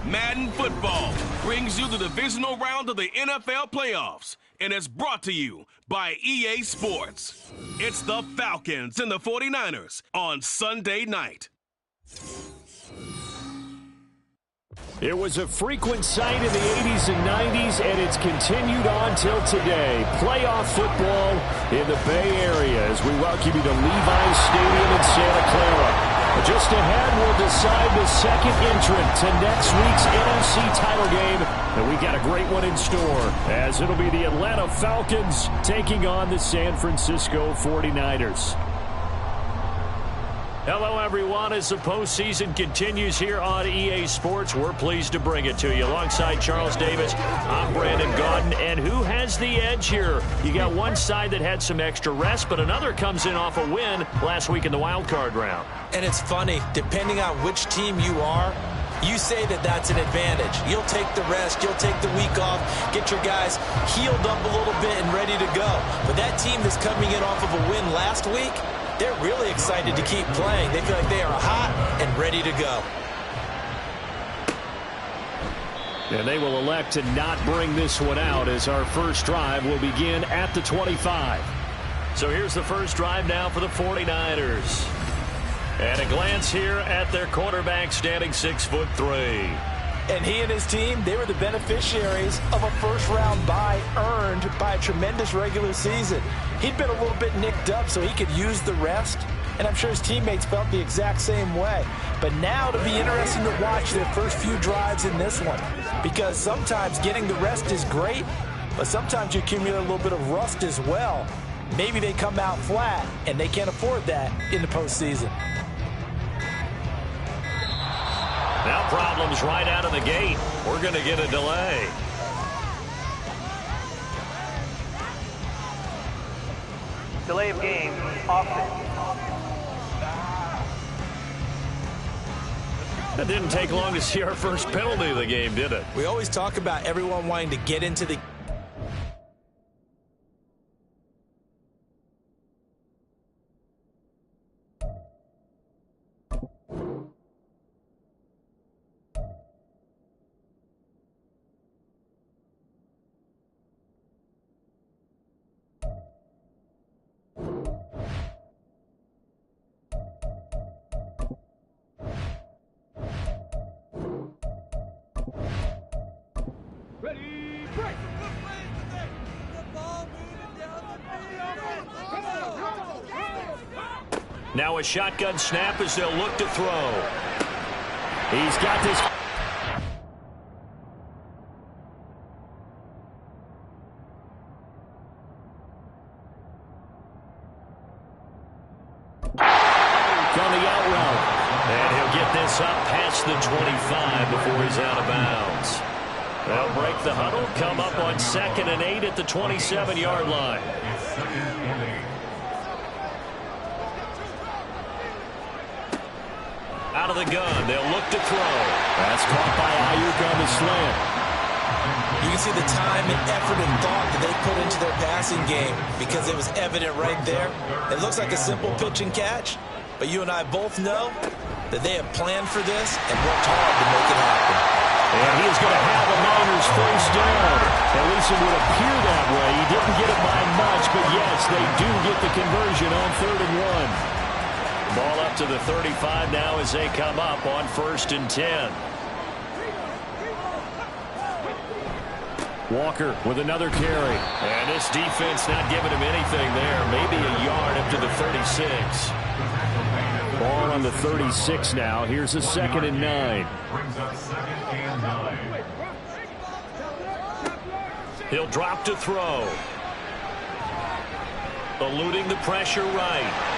Madden Football brings you the divisional round of the NFL playoffs, and it's brought to you by EA Sports. It's the Falcons and the 49ers on Sunday night. It was a frequent sight in the 80s and 90s, and it's continued on till today. Playoff football in the Bay Area as we welcome you to Levi's Stadium in Santa Clara. Just ahead, we'll decide the second entrant to next week's NFC title game. And we got a great one in store, as it'll be the Atlanta Falcons taking on the San Francisco 49ers. Hello, everyone. As the postseason continues here on EA Sports, we're pleased to bring it to you. Alongside Charles Davis, I'm Brandon Gaudin. And who has the edge here? You got one side that had some extra rest, but another comes in off a win last week in the wild card round. And it's funny, depending on which team you are, you say that that's an advantage. You'll take the rest, you'll take the week off, get your guys healed up a little bit and ready to go. But that team that's coming in off of a win last week, they're really excited to keep playing. They feel like they are hot and ready to go. And they will elect to not bring this one out as our first drive will begin at the 25. So here's the first drive now for the 49ers. And a glance here at their quarterback standing 6'3". And he and his team, they were the beneficiaries of a first-round bye earned by a tremendous regular season. He'd been a little bit nicked up so he could use the rest, and I'm sure his teammates felt the exact same way. But now it'll be interesting to watch their first few drives in this one, because sometimes getting the rest is great, but sometimes you accumulate a little bit of rust as well. Maybe they come out flat, and they can't afford that in the postseason. Now problems right out of the gate. We're going to get a delay. Delay of game, offense. It didn't take long to see our first penalty of the game, did it? We always talk about everyone wanting to get into the Now a shotgun snap as they'll look to throw. He's got this. On the out route. And he'll get this up past the 25 before he's out of bounds. They'll break the huddle, come up on 2nd and 8 at the 27-yard line. Out of the gun, they'll look to throw. That's caught by Ayuk on the slant. You can see the time and effort and thought that they put into their passing game because it was evident right there. It looks like a simple pitch and catch, but you and I both know that they have planned for this and worked hard to make it happen. And he is going to have the Niners first down. At least it would appear that way. He didn't get it by much, but yes, they do get the conversion on 3rd and 1. Ball up to the 35 now as they come up on 1st and 10. Walker with another carry. And this defense not giving him anything there. Maybe a yard up to the 36. Ball on the 36 now. Here's a 2nd and 9. He'll drop to throw. Eluding the pressure right.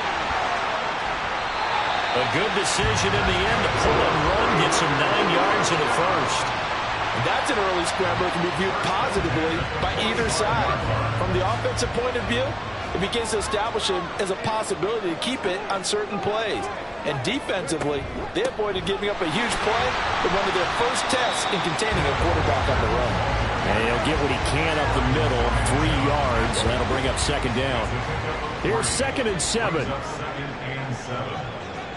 A good decision in the end to pull and run. Gets him 9 yards in the first. And that's an early scramble that can be viewed positively by either side. From the offensive point of view, it begins to establish him as a possibility to keep it on certain plays. And defensively, they avoided giving up a huge play in one of their first tests in containing a quarterback on the run. And he'll get what he can up the middle, 3 yards. That'll bring up 2nd down. Here's 2nd and 7.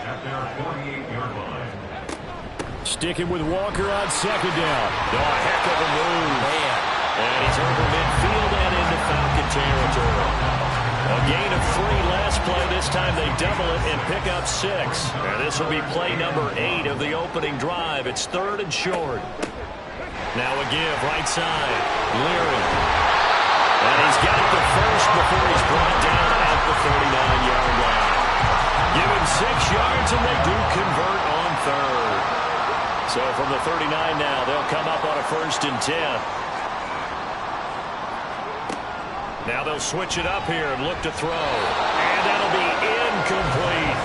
At their 48-yard line. Sticking with Walker on 2nd down. Oh, a heck of a move. Man. And he's over midfield and into Falcon territory. A gain of 3 last play. This time they double it and pick up 6. And this will be play number 8 of the opening drive. It's 3rd and short. Now a give right side. Leary. And he's got the first before he's brought down at the 39-yard line. Give him 6 yards, and they do convert on 3rd. So from the 39 now, they'll come up on a 1st and 10. Now they'll switch it up here and look to throw. And that'll be incomplete.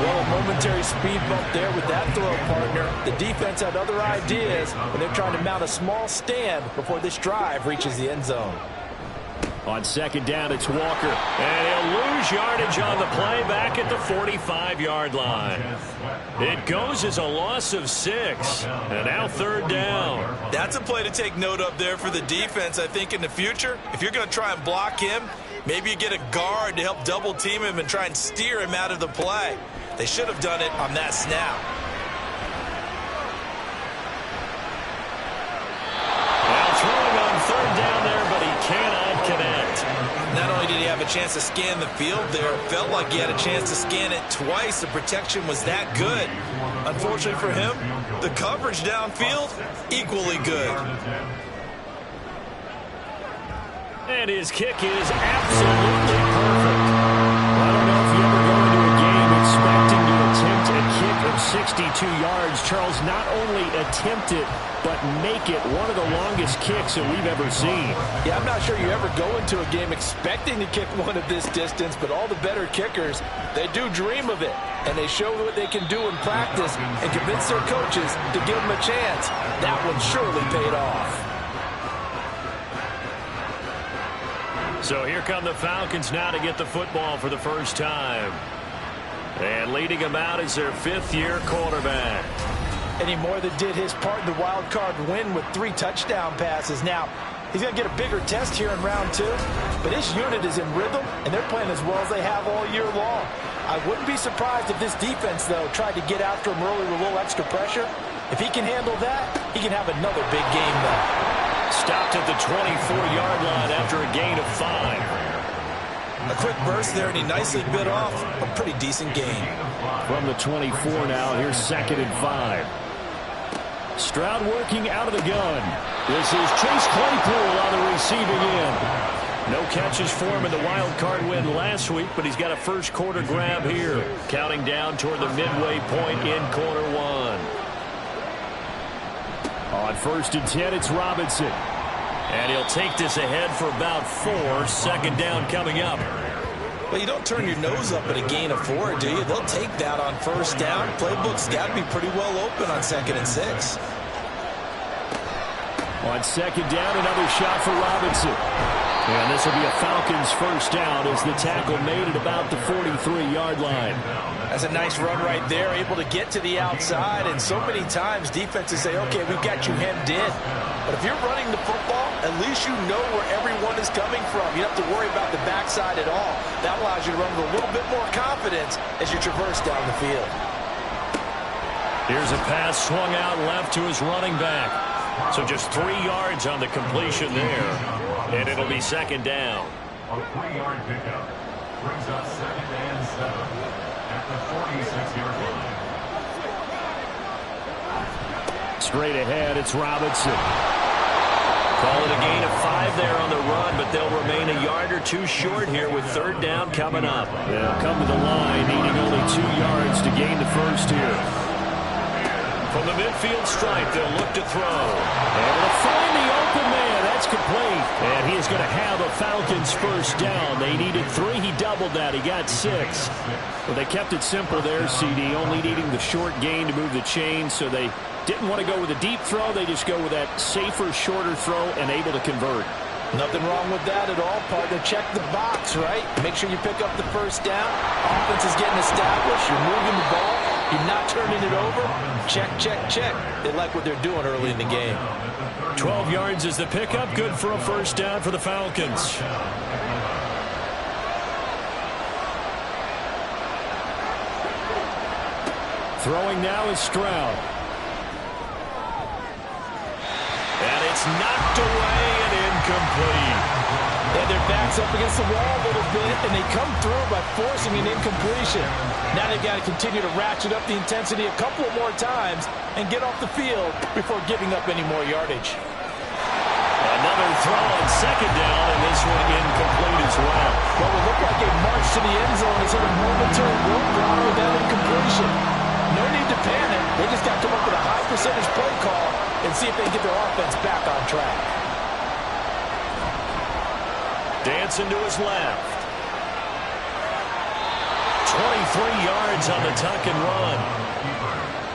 Well, a momentary speed bump there with that throw, partner. The defense had other ideas, but they're trying to mount a small stand before this drive reaches the end zone. On 2nd down, it's Walker. And he'll lose yardage on the play back at the 45-yard line. It goes as a loss of 6. And now 3rd down. That's a play to take note of there for the defense, I think, in the future. If you're going to try and block him, maybe you get a guard to help double team him and try and steer him out of the play. They should have done it on that snap. Now throwing on 3rd down there, but he cannot connect. Not only did he have a chance to scan the field there, it felt like he had a chance to scan it twice. The protection was that good. Unfortunately for him, the coverage downfield, equally good. And his kick is absolutely perfect. I don't know if you ever go into a game expecting to attempt attempt a kick of 62 yards. Charles, not only attempt it, but make it one of the longest kicks that we've ever seen. Yeah, I'm not sure you ever go into a game expecting to kick one of this distance, but all the better kickers, they do dream of it. And they show what they can do in practice and convince their coaches to give them a chance. That one surely paid off. So here come the Falcons now to get the football for the first time. And leading them out is their fifth-year quarterback. And he more than did his part in the wild card win with 3 touchdown passes. Now, he's going to get a bigger test here in round 2, but his unit is in rhythm, and they're playing as well as they have all year long. I wouldn't be surprised if this defense, though, tried to get after him early with a little extra pressure. If he can handle that, he can have another big game, though. Stopped at the 24-yard line after a gain of 5. A quick burst there, and he nicely bit off a pretty decent gain. From the 24 now, here's 2nd and 5. Stroud working out of the gun. This is Chase Claypool on the receiving end. No catches for him in the wild card win last week, but he's got a first quarter grab here. Counting down toward the midway point in quarter 1. On 1st and 10, it's Robinson. And he'll take this ahead for about 4. 2nd down coming up. Well, you don't turn your nose up at a gain of 4, do you? They'll take that on 1st down. Playbook's got to be pretty well open on 2nd and 6. On 2nd down, another shot for Robinson. And this will be a Falcons first down as the tackle made at about the 43-yard line. That's a nice run right there, able to get to the outside. And so many times defenses say, okay, we've got you hemmed in. But if you're running the football, at least you know where everyone is coming from. You don't have to worry about the backside at all. That allows you to run with a little bit more confidence as you traverse down the field. Here's a pass swung out left to his running back. So just 3 yards on the completion there. And it'll be 2nd down. A 3-yard pickup brings up 2nd and 7 at the 46-yard line. Straight ahead, it's Robinson. Call it a gain of 5 there on the run, but they'll remain a yard or 2 short here with 3rd down coming up. They'll come to the line, needing only 2 yards to gain the first here. From the midfield stripe, they'll look to throw. Able to find the open man. That's complete. And he is going to have a Falcons first down. They needed 3. He doubled that. He got 6. Well, they kept it simple there, CD, only needing the short gain to move the chain, so they didn't want to go with a deep throw. They just go with that safer, shorter throw and able to convert. Nothing wrong with that at all, partner. Check the box, right? Make sure you pick up the first down. Offense is getting established. You're moving the ball. You're not turning it over. Check, check, check. They like what they're doing early in the game. 12 yards is the pickup. Good for a first down for the Falcons. Throwing now is Stroud. And it's knocked away and incomplete. And their back's up against the wall a little bit, and they come through by forcing an incompletion. Now they've got to continue to ratchet up the intensity a couple of more times and get off the field before giving up any more yardage. Another throw on 2nd down, and this one incomplete as well. Well, it looked like a march to the end zone has hit a momentary roadblock with that incompletion. No need to panic. They just got to come up with a high percentage play call and see if they can get their offense back on track. Dancing to his left. 23 yards on the tuck and run.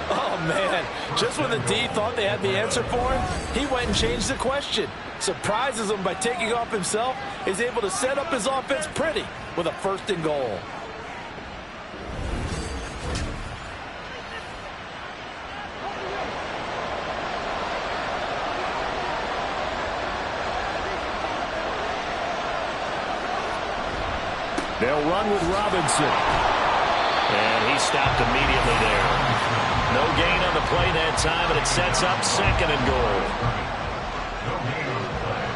Oh, man. Just when the D thought they had the answer for him, he went and changed the question. Surprises him by taking off himself. Is able to set up his offense pretty with a 1st and goal. They'll run with Robinson. And he stopped immediately there. No gain on the play that time, and it sets up 2nd and goal. No gain on the play.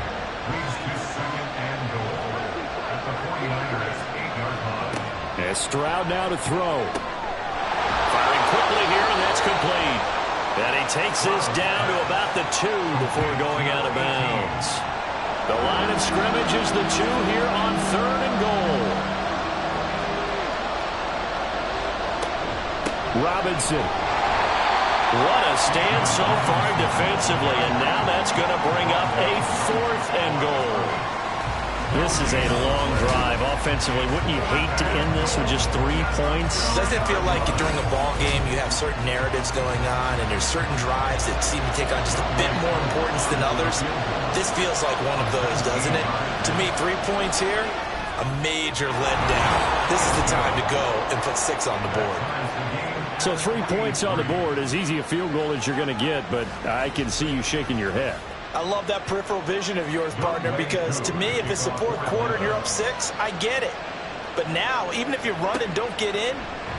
Leads to 2nd and goal at the 49ers 8-yard line. And Stroud now to throw. Firing quickly here, and that's complete. And he takes this down to about the 2 before going out of bounds. The line of scrimmage is the 2 here on 3rd and goal. Robinson. What a stand so far defensively, and now that's going to bring up a 4th and goal. This is a long drive. Offensively, wouldn't you hate to end this with just 3 points? Doesn't it feel like during a ball game you have certain narratives going on and there's certain drives that seem to take on just a bit more importance than others? This feels like one of those, doesn't it? To me, 3 points here, a major letdown. This is the time to go and put 6 on the board. So 3 points on the board, as easy a field goal as you're going to get, but I can see you shaking your head. I love that peripheral vision of yours, partner, because to me, if it's the 4th quarter and you're up 6, I get it. But now, even if you run and don't get in,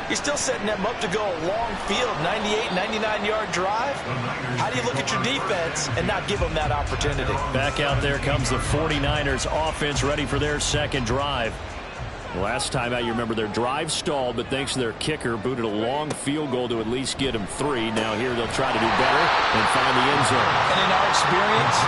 you're still setting them up to go a long field, 98, 99-yard drive. How do you look at your defense and not give them that opportunity? Back out there comes the 49ers offense ready for their second drive. Last time out, you remember their drive stalled, but thanks to their kicker, booted a long field goal to at least get them 3. Now here they'll try to do better and find the end zone. And in our experience,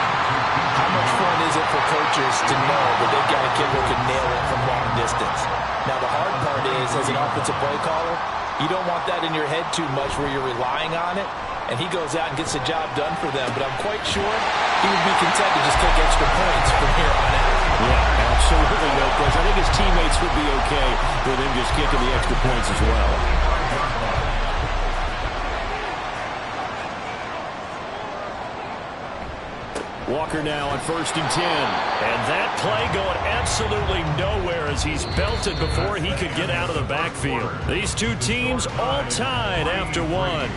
how much fun is it for coaches to know that they've got a kid who can nail it from long distance? Now the hard part is, as an offensive play caller, you don't want that in your head too much where you're relying on it, and he goes out and gets the job done for them. But I'm quite sure he would be content to just take extra points from here on out. Yeah, absolutely no question. I think his teammates would be okay with him just kicking the extra points as well. Walker now on 1st and 10. And that play going absolutely nowhere as he's belted before he could get out of the backfield. These two teams all tied after 1.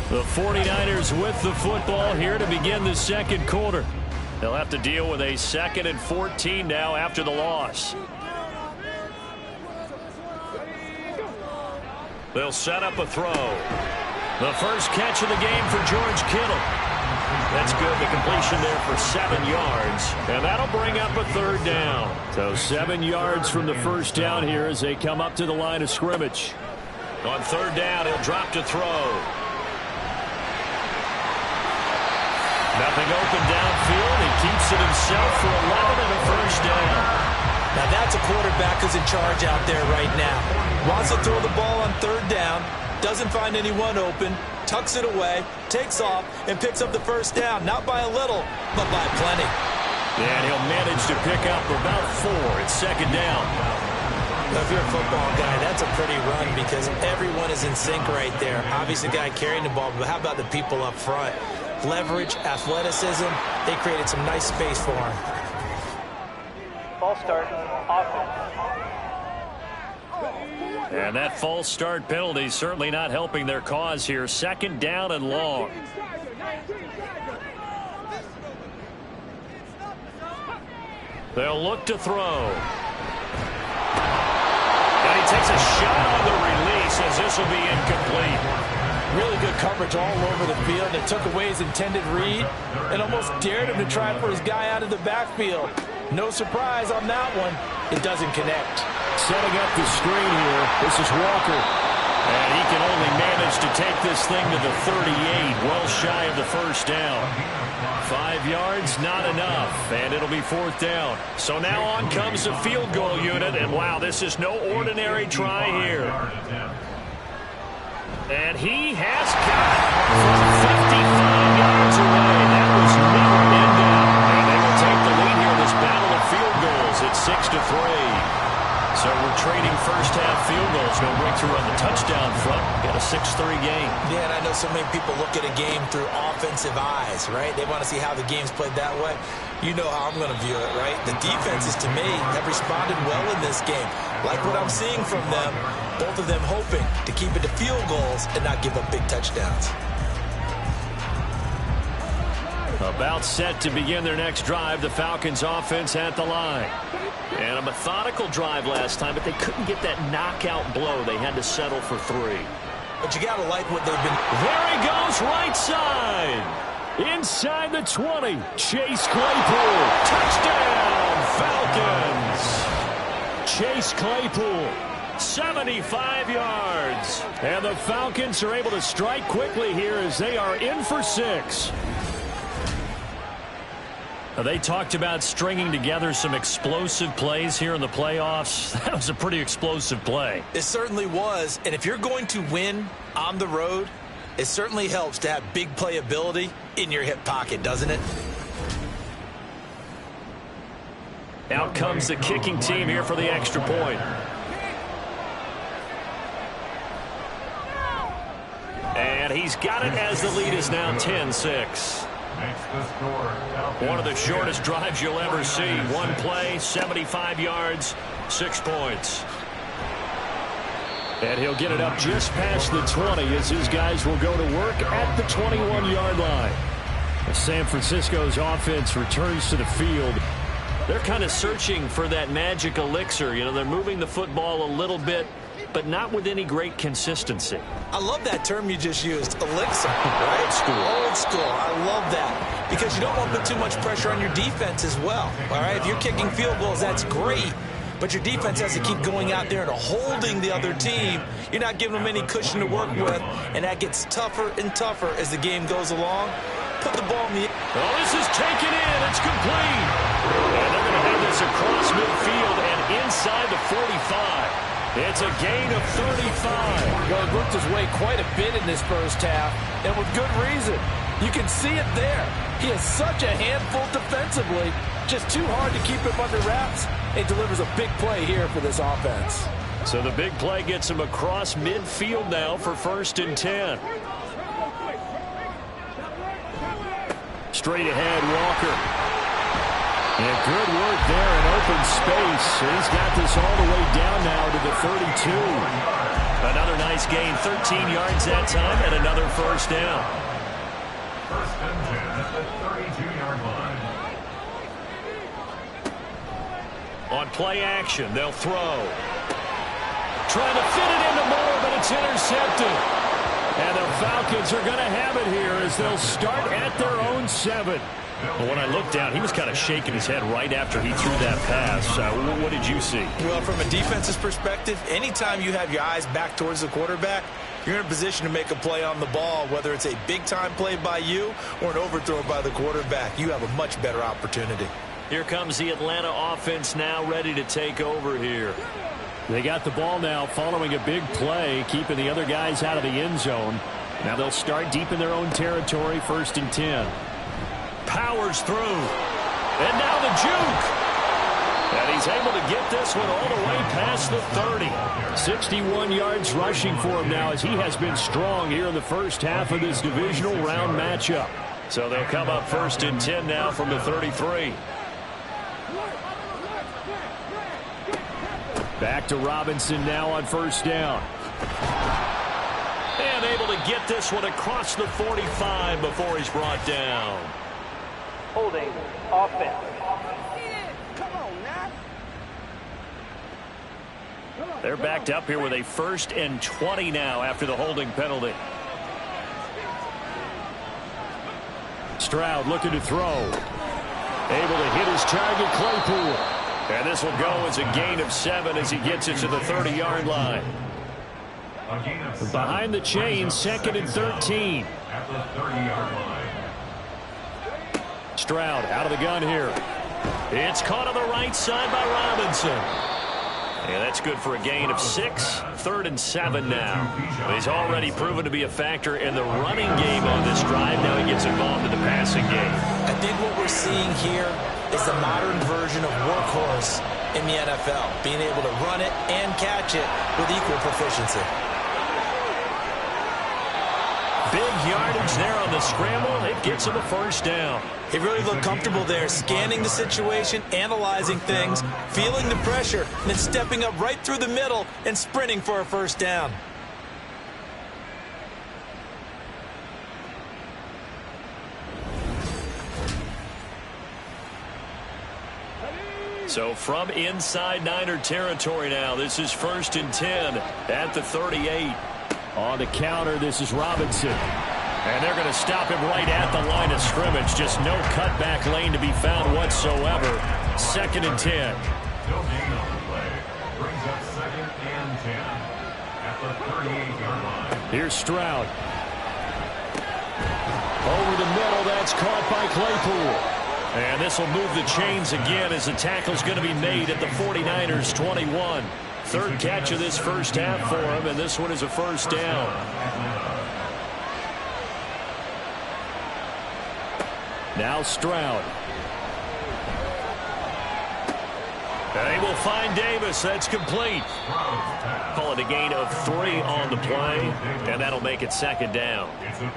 The 49ers with the football here to begin the second quarter. They'll have to deal with a 2nd and 14 now after the loss. They'll set up a throw. The first catch of the game for George Kittle. That's good. The completion there for 7 yards. And that'll bring up a 3rd down. So 7 yards from the first down here as they come up to the line of scrimmage. On 3rd down, he'll drop to throw. Nothing open downfield. He keeps it himself for 11 and a first down. Now that's a quarterback who's in charge out there right now. Wants to throw the ball on 3rd down. Doesn't find anyone open. Tucks it away. Takes off and picks up the first down. Not by a little, but by plenty. And he'll manage to pick up about 4. It's 2nd down. Now, if you're a football guy, that's a pretty run because everyone is in sync right there. Obviously, the guy carrying the ball, but how about the people up front? Leverage, athleticism, they created some nice space for him. False start, offense. And that false start penalty certainly not helping their cause here. 2nd down and long. They'll look to throw. And he takes a shot on the release as this will be incomplete. Really good coverage all over the field. It took away his intended read and almost dared him to try for his guy out of the backfield. No surprise on that one. It doesn't connect. Setting up the screen here. This is Walker. And he can only manage to take this thing to the 38, well shy of the first down. 5 yards, not enough, and it'll be 4th down. So now on comes the field goal unit, and wow, this is no ordinary try here. And he has got it from 55 yards away. That was never in doubt. And they will take the lead here in this battle of field goals. It's 6-3. So we're trading first-half field goals. No breakthrough on the touchdown front. Got a 6-3 game. Yeah, and I know so many people look at a game through offensive eyes, right? They want to see how the game's played that way. You know how I'm going to view it, right? The defenses, to me, have responded well in this game. Like what I'm seeing from them, both of them hoping to keep it to field goals and not give up big touchdowns. About set to begin their next drive, the Falcons offense at the line. And a methodical drive last time, but they couldn't get that knockout blow. They had to settle for 3. But you got to like what they've been... There he goes, right side. Inside the 20. Chase Claypool. Touchdown, Falcons. Chase Claypool, 75 yards. And the Falcons are able to strike quickly here as they are in for 6. They talked about stringing together some explosive plays here in the playoffs. That was a pretty explosive play. It certainly was. And if you're going to win on the road, it certainly helps to have big playability in your hip pocket, doesn't it? Out comes the kicking team here for the extra point. And he's got it as the lead is now 10-6. One of the shortest drives you'll ever see. One play, 75 yards, 6 points. And he'll get it up just past the 20 as his guys will go to work at the 21-yard line. San Francisco's offense returns to the field. They're kind of searching for that magic elixir. You know, they're moving the football a little bit, but not with any great consistency. I love that term you just used, elixir, right? Old school. Old school. I love that because you don't want to put too much pressure on your defense as well, all right? If you're kicking field goals, that's great, but your defense has to keep going out there and holding the other team. You're not giving them any cushion to work with, and that gets tougher and tougher as the game goes along. Put the ball in the... Oh, this is taken in. It's complete. And they're going to have this across midfield and inside the 45. It's a gain of 35. Well, he worked his way quite a bit in this first half, and with good reason. You can see it there. He is such a handful defensively. Just too hard to keep him under wraps. He delivers a big play here for this offense. So the big play gets him across midfield now for 1st and 10. Straight ahead, Walker. And good work there in open space. He's got this all the way down now to the 32. Another nice gain, 13 yards that time, and another first down. 1st and 10 at the 32-yard line. On play action, they'll throw. Trying to fit it into Moore, but it's intercepted. And the Falcons are going to have it here as they'll start at their own 7. Well, when I looked down, he was kind of shaking his head right after he threw that pass. What did you see? Well, from a defense's perspective, anytime you have your eyes back towards the quarterback, you're in a position to make a play on the ball, whether it's a big-time play by you or an overthrow by the quarterback. You have a much better opportunity. Here comes the Atlanta offense now ready to take over here. They got the ball now following a big play, keeping the other guys out of the end zone. Now they'll start deep in their own territory, 1st and 10. Powers through. And now the juke. And he's able to get this one all the way past the 30. 61 yards rushing for him now as he has been strong here in the first half of this divisional round matchup. So they'll come up 1st and 10 now from the 33. Back to Robinson now on 1st down. And able to get this one across the 45 before he's brought down. Holding offense. They're backed up here with a 1st and 20 now after the holding penalty. Stroud looking to throw. Able to hit his target, Claypool. And this will go as a gain of 7 as he gets it to the 30-yard line. Behind the chain, 2nd and 13. At the 30-yard line. Stroud out of the gun here. It's caught on the right side by Robinson. Yeah, that's good for a gain of 6. 3rd and 7 now. He's already proven to be a factor in the running game on this drive. Now he gets involved in the passing game. I think what we're seeing here is the modern version of workhorse in the NFL, being able to run it and catch it with equal proficiency. Big yardage there on the scramble. It gets him a 1st down. He really looked comfortable there, scanning the situation, analyzing things, feeling the pressure, and then stepping up right through the middle and sprinting for a 1st down. So from inside Niner territory now, this is 1st and 10 at the 38. On the counter, this is Robinson. And they're going to stop him right at the line of scrimmage. Just no cutback lane to be found whatsoever. 2nd and 10. No gain on the play. Brings up 2nd and 10 at the 38-yard line. Here's Stroud. Over the middle, that's caught by Claypool. And this will move the chains again as the tackle's going to be made at the 49ers 21. Third catch of this first half for him, and this one is a first down. Now Stroud. They will find Davis. That's complete. Call it a gain of 3 on the play, and that'll make it second down.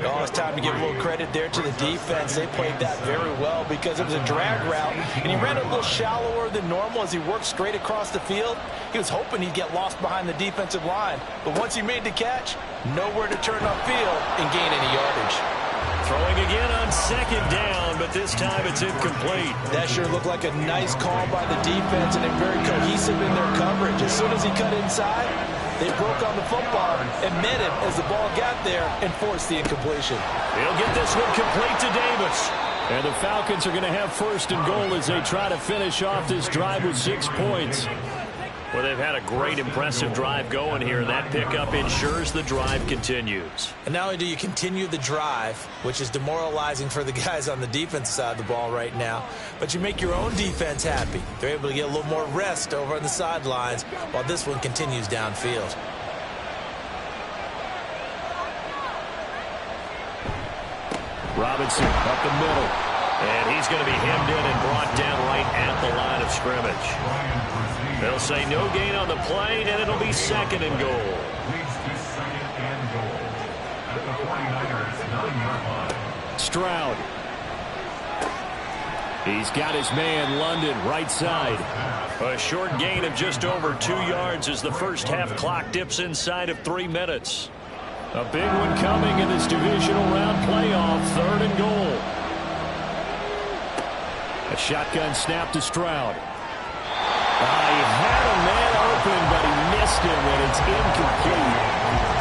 Oh, it's time to give a little credit there to the defense. They played that very well because it was a drag route, and he ran a little shallower than normal as he worked straight across the field. He was hoping he'd get lost behind the defensive line, but once he made the catch, nowhere to turn upfield and gain any yardage. Throwing again on second down, but this time it's incomplete. That sure looked like a nice call by the defense, and they're very cohesive in their coverage. As soon as he cut inside, they broke on the football and met him as the ball got there and forced the incompletion. He'll get this one complete to Davis. And the Falcons are going to have first and goal as they try to finish off this drive with 6 points. Well, they've had a great, impressive drive going here, and that pickup ensures the drive continues. And not only do you continue the drive, which is demoralizing for the guys on the defensive side of the ball right now, but you make your own defense happy. They're able to get a little more rest over on the sidelines while this one continues downfield. Robinson up the middle. And he's going to be hemmed in and brought down right at the line of scrimmage. They'll say no gain on the play, and it'll be second and goal. Leads to second and goal at the 49ers 9-yard line. Stroud. He's got his man, London, right side. A short gain of just over 2 yards as the first half clock dips inside of 3 minutes. A big one coming in this divisional round playoff, third and goal. A shotgun snap to Stroud. He had a man open, but he missed him, and it's incomplete.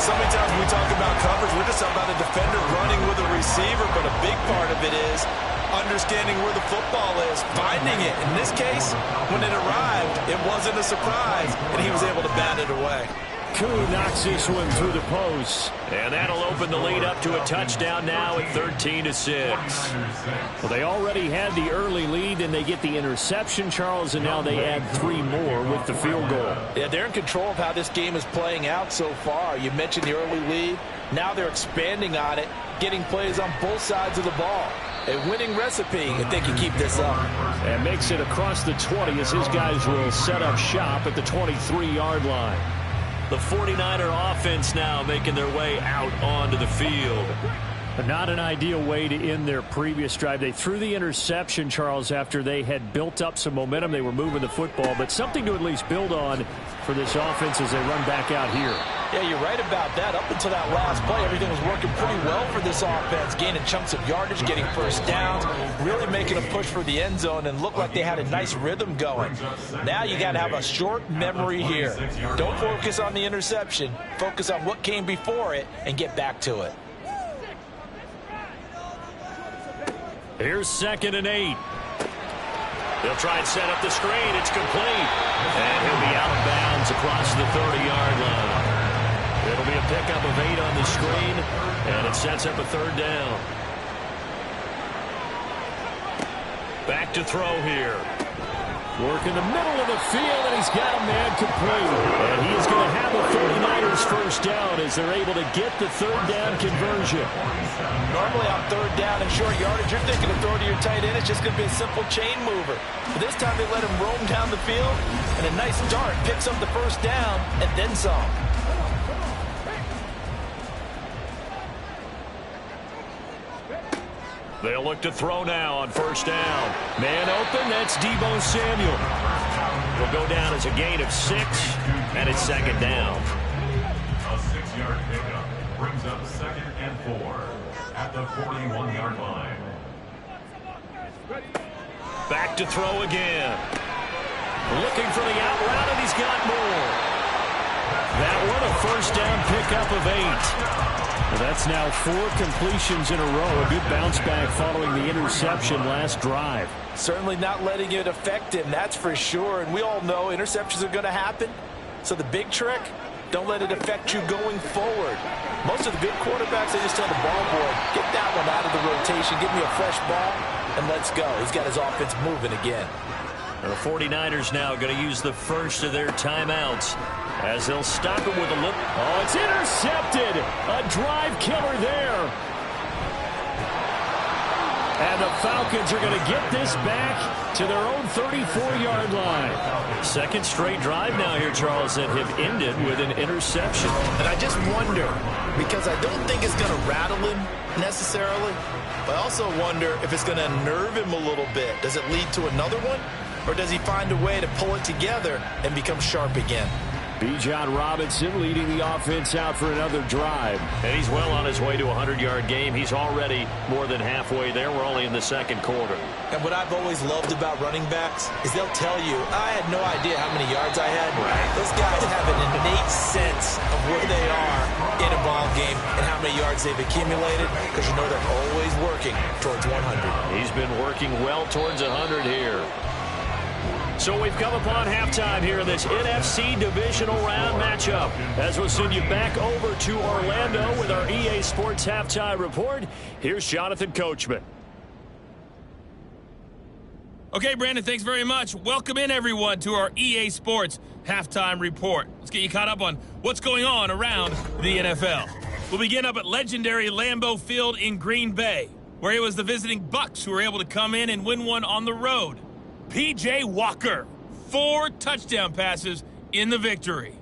So many times when we talk about coverage, we're just talking about a defender running with a receiver, but a big part of it is understanding where the football is, finding it. In this case, when it arrived, it wasn't a surprise, and he was able to bat it away. Koo knocks this one through the post. And that'll open the lead up to a touchdown now at 13-6. Well, they already had the early lead, and they get the interception, Charles, and now they add 3 more with the field goal. Yeah, they're in control of how this game is playing out so far. You mentioned the early lead. Now they're expanding on it, getting plays on both sides of the ball. A winning recipe if they can keep this up. And makes it across the 20 as his guys will set up shop at the 23-yard line. The 49er offense now making their way out onto the field. Not an ideal way to end their previous drive. They threw the interception, Charles, after they had built up some momentum. They were moving the football, but something to at least build on for this offense as they run back out here. Yeah, you're right about that. Up until that last play, everything was working pretty well for this offense, gaining chunks of yardage, getting first downs, really making a push for the end zone, and looked like they had a nice rhythm going. Now you got to have a short memory here. Don't focus on the interception. Focus on what came before it and get back to it. Here's 2nd and 8. They'll try and set up the screen. It's complete. And he'll be out of bounds across the 30-yard line. It'll be a pickup of 8 on the screen, and it sets up a 3rd down. Back to throw here. Work in the middle of the field, and he's got a man complete. And he is going to have the 49ers first down as they're able to get the 3rd down conversion. Normally on 3rd down and short yardage, you're thinking to throw to your tight end. It's just going to be a simple chain mover. But this time they let him roam down the field, and a nice dart picks up the first down and then some. They'll look to throw now on 1st down. Man open, that's Deebo Samuel. Will go down as a gain of 6, and it's 2nd down. A 6-yard pickup brings up 2nd and 4 at the 41-yard line. Back to throw again. Looking for the out route, and he's got more. That one, a 1st down pickup of 8. Well, that's now 4 completions in a row. A good bounce back following the interception last drive. Certainly not letting it affect him, that's for sure. And we all know interceptions are going to happen. So the big trick, don't let it affect you going forward. Most of the good quarterbacks, they just tell the ball boy, get that one out of the rotation, give me a fresh ball, and let's go. He's got his offense moving again. The 49ers now going to use the first of their timeouts as they'll stop it with a look. Oh, it's intercepted. A drive killer there. And the Falcons are going to get this back to their own 34-yard line. Second straight drive now here, Charles, that have ended with an interception. And I just wonder, because I don't think it's going to rattle him necessarily, but I also wonder if it's going to nerve him a little bit. Does it lead to another one, or does he find a way to pull it together and become sharp again? Bijan Robinson leading the offense out for another drive. And he's well on his way to a 100-yard game. He's already more than halfway there. We're only in the second quarter. And what I've always loved about running backs is they'll tell you, I had no idea how many yards I had. Right. Those guys have an innate sense of where they are in a ball game and how many yards they've accumulated, because you know they're always working towards 100. He's been working well towards 100 here. So we've come upon halftime here in this NFC divisional round matchup. As we'll send you back over to Orlando with our EA Sports halftime report, here's Jonathan Coachman. Okay, Brandon, thanks very much. Welcome in, everyone, to our EA Sports halftime report. Let's get you caught up on what's going on around the NFL. We'll begin up at legendary Lambeau Field in Green Bay, where it was the visiting Bucs who were able to come in and win one on the road. P.J. Walker, 4 touchdown passes in the victory.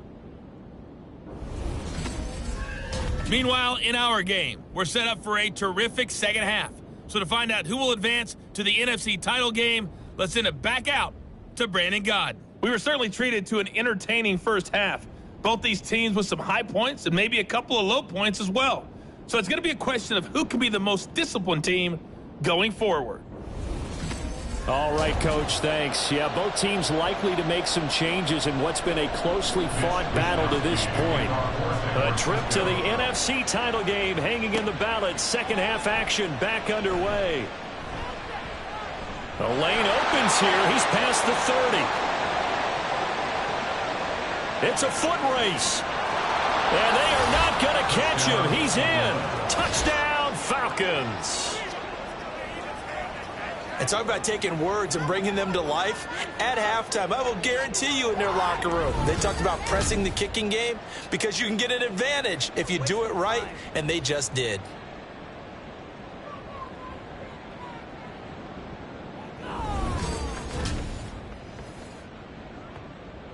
Meanwhile, in our game, we're set up for a terrific second half. So to find out who will advance to the NFC title game, let's send it back out to Brandon Gaudin. We were certainly treated to an entertaining first half. Both these teams with some high points and maybe a couple of low points as well. So it's going to be a question of who can be the most disciplined team going forward. All right, Coach, thanks. Yeah, both teams likely to make some changes in what's been a closely fought battle to this point. A trip to the NFC title game hanging in the balance. Second half action back underway. The lane opens here. He's past the 30. It's a foot race. And they are not going to catch him. He's in. Touchdown, Falcons. And talk about taking words and bringing them to life. At halftime, I will guarantee you in their locker room, they talked about pressing the kicking game because you can get an advantage if you do it right, and they just did.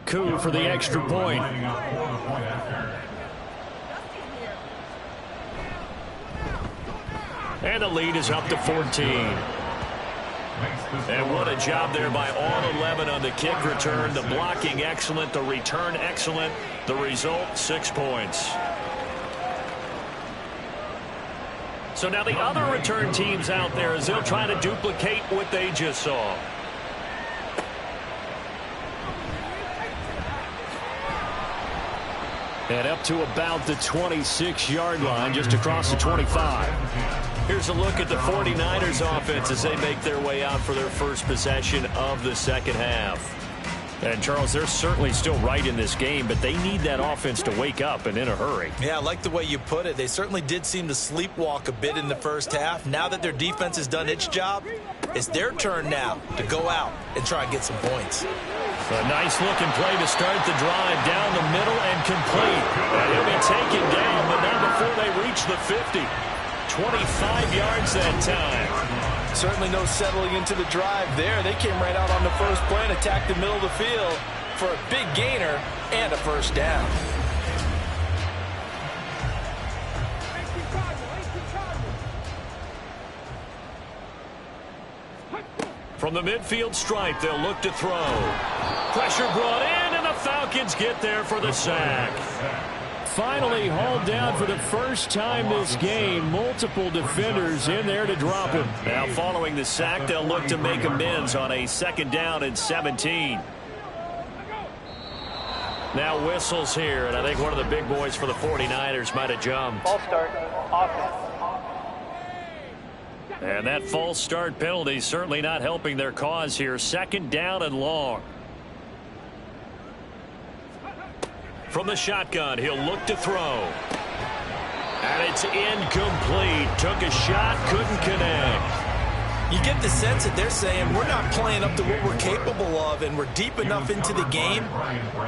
Coup for the extra point. And the lead is up to 14. And what a job there by all 11 on the kick return. The blocking excellent, the return excellent. The result, 6 points. So now the other return teams out there as they'll try to duplicate what they just saw. And up to about the 26-yard line, just across the 25. Here's a look at the 49ers offense as they make their way out for their first possession of the second half. And, Charles, they're certainly still right in this game, but they need that offense to wake up and in a hurry. Yeah, I like the way you put it. They certainly did seem to sleepwalk a bit in the first half. Now that their defense has done its job, it's their turn now to go out and try and get some points. A nice-looking play to start the drive down the middle and complete. And he'll be taken down, but not before they reach the 50. 25 yards that time. Certainly no settling into the drive there. They came right out on the first play and attacked the middle of the field for a big gainer and a first down. From the midfield stripe, they'll look to throw. Pressure brought in, and the Falcons get there for the sack. Finally hauled down for the first time this game. Multiple defenders in there to drop him. Now following the sack, they'll look to make amends on a 2nd down and 17. Now whistles here, and I think one of the big boys for the 49ers might have jumped. False start, offense. And that false start penalty certainly not helping their cause here. 2nd down and long. From the shotgun, he'll look to throw. And it's incomplete. Took a shot, couldn't connect. You get the sense that they're saying we're not playing up to what we're capable of, and we're deep enough into the game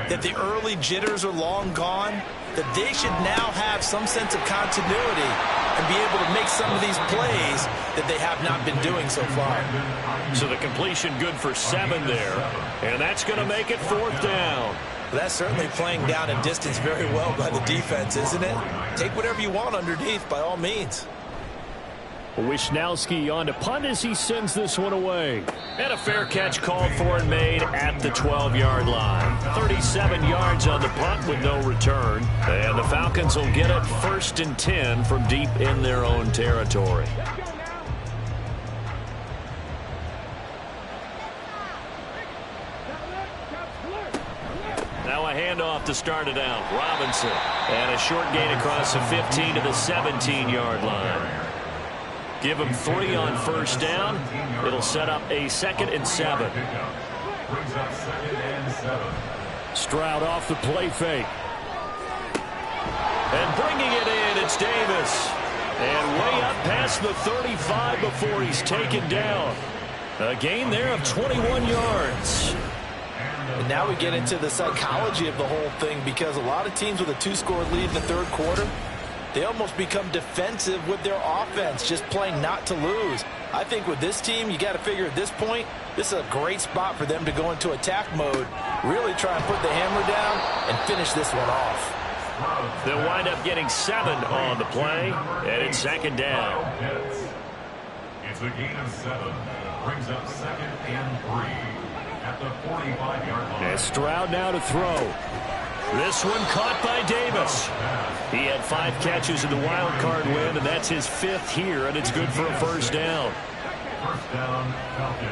that the early jitters are long gone, that they should now have some sense of continuity and be able to make some of these plays that they have not been doing so far. So the completion good for 7 there, and that's going to make it 4th down. That's certainly playing down in distance very well by the defense, isn't it? Take whatever you want underneath by all means. Wisnowski on to punt as he sends this one away. And a fair catch called for and made at the 12-yard line. 37 yards on the punt with no return. And the Falcons will get it 1st and 10 from deep in their own territory. Now a handoff to start it out. Robinson. And a short gain across the 15 to the 17-yard line. Give him 3 on 1st down. It'll set up a 2nd and 7. Stroud off the play fake. And bringing it in, it's Davis. And way up past the 35 before he's taken down. A gain there of 21 yards. And now we get into the psychology of the whole thing, because a lot of teams with a 2-score lead in the 3rd quarter, they almost become defensive with their offense, just playing not to lose. I think with this team, you got to figure at this point, this is a great spot for them to go into attack mode, really try and put the hammer down and finish this one off. They'll wind up getting 7 on the play, and it's 2nd down. It's a gain of 7. Brings up 2nd and 3 at the 45-yard line. And Stroud now to throw. This one caught by Davis. He had 5 catches in the wild card win, and that's his 5th here, and it's good for a 1st down. 1st down, Falcons.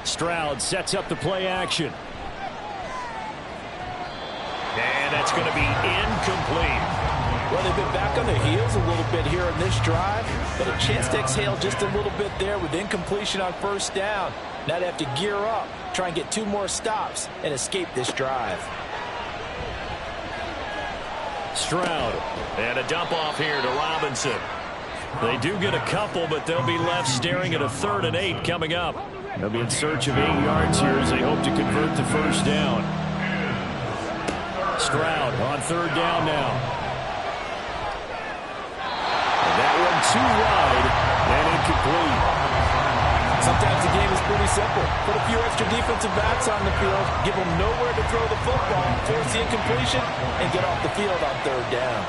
Stroud sets up the play action. And that's going to be incomplete. Well, they've been back on their heels a little bit here in this drive, but a chance to exhale just a little bit there with incompletion on 1st down. Now they have to gear up, try and get 2 more stops, and escape this drive. Stroud, and a dump off here to Robinson. They do get a couple, but they'll be left staring at a 3rd and 8 coming up. They'll be in search of 8 yards here as they hope to convert the 1st down. Stroud on 3rd down now. And that one too wide and incomplete. Sometimes the game is pretty simple. Put a few extra defensive backs on the field, give them nowhere to throw the football, force the incompletion, and get off the field on 3rd down.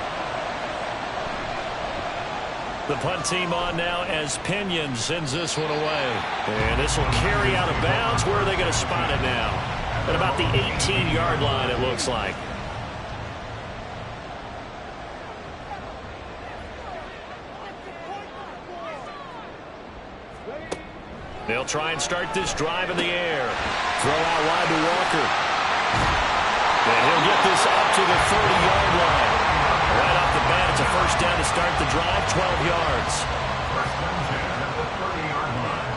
The punt team on now as Pinion sends this one away. And this will carry out of bounds. Where are they going to spot it now? At about the 18-yard line, it looks like. They'll try and start this drive in the air. Throw out wide to Walker. And he'll get this up to the 30-yard line. Right off the bat, it's a 1st down to start the drive, 12 yards. 1st and 10 at the 30-yard line.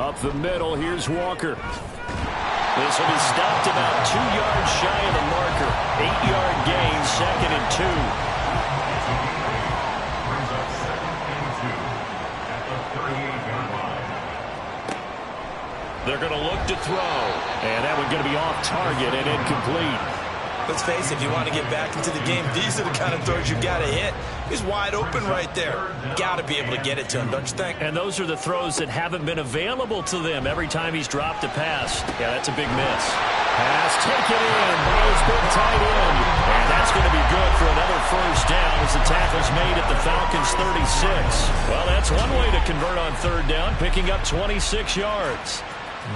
Up the middle, here's Walker. This will be stopped about 2 yards shy of the marker. 8-yard gain, 2nd and 2. They're going to look to throw. And that one's going to be off target and incomplete. Let's face it, if you want to get back into the game, these are the kind of throws you got to hit. He's wide open right there. Got to be able to get it to him, don't you think? And those are the throws that haven't been available to them every time he's dropped a pass. Yeah, that's a big miss. Pass taken in by his big tight end. And that's going to be good for another 1st down as the tackle's made at the Falcons' 36. Well, that's one way to convert on 3rd down, picking up 26 yards.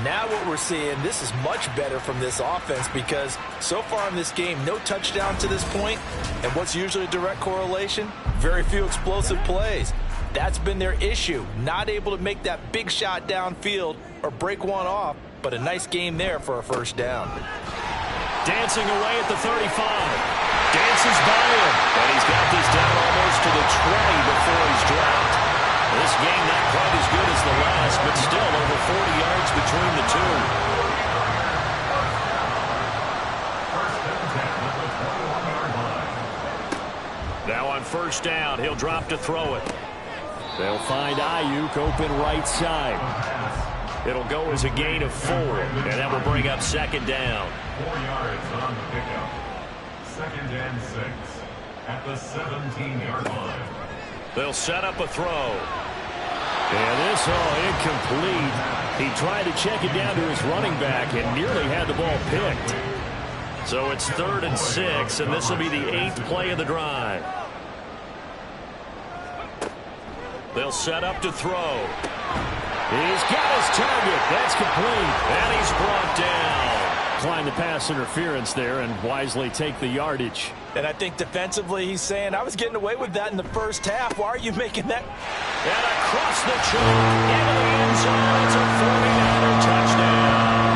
Now what we're seeing, this is much better from this offense, because so far in this game, no touchdown to this point, and what's usually a direct correlation? Very few explosive plays. That's been their issue, not able to make that big shot downfield or break one off, but a nice game there for a 1st down. Dancing away at the 35. Dances by him, and he's got this down almost to the 20 before he's dropped. This game not quite as good as the last, but still over 40 yards between the two. 1st and 10 at the 21-yard line. first down. He'll drop to throw it. They'll find Ayuk open right side. It'll go as a gain of 4, and that will bring up second down. 4 yards on the pickup. 2nd and 6 at the 17-yard line. They'll set up a throw. And this incomplete. He tried to check it down to his running back and nearly had the ball picked. So it's 3rd and 6, and this will be the 8th play of the drive. They'll set up to throw. He's got his target. That's complete. And he's brought down. Declined the pass interference there and wisely take the yardage. And I think defensively he's saying, I was getting away with that in the first half. Why are you making that? And across the chalk into the end zone. It's a 49er touchdown.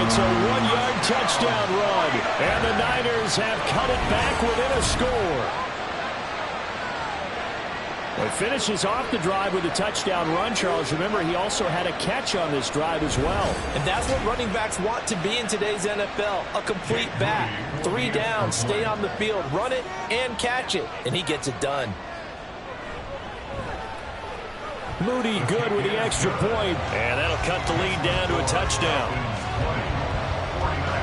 It's a 1-yard touchdown run. And the Niners have cut it back within a score. Well, he finishes off the drive with a touchdown run, Charles. Remember, he also had a catch on this drive as well. And that's what running backs want to be in today's NFL, a complete back. 3 down, stay on the field, run it, and catch it. And he gets it done. Moody good with the extra point. And that'll cut the lead down to a touchdown.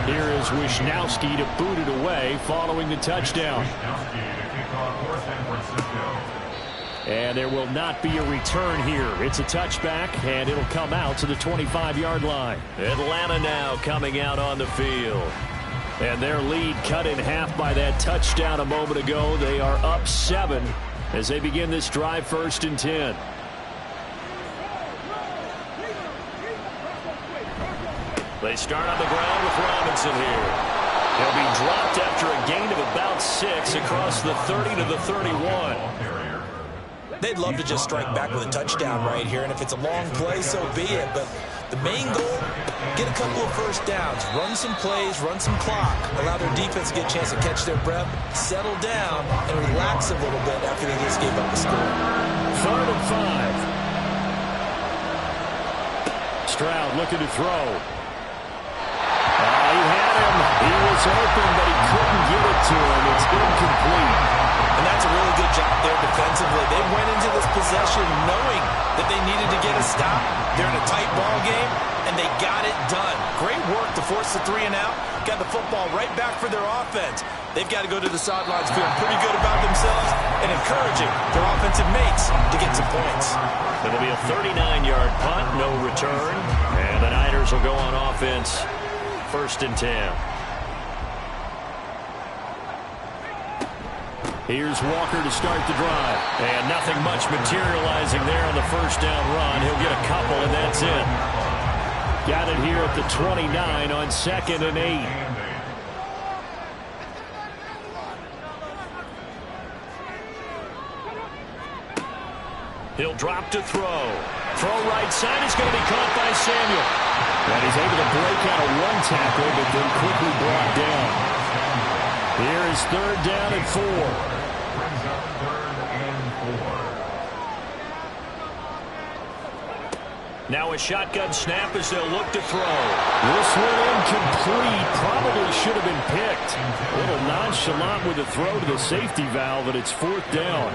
Here is Wisnowski to boot it away following the touchdown. And there will not be a return here. It's a touchback, and it'll come out to the 25-yard line. Atlanta now coming out on the field. And their lead cut in half by that touchdown a moment ago. They are up 7 as they begin this drive, 1st and 10. They start on the ground with Robinson here. He'll be dropped after a gain of about 6 across the 30 to the 31. They'd love to just strike back with a touchdown right here, and if it's a long play, so be it. But the main goal, get a couple of first downs, run some plays, run some clock, allow their defense to get a chance to catch their breath, settle down, and relax a little bit after they just gave up the score. 3rd and 5. Stroud looking to throw. He had him. He was open, but he couldn't get it to him. It's incomplete. And that's a really good job there defensively. They went into this possession knowing that they needed to get a stop. They're in a tight ball game, and they got it done. Great work to force the 3 and out. Got the football right back for their offense. They've got to go to the sidelines feeling pretty good about themselves and encouraging their offensive mates to get some points. It'll be a 39-yard punt, no return. And the Niners will go on offense, 1st and 10. Here's Walker to start the drive. And nothing much materializing there on the first down run. He'll get a couple, and that's it. Got it here at the 29 on 2nd and 8. He'll drop to throw. Throw right side is going to be caught by Samuel. And he's able to break out of 1 tackle, but then quickly brought down. Here is 3rd down and 4. Brings up 3rd and 4. Now a shotgun snap as they'll look to throw. This one incomplete. Probably should have been picked. A little nonchalant with the throw to the safety valve, and it's 4th down.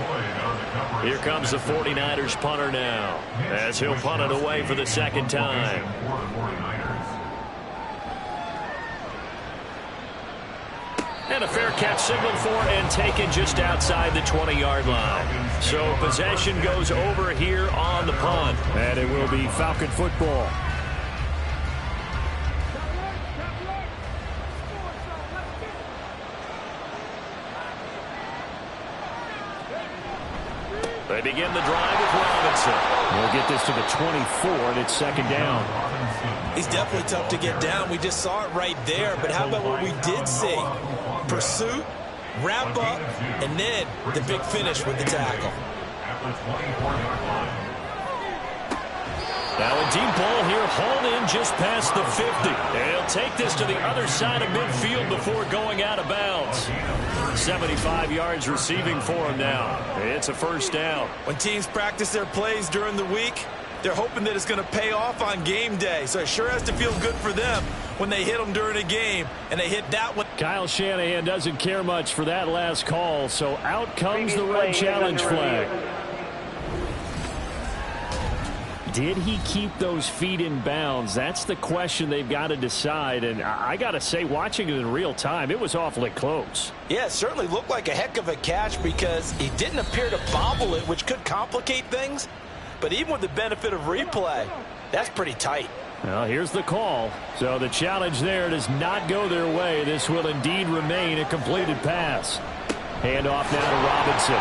Here comes the 49ers punter now, as he'll punt it away for the 2nd time. And a fair catch signaled for and taken just outside the 20-yard line. So possession goes over here on the punt. And it will be Falcon football. They begin the drive with Robinson. We'll get this to the 24, and it's 2nd down. He's definitely tough to get down. We just saw it right there. But how about what we did see? Pursuit, wrap up, and then the big finish with the tackle. Now a deep ball here, hauled in just past the 50. And he'll take this to the other side of midfield before going out of bounds. 75 yards receiving for him now. It's a 1st down. When teams practice their plays during the week, they're hoping that it's going to pay off on game day. So it sure has to feel good for them when they hit them during a game, and they hit that one. Kyle Shanahan doesn't care much for that last call, so out comes the red challenge flag. Did he keep those feet in bounds? That's the question they've got to decide. And I got to say, watching it in real time, it was awfully close. Yeah, it certainly looked like a heck of a catch because he didn't appear to bobble it, which could complicate things. But even with the benefit of replay, that's pretty tight. Well, here's the call. So the challenge there does not go their way. This will indeed remain a completed pass. Handoff now to Robinson.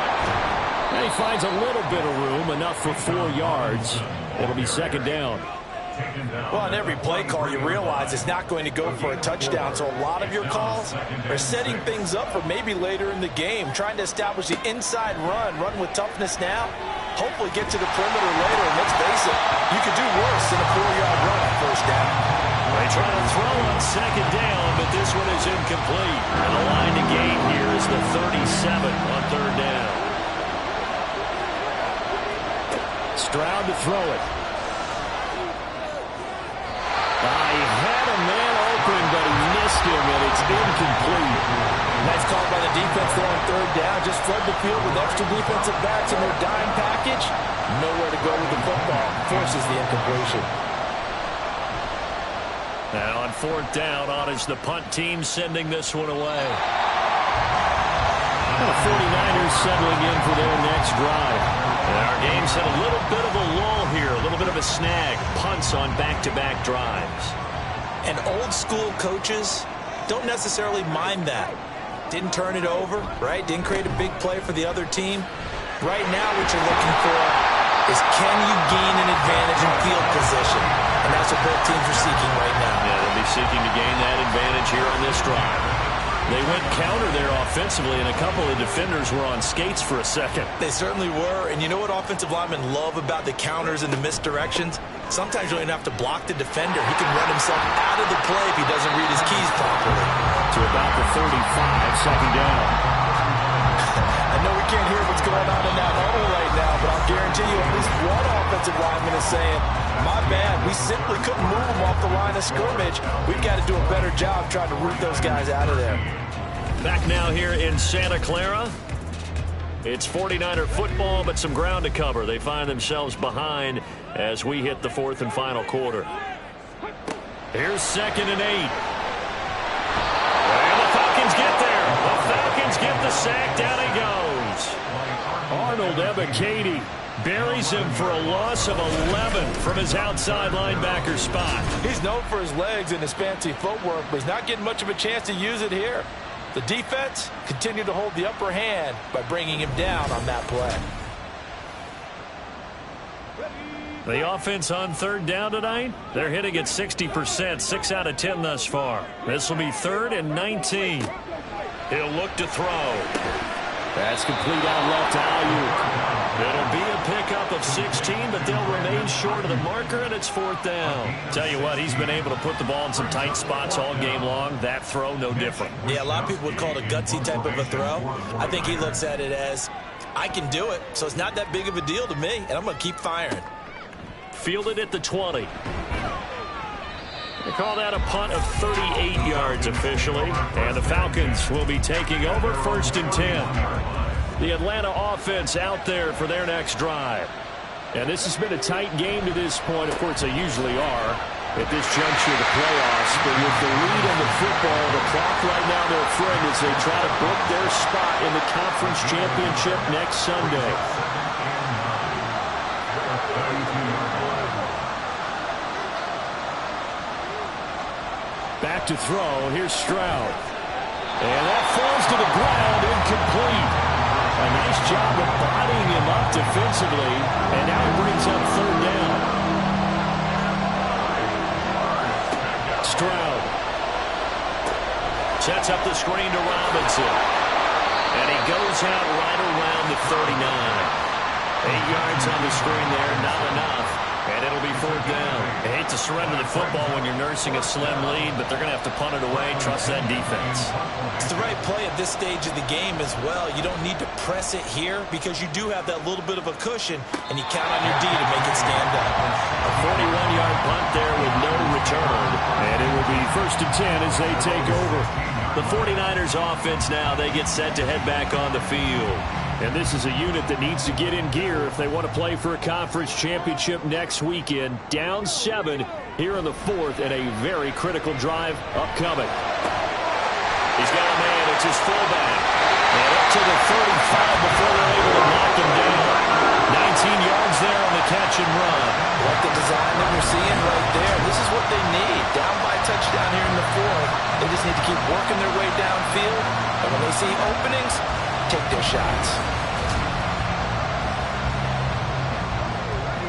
And he finds a little bit of room, enough for 4 yards. It'll be second down. Well, on every play call, you realize it's not going to go for a touchdown. So a lot of your calls are setting things up for maybe later in the game, trying to establish the inside run with toughness now. Hopefully get to the perimeter later. And let's face it, you could do worse than a 4-yard run on first down. They try to throw on second down, but this one is incomplete. And the line to gain here is the 37 on third down. Stroud to throw it. He had a man open, but he missed him, and it's incomplete. Nice call by the defense there on third down. Just flood the field with extra defensive backs in their dime package. Nowhere to go with the football. Forces the incompletion. And on fourth down, on is the punt team sending this one away. The 49ers settling in for their next drive. And our game's had a little bit of a lull here, a little bit of a snag. Punts on back-to-back drives. And old-school coaches don't necessarily mind that. Didn't turn it over, right? Didn't create a big play for the other team. Right now what you're looking for is can you gain an advantage in field position? And that's what both teams are seeking right now. Yeah, they'll be seeking to gain that advantage here on this drive. They went counter there offensively, and a couple of defenders were on skates for a second. They certainly were, and you know what offensive linemen love about the counters and the misdirections? Sometimes you don't even have to block the defender. He can run himself out of the play if he doesn't read his keys properly. To about the 35, second down. I know we can't hear what's going on in that huddle right now, but I'll guarantee you at least one offensive lineman is saying, my bad, we simply couldn't move them off the line of scrimmage. We've got to do a better job trying to root those guys out of there. Back now here in Santa Clara. It's 49er football, but some ground to cover. They find themselves behind as we hit the fourth and final quarter. Here's 2nd and 8. And the Falcons get there. The Falcons get the sack. Down he goes. Arnold Ebiketie buries him for a loss of 11 from his outside linebacker spot. He's known for his legs and his fancy footwork, but he's not getting much of a chance to use it here. The defense continued to hold the upper hand by bringing him down on that play. The offense on third down tonight, they're hitting at 60%, 6 out of 10 thus far. This will be 3rd and 19. He'll look to throw. That's complete out left to Ayuk. It'll be a pickup of 16, but they'll remain short of the marker, and it's 4th down. Tell you what, he's been able to put the ball in some tight spots all game long. That throw, no different. Yeah, a lot of people would call it a gutsy type of a throw. I think he looks at it as, I can do it, so it's not that big of a deal to me, and I'm going to keep firing. Fielded at the 20. They call that a punt of 38 yards officially, and the Falcons will be taking over 1st and 10. The Atlanta offense out there for their next drive. And this has been a tight game to this point. Of course, they usually are at this juncture of the playoffs. But with the lead in the football, the clock right now their friend as they try to book their spot in the conference championship next Sunday. Back to throw. Here's Stroud. And that falls to the ground, incomplete. A nice job of bodying him up defensively, and now he brings up 3rd down. Stroud sets up the screen to Robinson, and he goes out right around the 39. 8 yards on the screen there, not enough. And it'll be 4th down. I hate to surrender the football when you're nursing a slim lead, but they're going to have to punt it away. Trust that defense. It's the right play at this stage of the game as well. You don't need to press it here because you do have that little bit of a cushion, and you count on your D to make it stand up. A 41-yard punt there with no return. And it will be 1st and 10 as they take over. The 49ers offense now, they get set to head back on the field. And this is a unit that needs to get in gear if they want to play for a conference championship next weekend. Down 7 here in the 4th, and a very critical drive upcoming. He's got a man. It's his fullback. And up to the 35 before they're able to knock him down. 19 yards there on the catch and run. Like the design that we're seeing right there. This is what they need. Down by a touchdown here in the 4th. They just need to keep working their way downfield. And when they see openings, take their shots.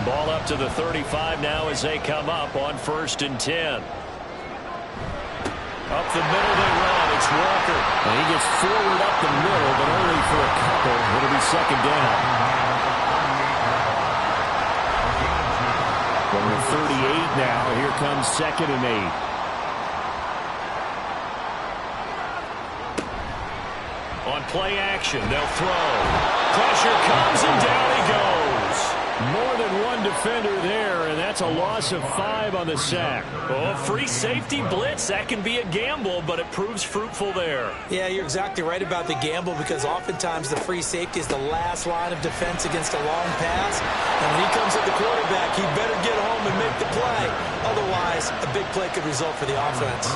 Ball up to the 35 now as they come up on 1st and 10. Up the middle they run. It's Walker. And he gets forward up the middle, but only for a couple. It'll be 2nd down. From the 38 now, here comes 2nd and 8. On play action, they'll throw. Pressure comes, and down he goes. More than one defender there, and that's a loss of 5 on the sack. Oh, free safety blitz. That can be a gamble, but it proves fruitful there. Yeah, you're exactly right about the gamble because oftentimes the free safety is the last line of defense against a long pass. And when he comes at the quarterback, he better get home and make the play. Otherwise, a big play could result for the offense.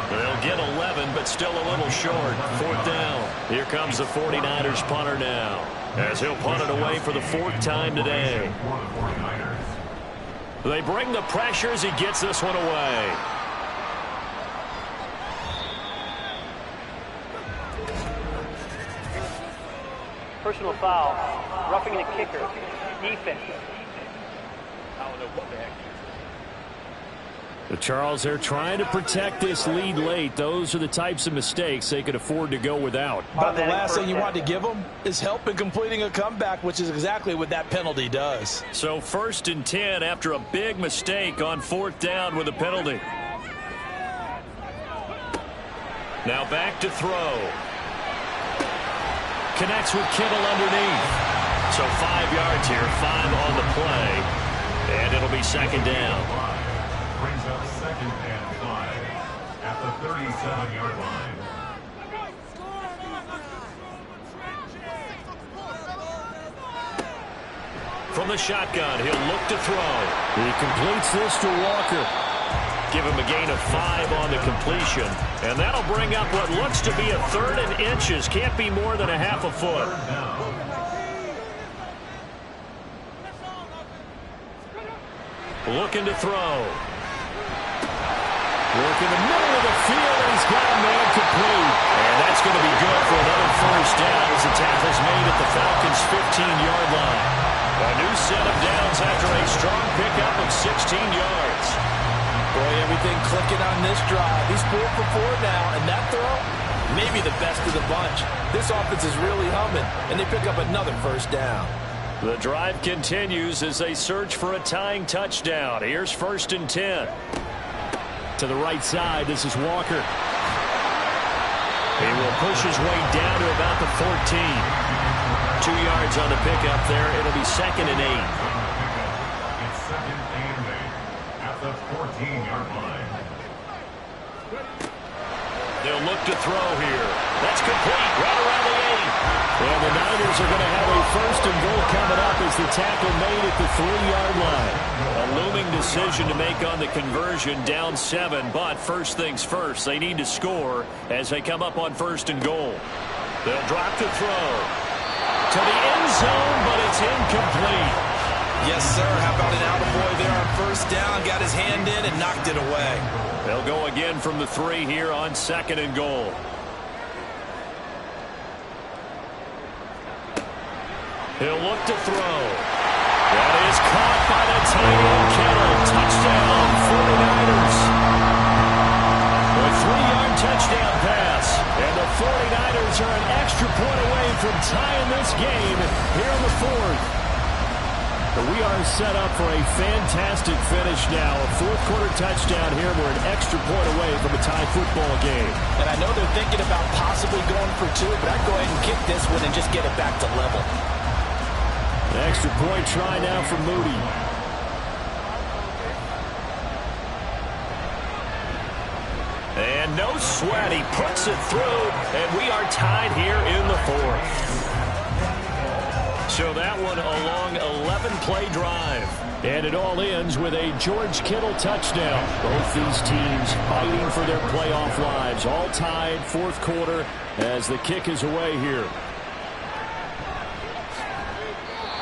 They'll get 11, but still a little short. 4th down. Here comes the 49ers punter now, as he'll punt it away for the 4th time today. They bring the pressure as he gets this one away. Personal foul. Roughing the kicker. Defense. I don't know what the heck. But Charles, they're trying to protect this lead late. Those are the types of mistakes they could afford to go without. But the last thing you want to give them is help in completing a comeback, which is exactly what that penalty does. So 1st and 10 after a big mistake on 4th down with a penalty. Now back to throw. Connects with Kittle underneath. So 5 yards here, 5 on the play. And it'll be 2nd down. Brings up 2nd and 5 at the 37-yard line. From the shotgun, he'll look to throw. He completes this to Walker. Give him a gain of 5 on the completion. And that'll bring up what looks to be a 3rd and inches. Can't be more than a half a foot. Looking to throw. Work in the middle of the field, and he's got a man complete. And that's going to be good for another 1st down as the tackle's made at the Falcons' 15-yard line. A new set of downs after a strong pickup of 16 yards. Boy, everything clicking on this drive. He's 4 for 4 now, and that throw, maybe the best of the bunch. This offense is really humming, and they pick up another 1st down. The drive continues as they search for a tying touchdown. Here's 1st and 10. To the right side, this is Walker. He will push his way down to about the 14. 2 yards on the pickup there. It'll be 2nd and 8. It's 2nd and 8 at the 14-yard line. They'll look to throw here. That's complete right around the 8. And the Niners are going to have a 1st and goal coming up as the tackle made at the 3-yard line. A looming decision to make on the conversion, down 7. But first things first, they need to score as they come up on 1st and goal. They'll drop to throw. To the end zone, but it's incomplete. Yes, sir. How about an attaboy there on 1st down? Got his hand in and knocked it away. They'll go again from the 3 here on 2nd and goal. He'll look to throw. That is caught by the tight end Kittle. Touchdown, 49ers. A 3-yard touchdown pass. And the 49ers are an extra point away from tying this game here in the 4th. But we are set up for a fantastic finish now. A fourth-quarter touchdown here. We're an extra point away from a tie football game. And I know they're thinking about possibly going for two, but I'd go ahead and kick this one and just get it back to level. An extra point try now for Moody. And no sweat. He puts it through, and we are tied here in the fourth. So that one a long 11-play drive. And it all ends with a George Kittle touchdown. Both these teams fighting for their playoff lives. All tied, fourth quarter, as the kick is away here.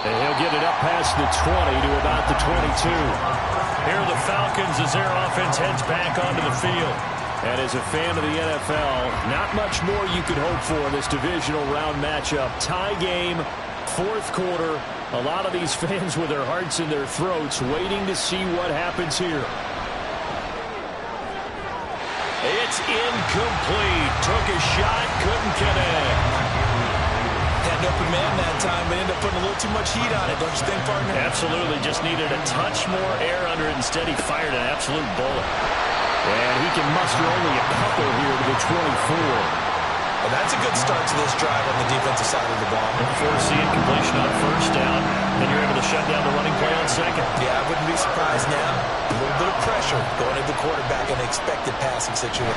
And he'll get it up past the 20 to about the 22. Here are the Falcons as their offense heads back onto the field. And as a fan of the NFL, not much more you could hope for in this divisional round matchup. Tie game. Fourth quarter, a lot of these fans with their hearts in their throats waiting to see what happens here. It's incomplete. Took a shot, couldn't connect. Had an open man that time, but ended up putting a little too much heat on it, don't you think, partner? Absolutely. Just needed a touch more air under it. Instead, he fired an absolute bullet. And he can muster only a couple here to the 24. Well, that's a good start to this drive on the defensive side of the ball. Force the incompletion on first down, and you're able to shut down the running play on second. Yeah, I wouldn't be surprised now. A little bit of pressure going into the quarterback in an expected passing situation.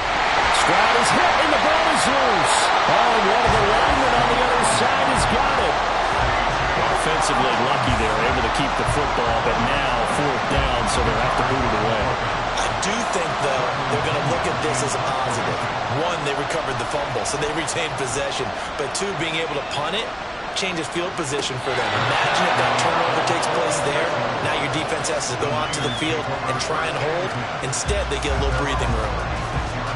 Stroud is hit, and the ball is loose. Oh, one of the linemen on the other side has got it. Offensively lucky they were able to keep the football, but now fourth down, so they'll have to boot it away. I do think, though, they're going to look at this as a positive. One, they recovered the fumble, so they retained possession. But two, being able to punt it changes field position for them. Imagine if that turnover takes place there. Now your defense has to go onto the field and try and hold. Instead, they get a little breathing room.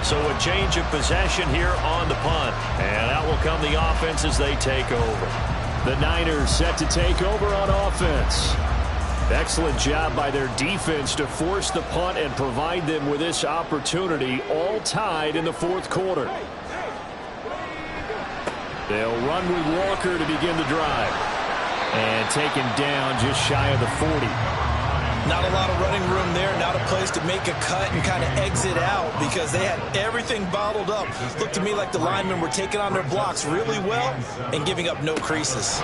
So a change of possession here on the punt. And out will come the offense as they take over. The Niners set to take over on offense. Excellent job by their defense to force the punt and provide them with this opportunity, all tied in the fourth quarter. They'll run with Walker to begin the drive. And taken down just shy of the 40. Not a lot of running room there, not a place to make a cut and kind of exit out because they had everything bottled up. Looked to me like the linemen were taking on their blocks really well and giving up no creases.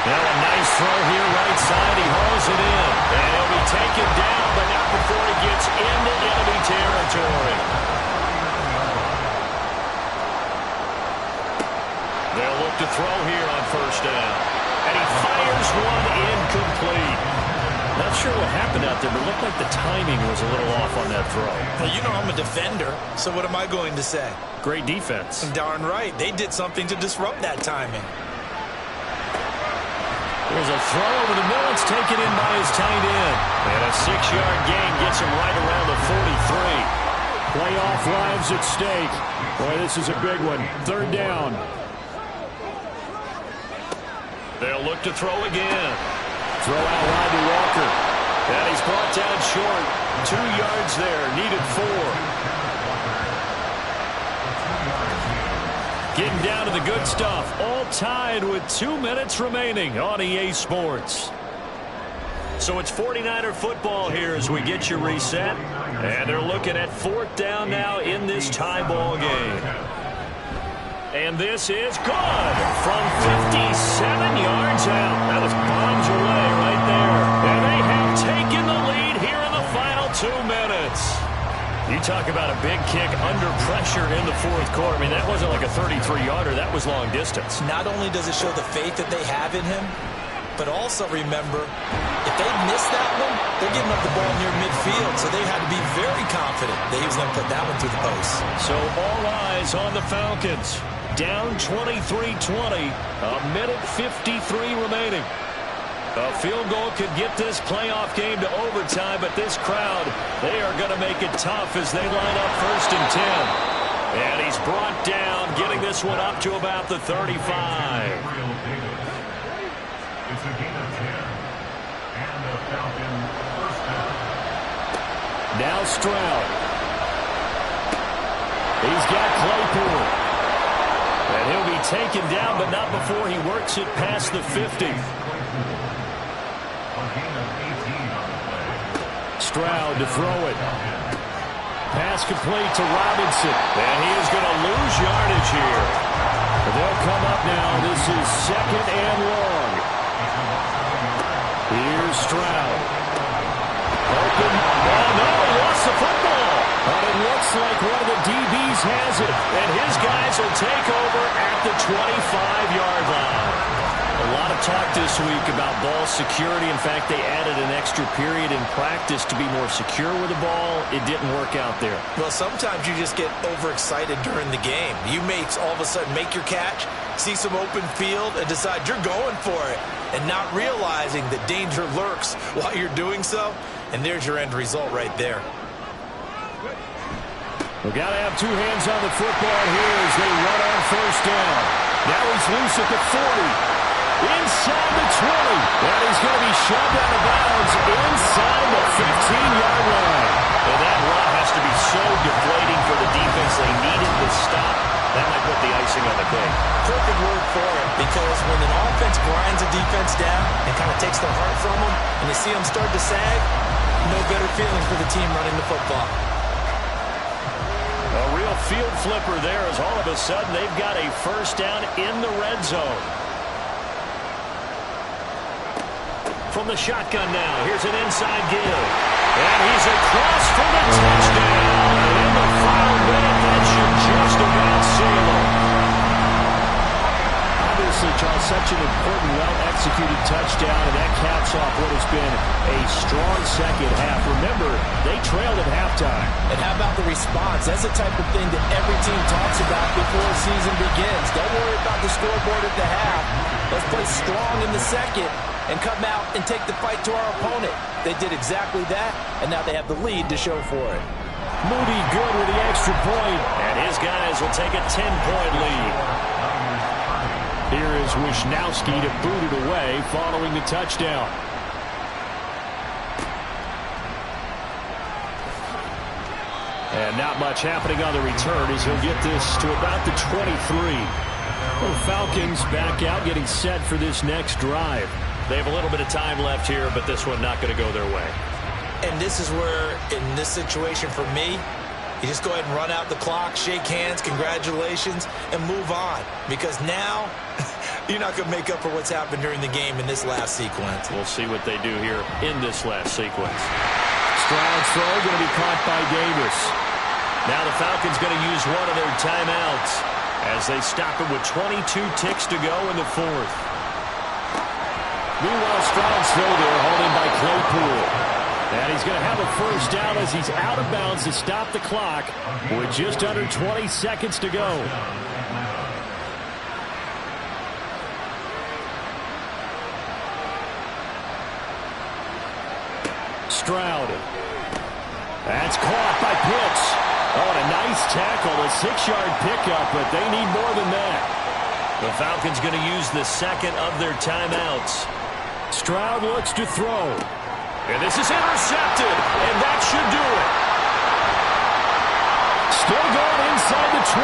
Now a nice throw here right side. He hauls it in. And he'll be taken down, but not before he gets into enemy territory. They'll look to throw here on first down. And he fires one incomplete. Not sure what happened out there, but it looked like the timing was a little off on that throw. Well, you know I'm a defender, so what am I going to say? Great defense. Darn right. They did something to disrupt that timing. There's a throw over the middle. It's taken in by his tight end. And a 6-yard gain gets him right around the 43. Playoff lives at stake. Boy, this is a big one. Third down. They'll look to throw again. Throw out wide to Walker. And he's brought down short. 2 yards there. Needed 4. Getting down to the good stuff. All tied with 2 minutes remaining on EA Sports. So it's 49er football here as we get you reset. And they're looking at fourth down now in this tie ball game. And this is good from 57 yards out. That was bombs away right there. And they have taken the lead here in the final 2 minutes. You talk about a big kick under pressure in the fourth quarter. I mean, that wasn't like a 33-yarder. That was long distance. Not only does it show the faith that they have in him, but also remember, if they miss that one, they're giving up the ball near midfield, so they had to be very confident that he was going to put that one through the post. So all eyes on the Falcons. Down 23-20, a minute 53 remaining. A field goal could get this playoff game to overtime, but this crowd, they are going to make it tough as they line up first and 10. And he's brought down, getting this one up to about the 35. It's a gain of 10. And the Falcon first down. Now Stroud. He's got Claypool. And he'll be taken down, but not before he works it past the 50. Stroud to throw it. Pass complete to Robinson. And he is going to lose yardage here. But they'll come up now. This is 2nd and long. Here's Stroud. Open. Oh, no, he lost the football. But it looks like one of the DBs has it. And his guys will take over at the 25-yard line. A lot of talk this week about ball security. In fact, they added an extra period in practice to be more secure with the ball. It didn't work out there. Well, sometimes you just get overexcited during the game. You may all of a sudden make your catch, see some open field, and decide you're going for it, and not realizing that danger lurks while you're doing so. And there's your end result right there. We've got to have two hands on the football here as they run on 1st down. Now he's loose at the 40. Inside the 20. And he's going to be shoved out of bounds inside the 15-yard line. And that run has to be so deflating for the defense. They needed to stop. That might put the icing on the cake. Perfect word for it, because when an offense grinds a defense down and kind of takes their heart from them, and you see them start to sag, no better feeling for the team running the football. A real field flipper there as all of a sudden they've got a 1st down in the red zone. From the shotgun now, here's an inside give. And he's across for the touchdown. In the final minute, that should just about seal it. Obviously, Charles, such an important, well-executed touchdown, and that caps off what has been a strong second half. Remember, they trailed at halftime. And how about the response? That's the type of thing that every team talks about before the season begins. Don't worry about the scoreboard at the half. Let's play strong in the second and come out and take the fight to our opponent. They did exactly that, and now they have the lead to show for it. Moody good with the extra point, and his guys will take a 10-point lead. Here is Wisnowski to boot it away following the touchdown. And not much happening on the return as he'll get this to about the 23. The Falcons back out, getting set for this next drive. They have a little bit of time left here, but this one not going to go their way. And this is where, in this situation for me, you just go ahead and run out the clock, shake hands, congratulations, and move on. Because now, you're not going to make up for what's happened during the game in this last sequence. We'll see what they do here in this last sequence. Stroud's throw going to be caught by Davis. Now the Falcons going to use one of their timeouts as they stop it with 22 ticks to go in the 4th. Meanwhile, Stroud's throw there, holding by Claypool. And he's going to have a 1st down as he's out of bounds to stop the clock with just under 20 seconds to go. Stroud. That's caught by Pitts. Oh, and a nice tackle, a 6-yard pickup, but they need more than that. The Falcons going to use the 2nd of their timeouts. Stroud looks to throw. And this is intercepted, and that should do it. Still going inside the 20.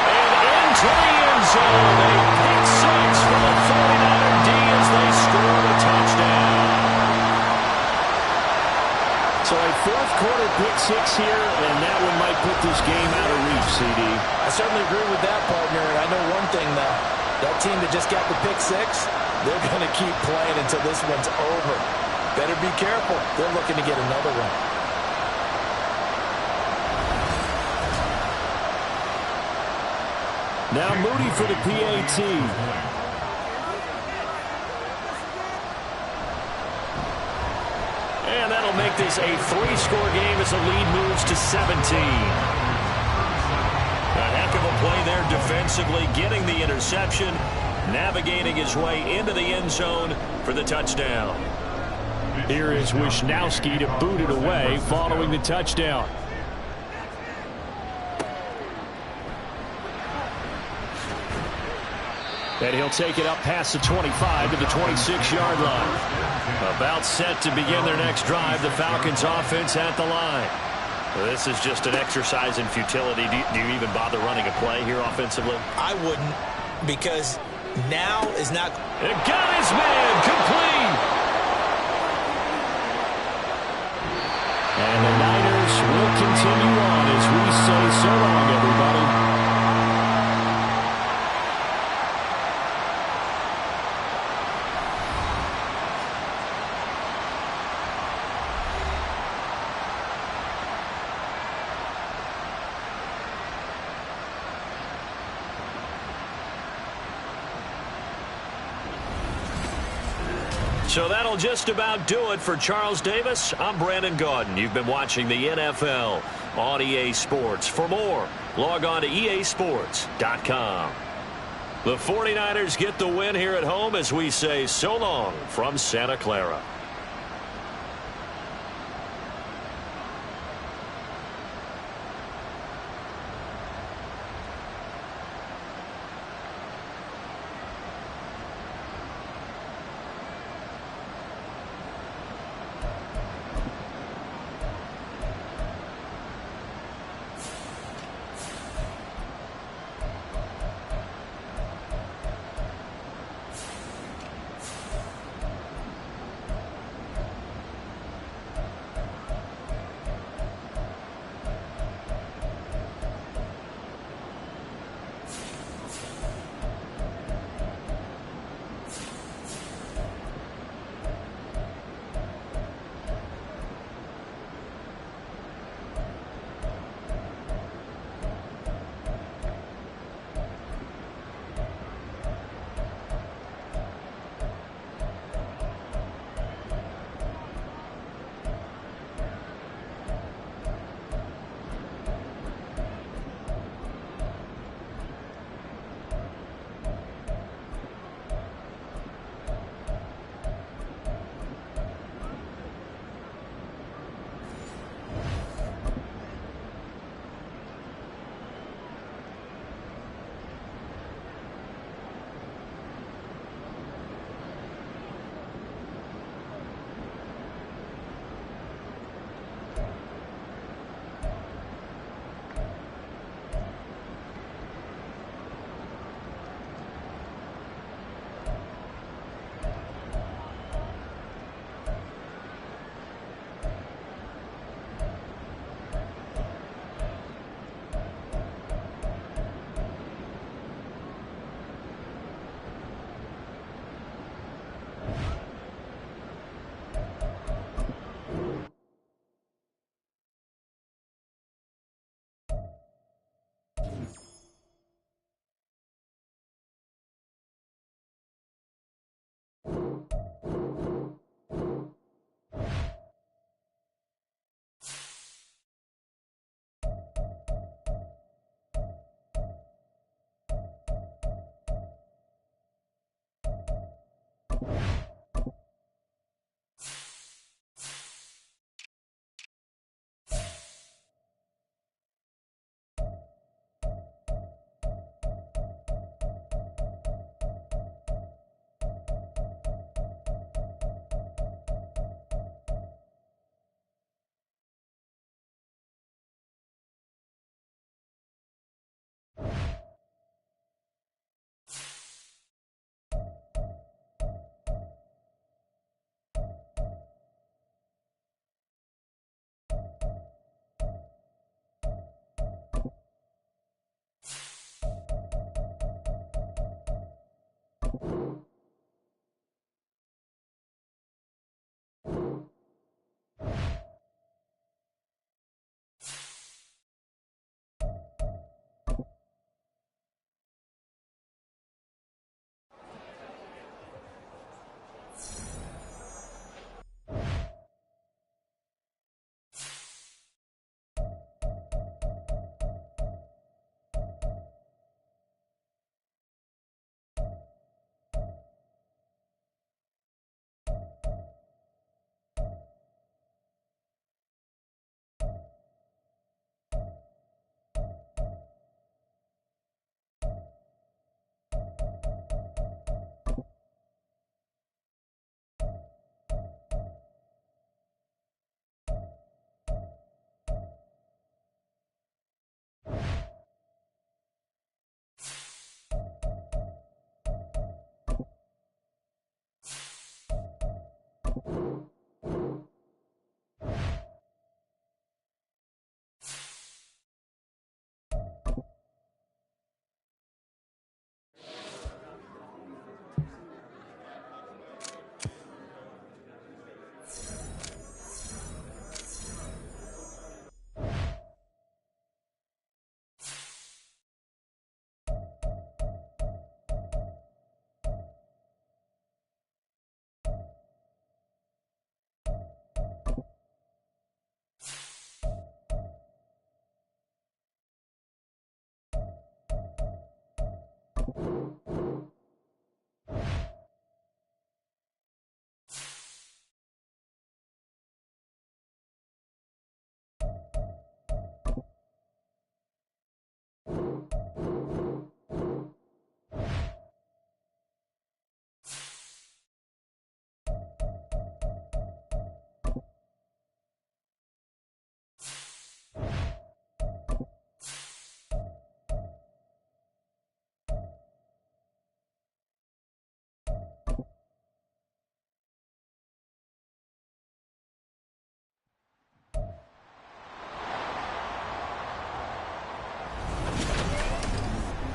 And into the end zone. A pick 6 for the 49er D as they score the touchdown. So a 4th-quarter pick 6 here, and that one might put this game out of reach, CD. I certainly agree with that, partner. And I know one thing, though. That team that just got the pick 6, they're going to keep playing until this one's over. Better be careful. They're looking to get another one. Now Moody for the PAT. And that'll make this a 3-score game as the lead moves to 17. A heck of a play there defensively, getting the interception, navigating his way into the end zone for the touchdown. Here is Wisnowski to boot it away following the touchdown. And he'll take it up past the 25 to the 26-yard line. About set to begin their next drive. The Falcons offense at the line. This is just an exercise in futility. Do you even bother running a play here offensively? I wouldn't, because now is not. It got his man complete. And the Niners will continue on as we say so long, everybody. So that'll just about do it for Charles Davis. I'm Brandon Gaudin. You've been watching the NFL on EA Sports. For more, log on to easports.com. The 49ers get the win here at home as we say so long from Santa Clara.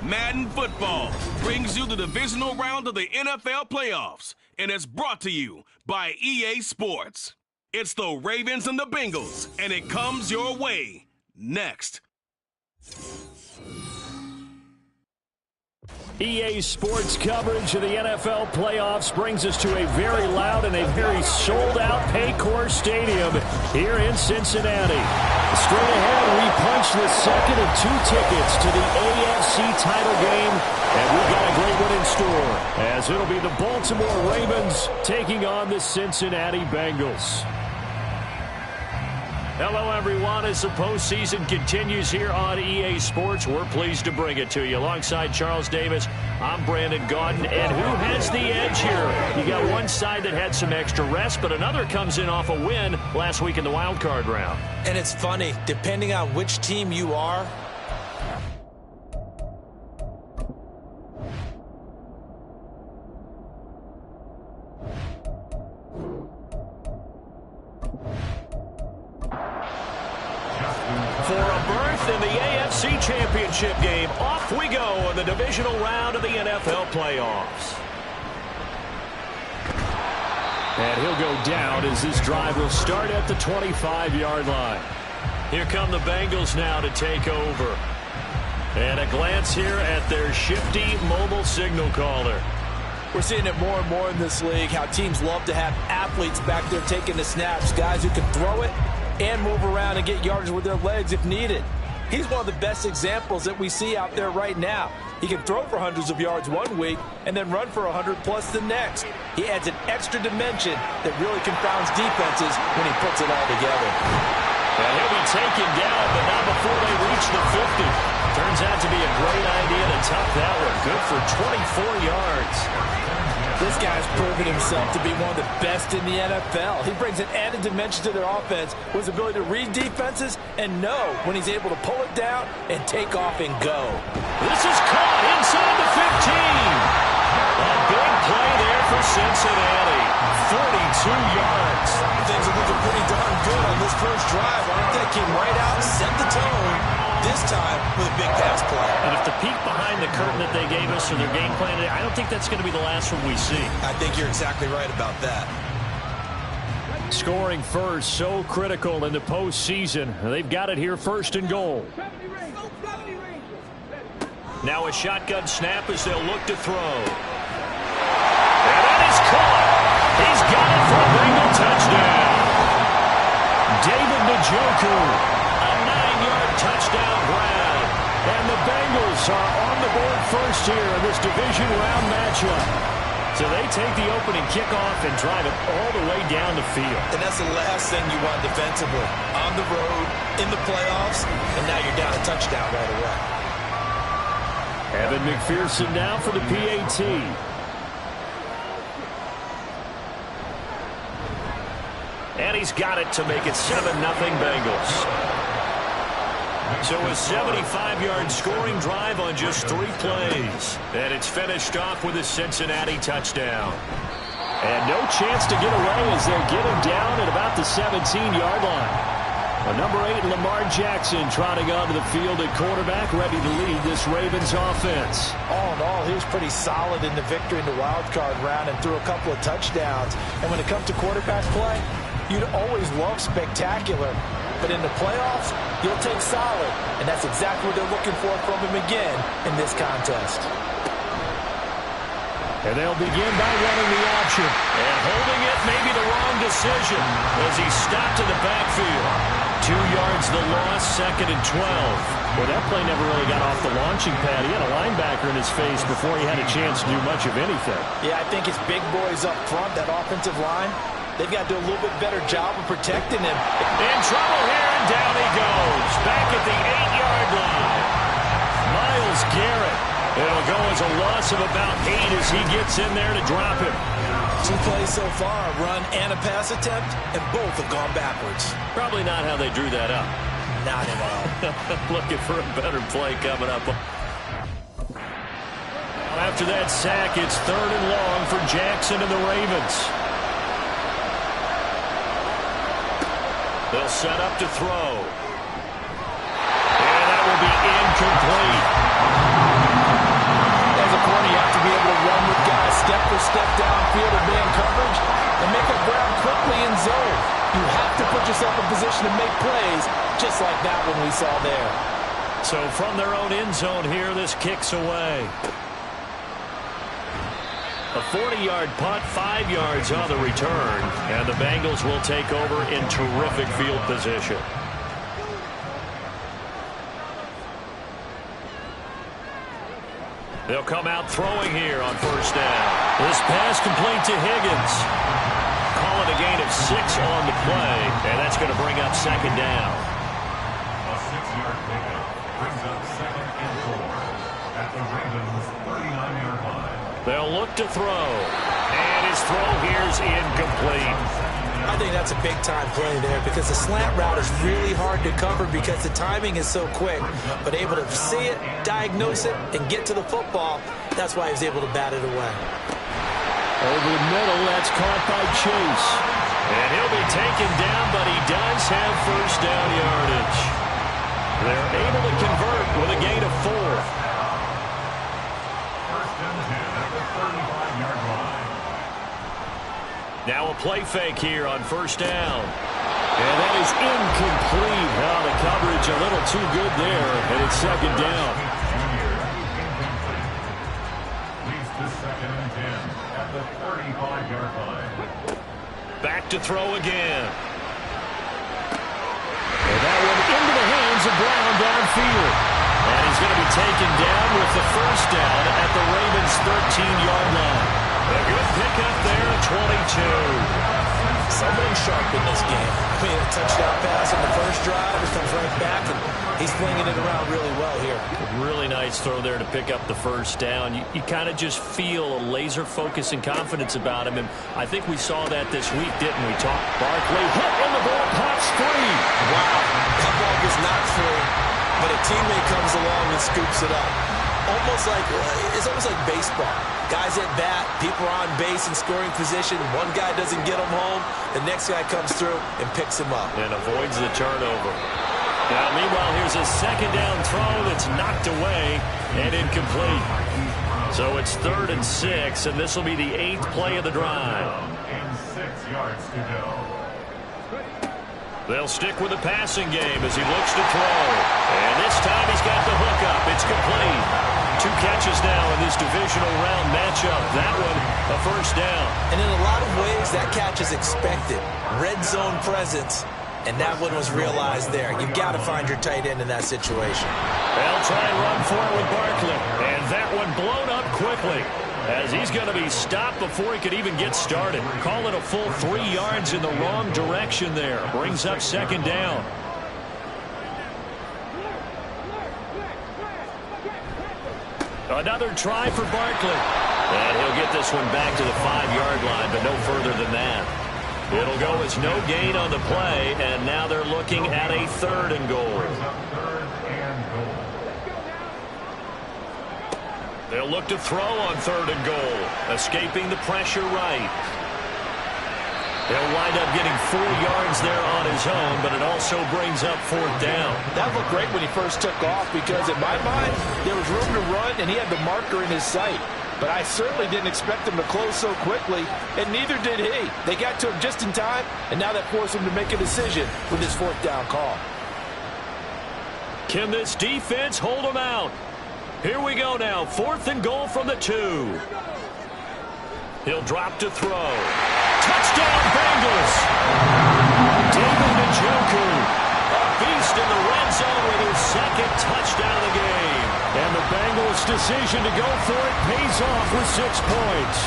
Madden Football brings you the divisional round of the NFL playoffs, and it's brought to you by EA Sports. It's the Ravens and the Bengals, and it comes your way next. EA Sports coverage of the NFL playoffs brings us to a very loud and a very sold-out Paycor Stadium here in Cincinnati. Straight ahead, we punch the second of 2 tickets to the AFC title game, and we've got a great one in store, as it'll be the Baltimore Ravens taking on the Cincinnati Bengals. Hello, everyone. As the postseason continues here on EA Sports, we're pleased to bring it to you. Alongside Charles Davis, I'm Brandon Gaudin. And who has the edge here? You got one side that had some extra rest, but another comes in off a win last week in the wild card round. And it's funny, depending on which team you are, for a berth in the AFC Championship game. Off we go in the divisional round of the NFL playoffs. And he'll go down as this drive will start at the 25-yard line. Here come the Bengals now to take over. And a glance here at their shifty mobile signal caller. We're seeing it more and more in this league, how teams love to have athletes back there taking the snaps, guys who can throw it and move around and get yardage with their legs if needed. He's one of the best examples that we see out there right now. He can throw for hundreds of yards one week and then run for 100+ the next. He adds an extra dimension that really confounds defenses when he puts it all together. And he'll be taken down, but not before they reach the 50. Turns out to be a great idea to tuck that one. Good for 24 yards. This guy's proven himself to be one of the best in the NFL. He brings an added dimension to their offense with his ability to read defenses and know when he's able to pull it down and take off and go. This is caught inside the 15. A big play there for Cincinnati. 42 yards. things are looking pretty darn good on this first drive. They came right out, set the tone, this time with a big pass play. And if the peek behind the curtain that they gave us or their game plan, I don't think that's going to be the last one we see. I think you're exactly right about that. Scoring first, so critical in the postseason. They've got it here, first and goal. Now a shotgun snap as they'll look to throw. And that is caught. He's got it for a Bengal touchdown. David Njoku, a 9-yard touchdown grab. And the Bengals are on the board first here in this division round matchup. So they take the opening kickoff and drive it all the way down the field. And that's the last thing you want defensively. On the road, in the playoffs, and now you're down a touchdown right away. Evan McPherson now for the PAT. And he's got it to make it 7-0 Bengals. So a 75-yard scoring drive on just 3 plays. And it's finished off with a Cincinnati touchdown. And no chance to get away as they'll get him down at about the 17-yard line. Number 8, Lamar Jackson, trotting onto the field at quarterback, ready to lead this Ravens offense. All in all, he was pretty solid in the victory in the wild card round and threw a couple of touchdowns. And when it comes to quarterback play, you'd always love spectacular. But in the playoffs, you'll take solid. And that's exactly what they're looking for from him again in this contest. And they'll begin by running the option. And holding it may be the wrong decision as he's stopped in the backfield. 2 yards the loss, 2nd and 12. Well, that play never really got off the launching pad. He had a linebacker in his face before he had a chance to do much of anything. Yeah, I think his big boys up front, that offensive line, they've got to do a little bit better job of protecting him. In trouble here, and down he goes. Back at the 8-yard line. Myles Garrett. It'll go as a loss of about 8 as he gets in there to drop him. 2 plays so far, a run and a pass attempt, and both have gone backwards. Probably not how they drew that up. Not at all. Looking for a better play coming up. After that sack, it's 3rd and long for Jackson and the Ravens. They'll set up to throw. And that will be incomplete. As a corner, you have to be able to run with guys step for step downfield in man coverage and make up ground quickly in zone. You have to put yourself in position to make plays, just like that one we saw there. So from their own end zone here, this kicks away. A 40-yard punt, 5 yards on the return, and the Bengals will take over in terrific field position. They'll come out throwing here on 1st down. This pass complete to Higgins. Call it a gain of 6 on the play, and that's going to bring up 2nd down. A 6-yard pickup brings up 2nd and 4 at the Ravens' 39-yard line. They'll look to throw, and his throw here's incomplete. I think that's a big-time play there because the slant route is really hard to cover because the timing is so quick. But able to see it, diagnose it, and get to the football, that's why he was able to bat it away. Over the middle, that's caught by Chase. And he'll be taken down, but he does have 1st down yardage. They're able to convert with a gain of 4. 1st and 10 at the 35-yard line. Now a play fake here on 1st down. And that is incomplete. Now the coverage a little too good there, and it's 2nd down. Leads to 2nd and 10 at the 35-yard line. Back to throw again. And that one into the hands of Brown downfield. And he's going to be taken down with the 1st down at the Ravens' 13-yard line. A good pickup there at 22. Somebody sharp in this game. I mean, a touchdown pass on the first drive. He comes right back, and he's flinging it around really well here. A really nice throw there to pick up the 1st down. You kind of just feel a laser focus and confidence about him, and I think we saw that this week, didn't we? Barkley hit, and the ball pops free. Wow, that ball gets knocked free, but a teammate comes along and scoops it up. It's almost like baseball. Guys at bat, people are on base in scoring position. One guy doesn't get him home. The next guy comes through and picks him up. And avoids the turnover. Now, meanwhile, here's a 2nd down throw that's knocked away and incomplete. So it's 3rd and 6, and this will be the 8th play of the drive. And 6 yards to go. They'll stick with the passing game as he looks to throw. And this time he's got the hook up. It's complete. 2 catches now in this divisional round matchup. That one, a 1st down. And in a lot of ways, that catch is expected. Red zone presence, and that one was realized there. You've got to find your tight end in that situation. They'll try and run for it with Barkley. And that one blown up quickly as he's going to be stopped before he could even get started. Call it a full 3 yards in the wrong direction there. Brings up 2nd down. Another try for Barkley. And he'll get this one back to the 5-yard line, but no further than that. It'll go as no gain on the play, and now they're looking at a 3rd and goal. They'll look to throw on 3rd and goal, escaping the pressure right. He'll wind up getting 4 yards there on his own, but it also brings up 4th down. That looked great when he first took off because, in my mind, there was room to run, and he had the marker in his sight. But I certainly didn't expect him to close so quickly, and neither did he. They got to him just in time, and now that forced him to make a decision with his 4th down call. Can this defense hold him out? Here we go now, 4th and goal from the 2. He'll drop to throw. Touchdown, Bengals! David Njoku. feast in the red zone with his second touchdown of the game. And the Bengals' decision to go for it pays off with 6 points.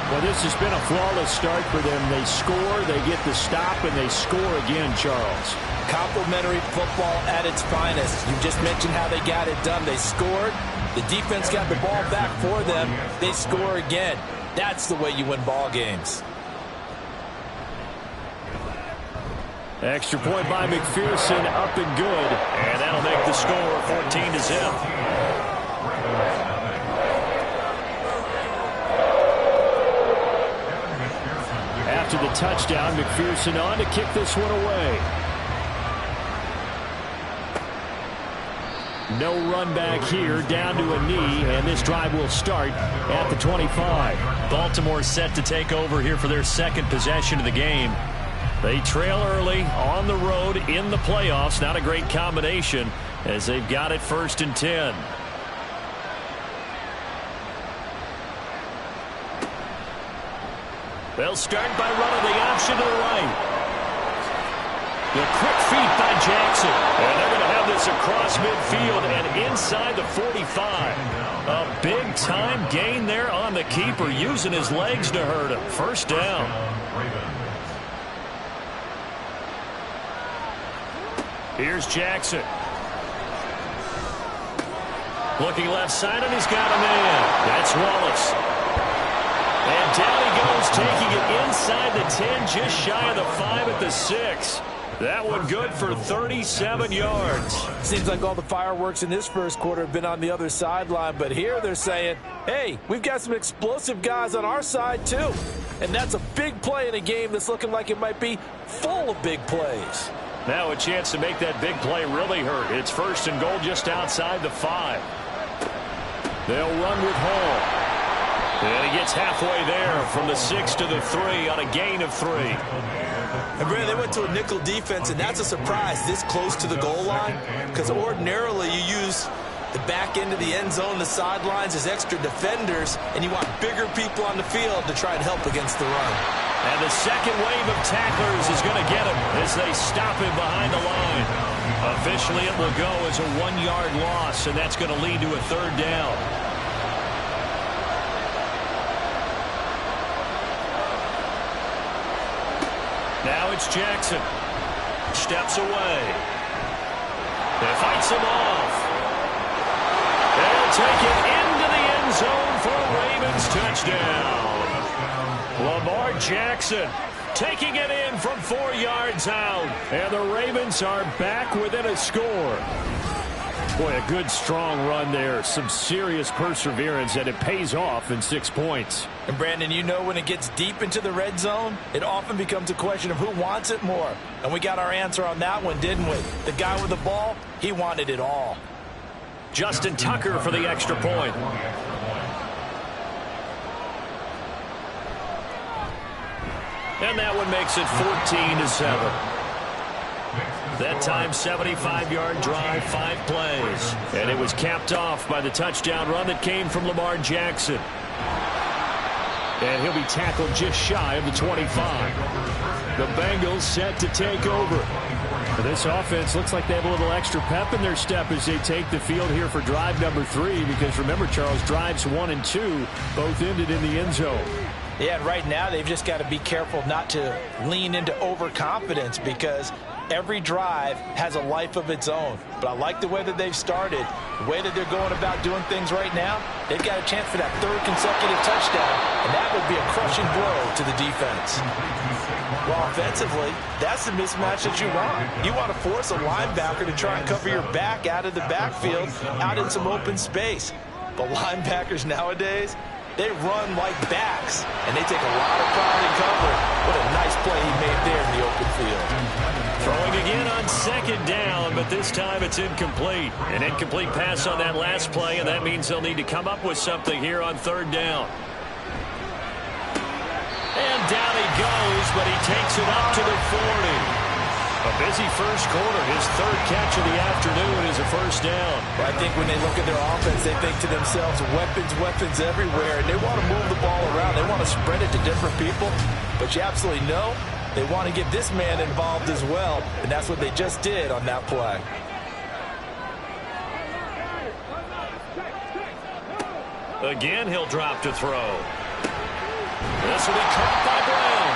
Well, this has been a flawless start for them. They score, they get the stop, and they score again, Charles. Complimentary football at its finest. You just mentioned how they got it done. They scored. The defense got the ball back for them. They score again. That's the way you win ball games. Extra point by McPherson, up and good. And that'll make the score 14-0. After the touchdown, McPherson on to kick this one away. No run back here, down to a knee, and this drive will start at the 25. Baltimore set to take over here for their second possession of the game. They trail early on the road in the playoffs. Not a great combination as they've got it 1st and 10. They'll start by running the option to the right. The quick feet by Jackson. And they're going to have this across midfield and inside the 45. A big-time gain there on the keeper, using his legs to hurt him. 1st down. Here's Jackson. Looking left side, and he's got a man. That's Wallace. And down he goes, taking it inside the 10, just shy of the 5 at the 6. That one good for 37 yards. Seems like all the fireworks in this first quarter have been on the other sideline, but here they're saying, hey, we've got some explosive guys on our side too. And that's a big play in a game that's looking like it might be full of big plays. Now a chance to make that big play really hurt. It's 1st and goal just outside the 5. They'll run with Hall. And he gets halfway there from the 6 to the 3 on a gain of 3. And Brandon, they went to a nickel defense, and that's a surprise this close to the goal line, because ordinarily you use the back end of the end zone, the sidelines as extra defenders, and you want bigger people on the field to try and help against the run. And the second wave of tacklers is going to get him as they stop him behind the line. Officially, it will go as a 1-yard loss, and that's going to lead to a 3rd down. Now it's Jackson. Steps away. And fights him off. They'll take it into the end zone for a Ravens touchdown. Lamar Jackson taking it in from 4 yards out. And the Ravens are back within a score. Boy, a good, strong run there. Some serious perseverance, and it pays off in 6 points. And, Brandon, you know when it gets deep into the red zone, it often becomes a question of who wants it more. And we got our answer on that one, didn't we? The guy with the ball, he wanted it all. Justin Tucker for the extra point. And that one makes it 14-7. That time, 75-yard drive, 5 plays. And it was capped off by the touchdown run that came from Lamar Jackson. And he'll be tackled just shy of the 25. The Bengals set to take over. This offense looks like they have a little extra pep in their step as they take the field here for drive number 3. Because remember, Charles, drives 1 and 2 both ended in the end zone. Yeah, and right now they've just got to be careful not to lean into overconfidence, because every drive has a life of its own. But I like the way that they've started, the way that they're going about doing things right now. They've got a chance for that 3rd consecutive touchdown, and that would be a crushing blow to the defense. Well, offensively, that's the mismatch that you want. You want to force a linebacker to try and cover your back out of the backfield, out in some open space. But linebackers nowadays, they run like backs, and they take a lot of pride in cover. What a nice play he made there in the open field. Throwing again on 2nd down, but this time it's incomplete. An incomplete pass on that last play, and that means they'll need to come up with something here on 3rd down. And down he goes, but he takes it up to the 40. A busy first quarter. His 3rd catch of the afternoon is a 1st down. Well, I think when they look at their offense, they think to themselves, weapons everywhere, and they want to move the ball around. They want to spread it to different people. But you absolutely know They want to get this man involved as well, and that's what they just did on that play. Again, he'll drop to throw. This will be caught by Brown.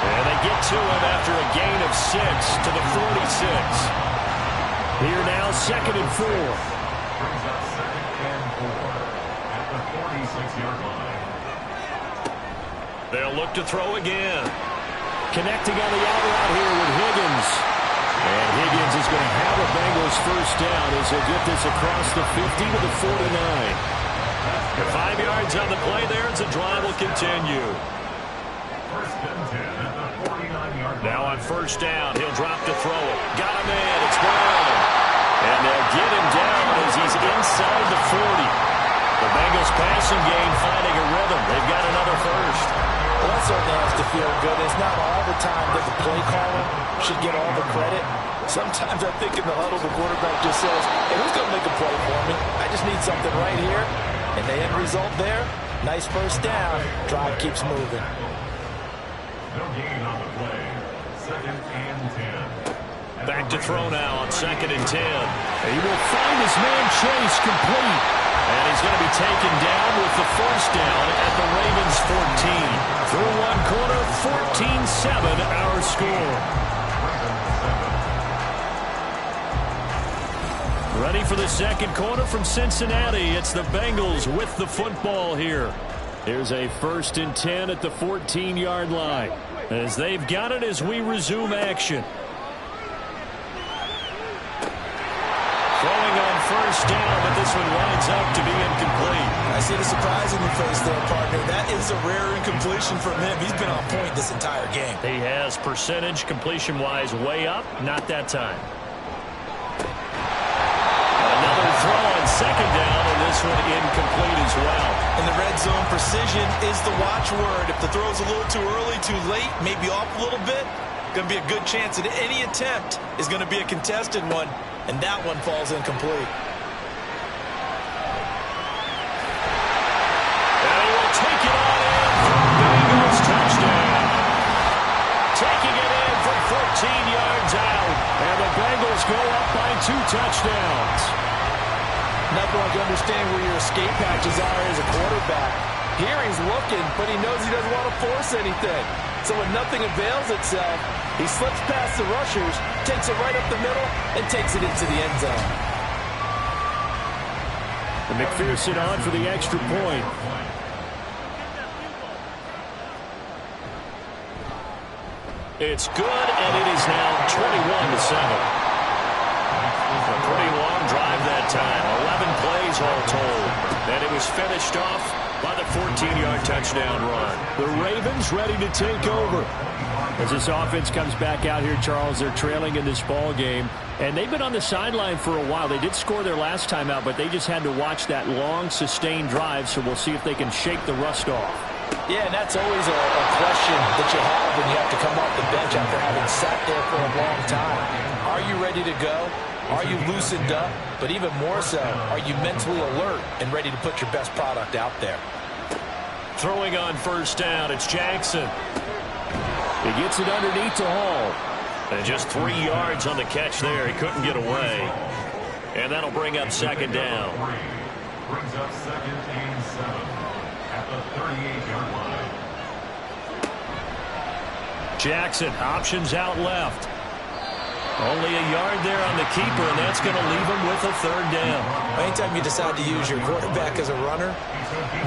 And they get to him after a gain of 6 to the 46. Here now, 2nd and 4. Brings up 2nd and 4 at the 46-yard line. They'll look to throw again. Connecting on the out route here with Higgins. And Higgins is going to have a Bengals first down as he'll get this across the 50 to the 49. 5 yards on the play there as the drive will continue. First and 10 at the 49-yard line. Now on first down, he'll drop to throw it. Got him in. It's Brown. And they'll get him down as he's inside the 40. The Bengals passing game finding a rhythm. They've got another first. Well, that certainly has to feel good. It's not all the time that the play caller should get all the credit. Sometimes I think in the huddle, the quarterback just says, hey, who's going to make a play for me? I just need something right here. And the end result there, nice first down. Drive keeps moving. No gain on the play. 2nd and 10. Back to throw now on 2nd and 10. He will find his man Chase complete. And he's going to be taken down with the first down at the Ravens 14. Through one quarter, 14-7 our score. Ready for the second quarter from Cincinnati. It's the Bengals with the football here. Here's a 1st and 10 at the 14-yard line. As they've got it as we resume action. Throwing on first down, but this one winds up to be incomplete. I see the surprise in your face there, partner. That is a rare incompletion from him. He's been on point this entire game. He has percentage completion-wise way up. Not that time. Another throw on 2nd down, and this one incomplete as well. In the red zone, precision is the watchword. If the throw's a little too early, too late, maybe off a little bit, going to be a good chance that any attempt is going to be a contested one, and that one falls incomplete. And he will take it on in for Bengals touchdown. Taking it in from 14 yards out, and the Bengals go up by 2 touchdowns. Nothing like understand where your escape hatches are as a quarterback. Here he's looking, but he knows he doesn't want to force anything. So when nothing avails itself, he slips past the rushers, takes it right up the middle, and takes it into the end zone. And McPherson on for the extra point. It's good, and it is now 21-7. A pretty long drive that time. 11 plays all told. And it was finished off by the 14-yard touchdown run. The Ravens ready to take over. As this offense comes back out here, Charles, they're trailing in this ball game. And they've been on the sideline for a while. They did score their last time out, but they just had to watch that long, sustained drive. So we'll see if they can shake the rust off. Yeah, and that's always a question that you have when you have to come off the bench after having sat there for a long time. Are you ready to go? Are you loosened up? But even more so, are you mentally alert and ready to put your best product out there? Throwing on first down, it's Jackson. He gets it underneath to Hall. And just 3 yards on the catch there. He couldn't get away. And that'll bring up 2nd down. Brings up 2nd and 7 at the 38-yard line. Jackson, options out left. Only a yard there on the keeper, and that's going to leave him with a 3rd down. Anytime you decide to use your quarterback as a runner,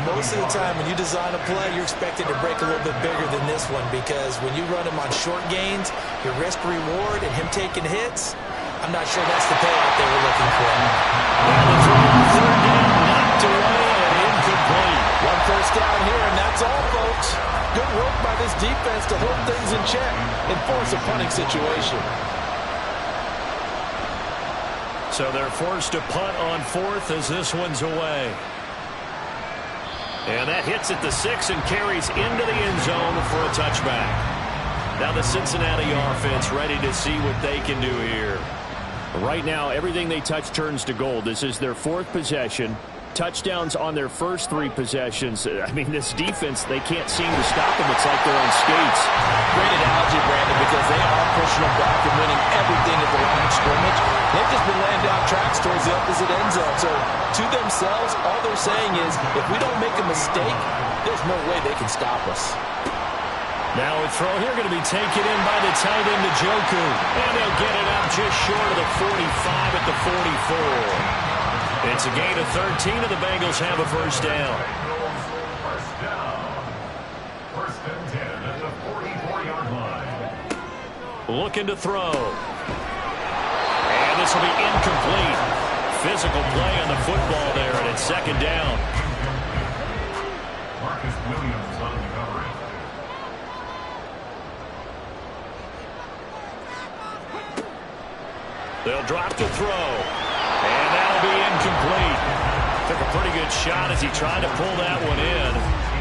most of the time when you design a play, you're expected to break a little bit bigger than this one, because when you run him on short gains, your risk-reward and him taking hits, I'm not sure that's the payout they were looking for. And the throw on 3rd down, knocked away and incomplete. One first down here, and that's all, folks. Good work by this defense to hold things in check and force a punting situation. So they're forced to punt on 4th as this one's away. And that hits at the 6 and carries into the end zone for a touchback. Now the Cincinnati offense ready to see what they can do here. Right now, everything they touch turns to gold. This is their 4th possession. touchdowns on their first 3 possessions. I mean, this defense, they can't seem to stop them. It's like they're on skates. Great analogy, Brandon, because they are pushing them back and winning everything at the line of scrimmage. They've just been laying down tracks towards the opposite end zone. So to themselves, all they're saying is, if we don't make a mistake, there's no way they can stop us. Now a throw here going to be taken in by the tight end, Njoku. And they'll get it up just short of the 45 at the 44. It's a gain of 13, and the Bengals have a first down. First down. First and 10 at the 44-yard line. Looking to throw. And this will be incomplete. Physical play on the football there, and it's second down. Marcus Williams on the coverage. They'll drop to throw. And that'll be incomplete. Took a pretty good shot as he tried to pull that one in.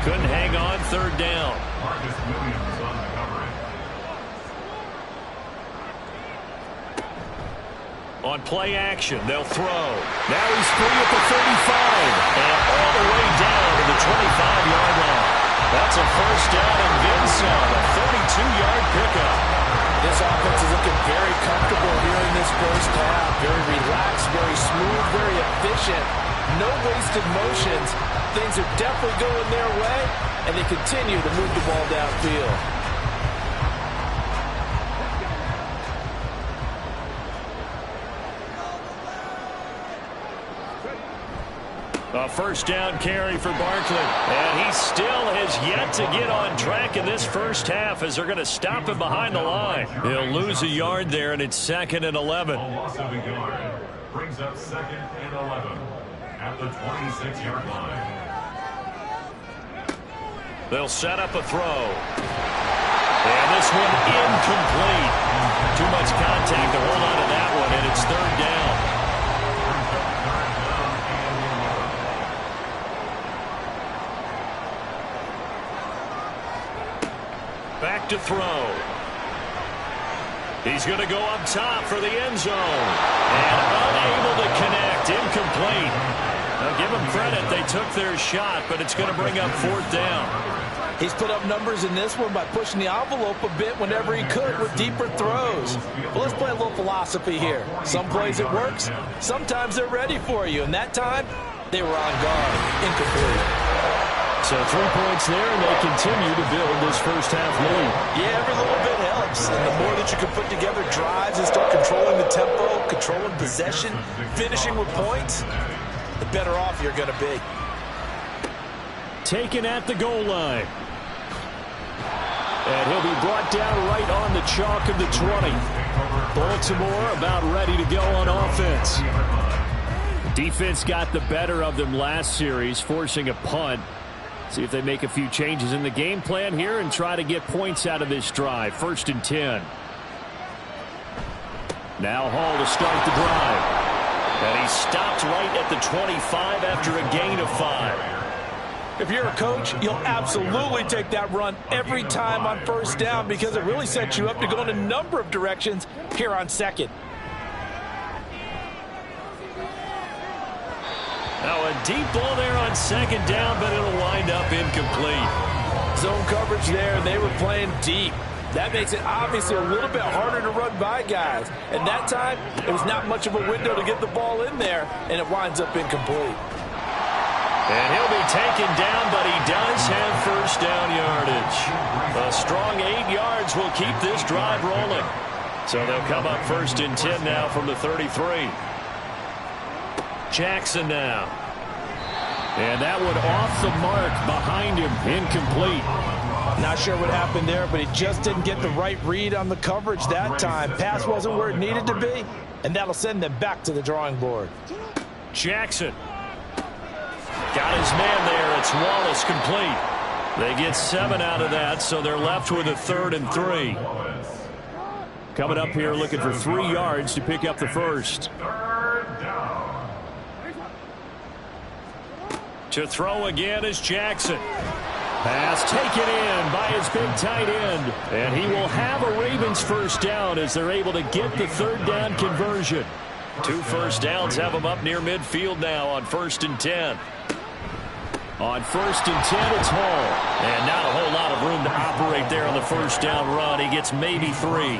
Couldn't hang on, third down. Marcus Williams on the coverage. On play action, they'll throw. Now he's free at the 35. And all the way down to the 25-yard line. That's a first down and then some. A 32-yard pickup. This offense is looking very comfortable here in this first half. Very relaxed, very smooth, very efficient. No wasted motions. Things are definitely going their way, and they continue to move the ball downfield. A first down carry for Barkley. And he still has yet to get on track in this first half as they're going to stop him behind the line. He'll lose a yard there, and it's 2nd and 11. A loss of a yard brings up 2nd and 11 at the 26-yard line. They'll set up a throw. And this one incomplete. Too much contact to hold on to that one, and it's third down. Back to throw. He's going to go up top for the end zone. And unable to connect. Incomplete. Now give them credit. They took their shot, but it's going to bring up fourth down. He's put up numbers in this one by pushing the envelope a bit whenever he could with deeper throws. But let's play a little philosophy here. Some plays it works. Sometimes they're ready for you. And that time, they were on guard. Incomplete. So 3 points there, and they continue to build this first half lead. Yeah, every little bit helps. And the more that you can put together drives and start controlling the tempo, controlling possession, finishing with points, the better off you're going to be. Taken at the goal line. And he'll be brought down right on the chalk of the 20. Baltimore about ready to go on offense. Defense got the better of them last series, forcing a punt. See if they make a few changes in the game plan here and try to get points out of this drive. 1st and 10. Now Hall to start the drive. And he stopped right at the 25 after a gain of 5. If you're a coach, you'll absolutely take that run every time on first down because it really sets you up to go in a number of directions here on second. Now a deep ball there on second down, but it'll wind up incomplete. Zone coverage there, and they were playing deep. That makes it obviously a little bit harder to run by guys. And that time, it was not much of a window to get the ball in there, and it winds up incomplete. And he'll be taken down, but he does have first down yardage. A strong 8 yards will keep this drive rolling. So they'll come up 1st and 10 now from the 33. Jackson now. And that one off the mark behind him. Incomplete. Not sure what happened there, but he just didn't get the right read on the coverage that time. Pass wasn't where it needed to be, and that'll send them back to the drawing board. Jackson. Got his man there. It's Wallace complete. They get 7 out of that, so they're left with a 3rd and 3. Coming up here looking for 3 yards to pick up the first. To throw again is Jackson. Pass taken in by his big tight end. And he will have a Ravens first down as they're able to get the 3rd down conversion. 2 first downs have them up near midfield now on 1st and 10. On 1st and 10, it's Hall. And not a whole lot of room to operate there on the first down run. He gets maybe 3.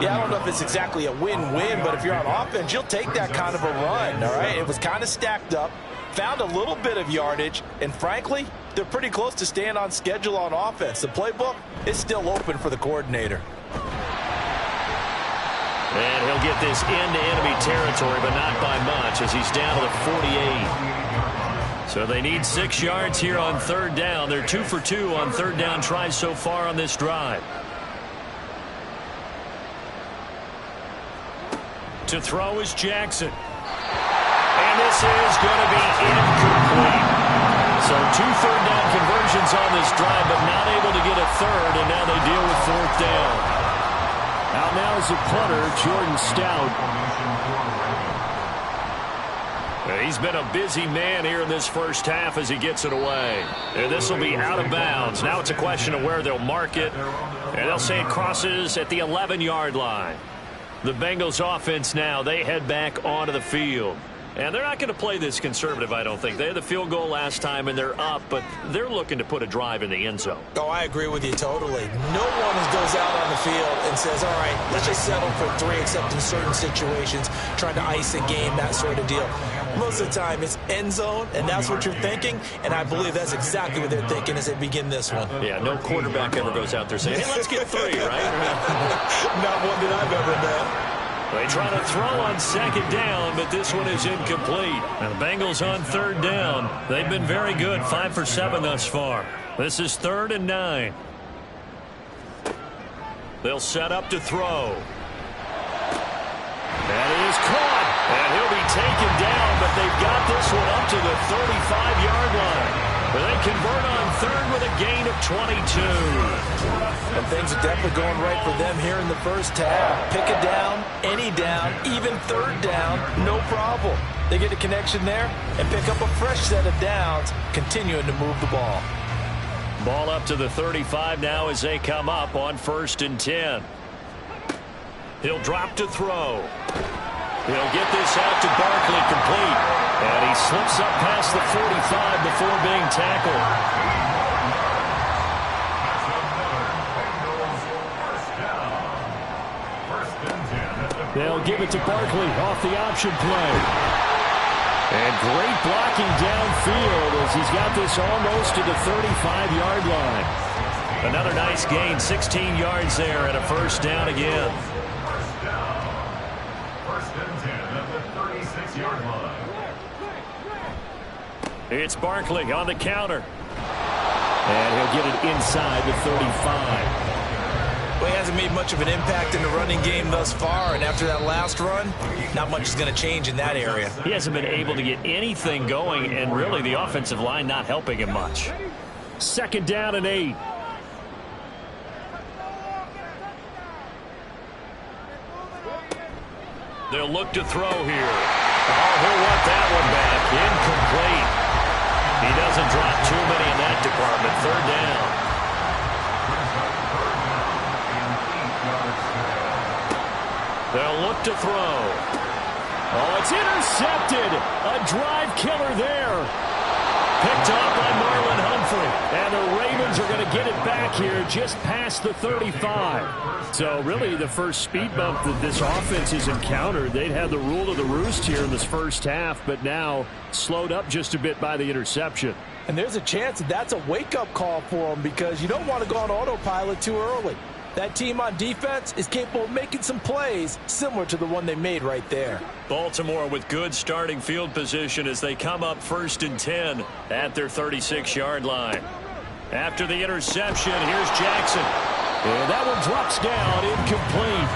Yeah, I don't know if it's exactly a win-win, but if you're on offense, you'll take that kind of a run, all right? It was kind of stacked up, found a little bit of yardage, and frankly, they're pretty close to staying on schedule on offense. The playbook is still open for the coordinator. And he'll get this into enemy territory, but not by much as he's down to the 48. So they need 6 yards here on 3rd down. They're 2 for 2 on 3rd down tries so far on this drive. To throw is Jackson. And this is going to be incomplete. So 2 third down conversions on this drive, but not able to get a third, and now they deal with 4th down. Out now is the punter, Jordan Stout. He's been a busy man here in this first half as he gets it away. And this will be out of bounds. Now it's a question of where they'll mark it. And they'll say it crosses at the 11-yard line. The Bengals offense now, they head back onto the field. And they're not going to play this conservative, I don't think. They had the field goal last time, and they're up, but they're looking to put a drive in the end zone. Oh, I agree with you totally. No one goes out on the field and says, all right, let's just settle for 3, except in certain situations, trying to ice a game, that sort of deal. Most of the time, it's end zone, and that's what you're thinking, and I believe that's exactly what they're thinking as they begin this one. Yeah, no quarterback ever goes out there saying, hey, let's get 3, right? Not one that I've ever met. They try to throw on 2nd down, but this one is incomplete. And the Bengals on 3rd down. They've been very good, 5 for 7 thus far. This is 3rd and 9. They'll set up to throw. That is caught, and he'll be taken down, but they've got this one up to the 35-yard line. But they convert on 3rd with a gain of 22. And things are definitely going right for them here in the first half. Pick a down, any down, even 3rd down, no problem. They get a connection there and pick up a fresh set of downs, continuing to move the ball. Ball up to the 35 now as they come up on 1st and 10. He'll drop to throw. He'll get this out to Barkley complete. And he slips up past the 45 before being tackled. They'll give it to Barkley off the option play. And great blocking downfield as he's got this almost to the 35-yard line. Another nice gain, 16 yards there and a 1st down again. It's Barkley on the counter. And he'll get it inside the 35. Well, he hasn't made much of an impact in the running game thus far, and after that last run, not much is going to change in that area. He hasn't been able to get anything going, and really the offensive line not helping him much. 2nd down and 8. They'll look to throw here. Oh, he'll want that one back. Incomplete. He doesn't drop too many in that department. 3rd down. They'll look to throw. Oh, it's intercepted. A drive killer there. Picked off by Marlon Humphrey. And the Ravens are going to get it back here just past the 35. So really the first speed bump that this offense has encountered. They'd had the rule of the roost here in this first half, but now slowed up just a bit by the interception. And there's a chance that that's a wake-up call for them because you don't want to go on autopilot too early. That team on defense is capable of making some plays similar to the one they made right there. Baltimore with good starting field position as they come up 1st and 10 at their 36-yard line. After the interception, here's Jackson. And that one drops down, incomplete.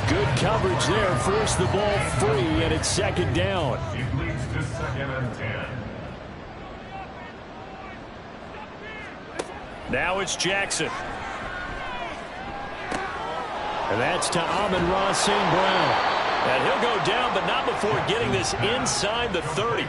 Good coverage there, forced the ball free, and it's 2nd down. It leads to 2nd and 10. Now it's Jackson. And that's to Amon-Ra St. Brown. And he'll go down, but not before getting this inside the 30.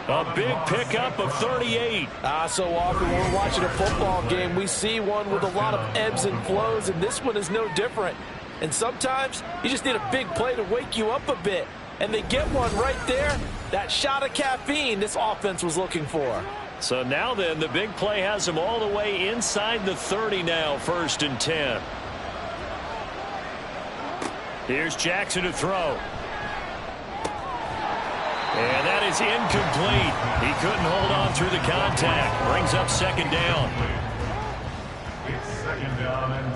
A big pickup of 38. So often when we're watching a football game, we see one with a lot of ebbs and flows, and this one is no different. And sometimes you just need a big play to wake you up a bit. And they get one right there. That shot of caffeine this offense was looking for. So now then, the big play has them all the way inside the 30 now, 1st and 10. Here's Jackson to throw. And that is incomplete. He couldn't hold on through the contact. Brings up 2nd down. It's 2nd down and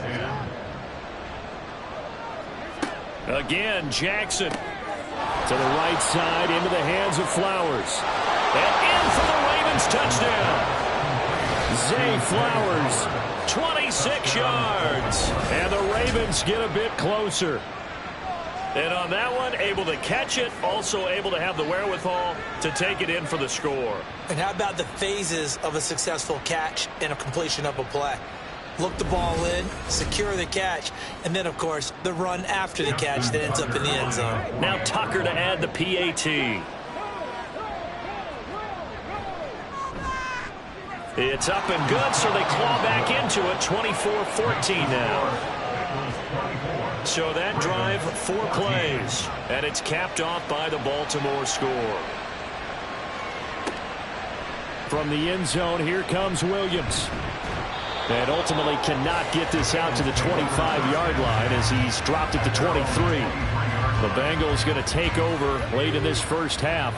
10. Again, Jackson. To the right side, into the hands of Flowers. And in for the Ravens touchdown. Zay Flowers, 26 yards. And the Ravens get a bit closer. And on that one, able to catch it, also able to have the wherewithal to take it in for the score. And how about the phases of a successful catch and a completion of a play? Look the ball in, secure the catch, and then, of course, the run after the catch that ends up in the end zone. Now Tucker to add the PAT. It's up and good, so they claw back into it, 24-14 now. So that drive, 4 plays, and it's capped off by the Baltimore score. From the end zone, here comes Williams. And ultimately cannot get this out to the 25-yard line as he's dropped it to 23. The Bengals going to take over late in this first half.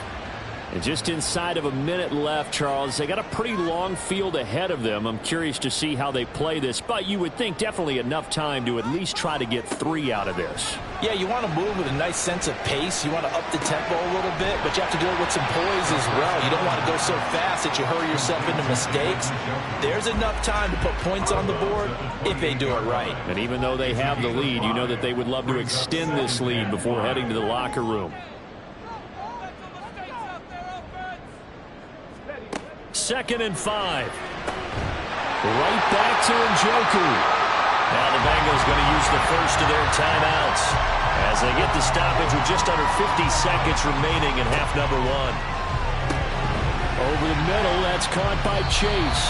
And just inside of a minute left, Charles, they got a pretty long field ahead of them. I'm curious to see how they play this, but you would think definitely enough time to at least try to get 3 out of this. Yeah, you want to move with a nice sense of pace. You want to up the tempo a little bit, but you have to do it with some poise as well. You don't want to go so fast that you hurry yourself into mistakes. There's enough time to put points on the board if they do it right. And even though they have the lead, you know that they would love to extend this lead before heading to the locker room. 2nd and 5. Right back to Njoku. Now the Bengals going to use the first of their timeouts as they get the stoppage with just under 50 seconds remaining in half number 1. Over the middle, that's caught by Chase.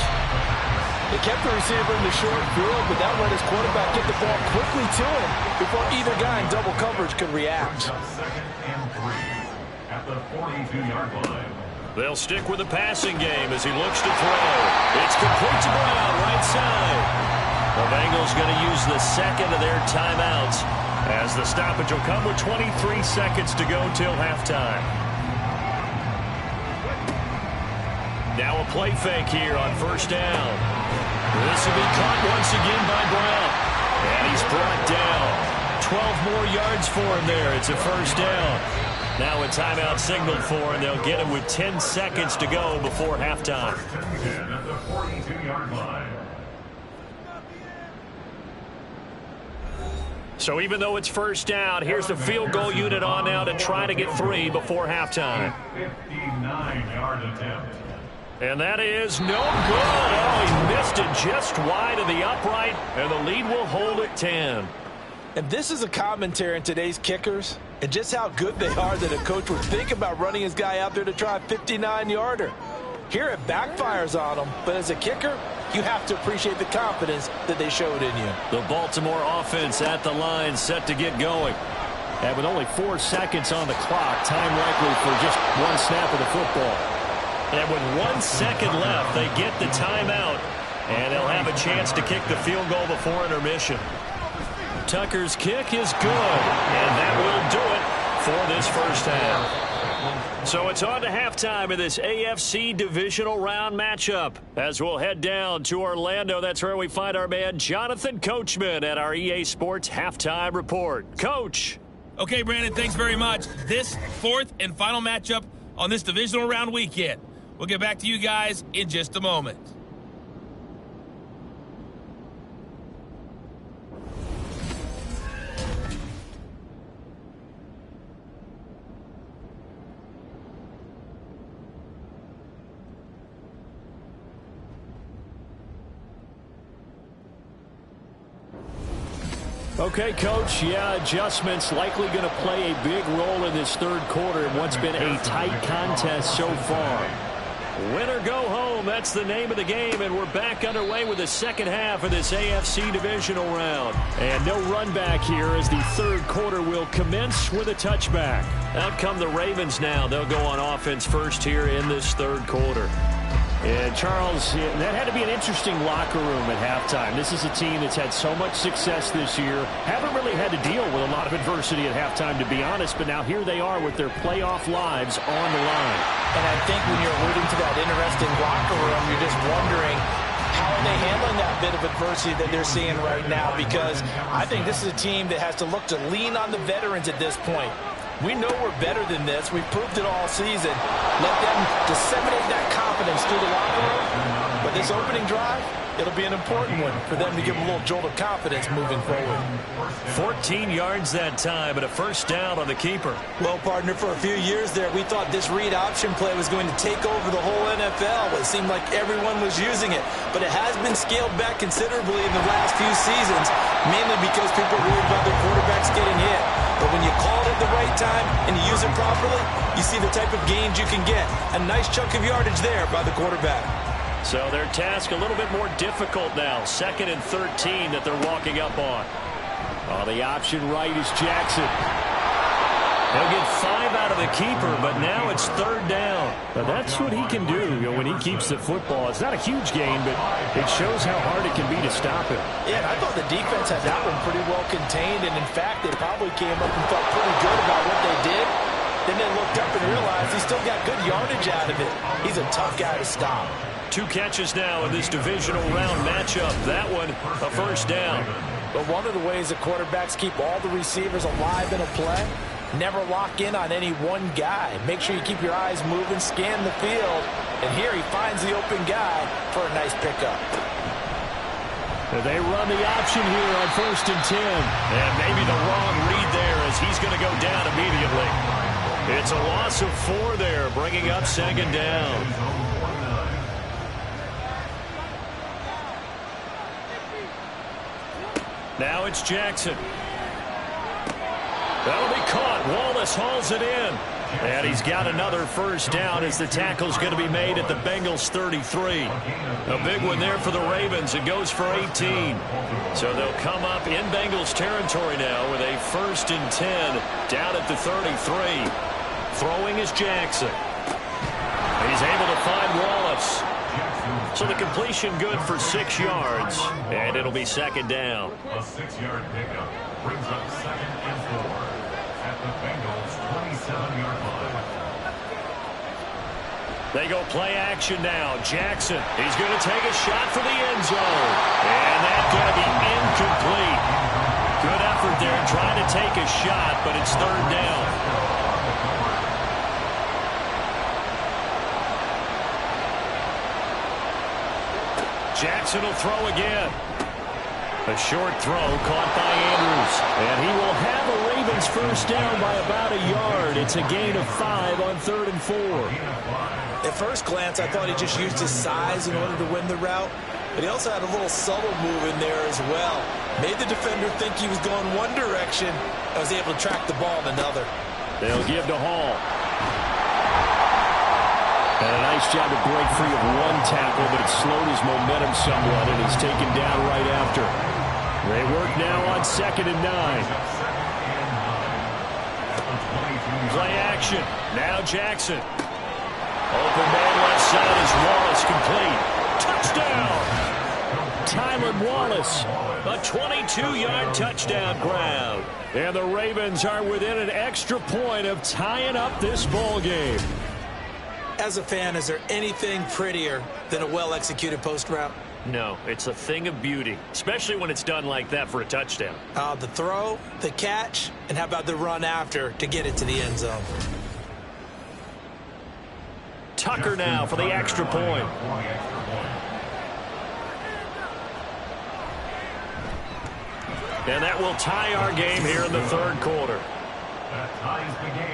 They kept the receiver in the short field, but that let his quarterback get the ball quickly to him before either guy in double coverage could react. 2nd and 3 at the 42-yard line. They'll stick with the passing game as he looks to throw. It's complete to Brown, right side. The Bengals going to use the second of their timeouts as the stoppage will come with 23 seconds to go till halftime. Now a play fake here on 1st down. This will be caught once again by Brown. And he's brought down. 12 more yards for him there. It's a 1st down. Now a timeout signaled for, and they'll get him with 10 seconds to go before halftime. At the 42-yard line. So even though it's 1st down, here's the field goal unit on now to try to get 3 before halftime. 59-yard attempt. And that is no good. Oh, he missed it just wide of the upright, and the lead will hold at 10. And this is a commentary on today's kickers and just how good they are that a coach would think about running his guy out there to try a 59-yarder. Here it backfires on him, but as a kicker, you have to appreciate the confidence that they showed in you. The Baltimore offense at the line set to get going. And with only 4 seconds on the clock, time likely for just 1 snap of the football. And with 1 second left, they get the timeout, and they'll have a chance to kick the field goal before intermission. Tucker's kick is good, and that will do it for this first half. So it's on to halftime of this AFC divisional round matchup. As we'll head down to Orlando, that's where we find our man Jonathan Coachman at our EA Sports Halftime Report. Coach. Okay, Brandon, thanks very much. This 4th and final matchup on this divisional round weekend. We'll get back to you guys in just a moment. Okay, Coach, adjustments likely going to play a big role in this 3rd quarter in what's been a tight contest so far. Win or go home, that's the name of the game, and we're back underway with the second half of this AFC divisional round. And no run back here as the third quarter will commence with a touchback. Out come the Ravens now. They'll go on offense first here in this third quarter. And Charles, that had to be an interesting locker room at halftime. This is a team that's had so much success this year. Haven't really had to deal with a lot of adversity at halftime, to be honest. But now here they are with their playoff lives on the line. And I think when you're alluding to that interesting locker room, you're just wondering, how are they handling that bit of adversity that they're seeing right now? Because I think this is a team that has to look to lean on the veterans at this point. We know we're better than this. We've proved it all season. Let them disseminate that confidence through the locker room. But this opening drive, it'll be an important one for them to give them a little jolt of confidence moving forward. 14 yards that time and a first down on the keeper. Well, partner, for a few years there, we thought this read option play was going to take over the whole NFL. It seemed like everyone was using it. But it has been scaled back considerably in the last few seasons, mainly because people are worried about their quarterbacks getting hit. But when you call it at the right time and you use it properly, you see the type of gains you can get. A nice chunk of yardage there by the quarterback. So their task a little bit more difficult now. 2nd and 13 that they're walking up on. Oh, the option right is Jackson. He'll get 5 out of the keeper, but now it's 3rd down. Now that's what he can do, when he keeps the football. It's not a huge gain, but it shows how hard it can be to stop him. Yeah, and I thought the defense had that one pretty well contained, and in fact, they probably came up and felt pretty good about what they did. Then they looked up and realized he still got good yardage out of it. He's a tough guy to stop. 2 catches now in this divisional round matchup. That one, a first down. But one of the ways the quarterbacks keep all the receivers alive in a play, never lock in on any one guy. Make sure you keep your eyes moving, scan the field. And here he finds the open guy for a nice pickup. They run the option here on 1st and 10. And maybe the wrong read there as he's going to go down immediately. It's a loss of 4 there, bringing up 2nd down. Now it's Jackson. That'll be caught. Wallace hauls it in. And he's got another first down as the tackle's going to be made at the Bengals 33. A big one there for the Ravens. It goes for 18. So they'll come up in Bengals territory now with a 1st and 10 down at the 33. Throwing is Jackson. He's able to find Wallace. So the completion good for 6 yards, and it'll be 2nd down. A 6-yard pickup brings up 2nd and 4 at the Bengals 27-yard line. They go play action now. Jackson, he's going to take a shot for the end zone, and that's going to be incomplete. Good effort there trying to take a shot, but it's 3rd down. Jackson will throw again. A short throw caught by Andrews. And he will have a Ravens first down by about a yard. It's a gain of 5 on 3rd and 4. At first glance, I thought he just used his size in order to win the route. But he also had a little subtle move in there as well. Made the defender think he was going one direction. I was able to track the ball in another. They'll give to Hall. And a nice job to break free of 1 tackle, but it slowed his momentum somewhat, and he's taken down right after. They work now on 2nd and 9. Play action. Now Jackson. Open man left side is Wallace complete. Touchdown! Tylan Wallace. A 22-yard touchdown grab. And the Ravens are within an extra point of tying up this ball game. As a fan, is there anything prettier than a well-executed post route? No, it's a thing of beauty, especially when it's done like that for a touchdown. The throw, the catch, and how about the run after to get it to the end zone? Tucker now for the extra point. And that will tie our game here in the 3rd quarter.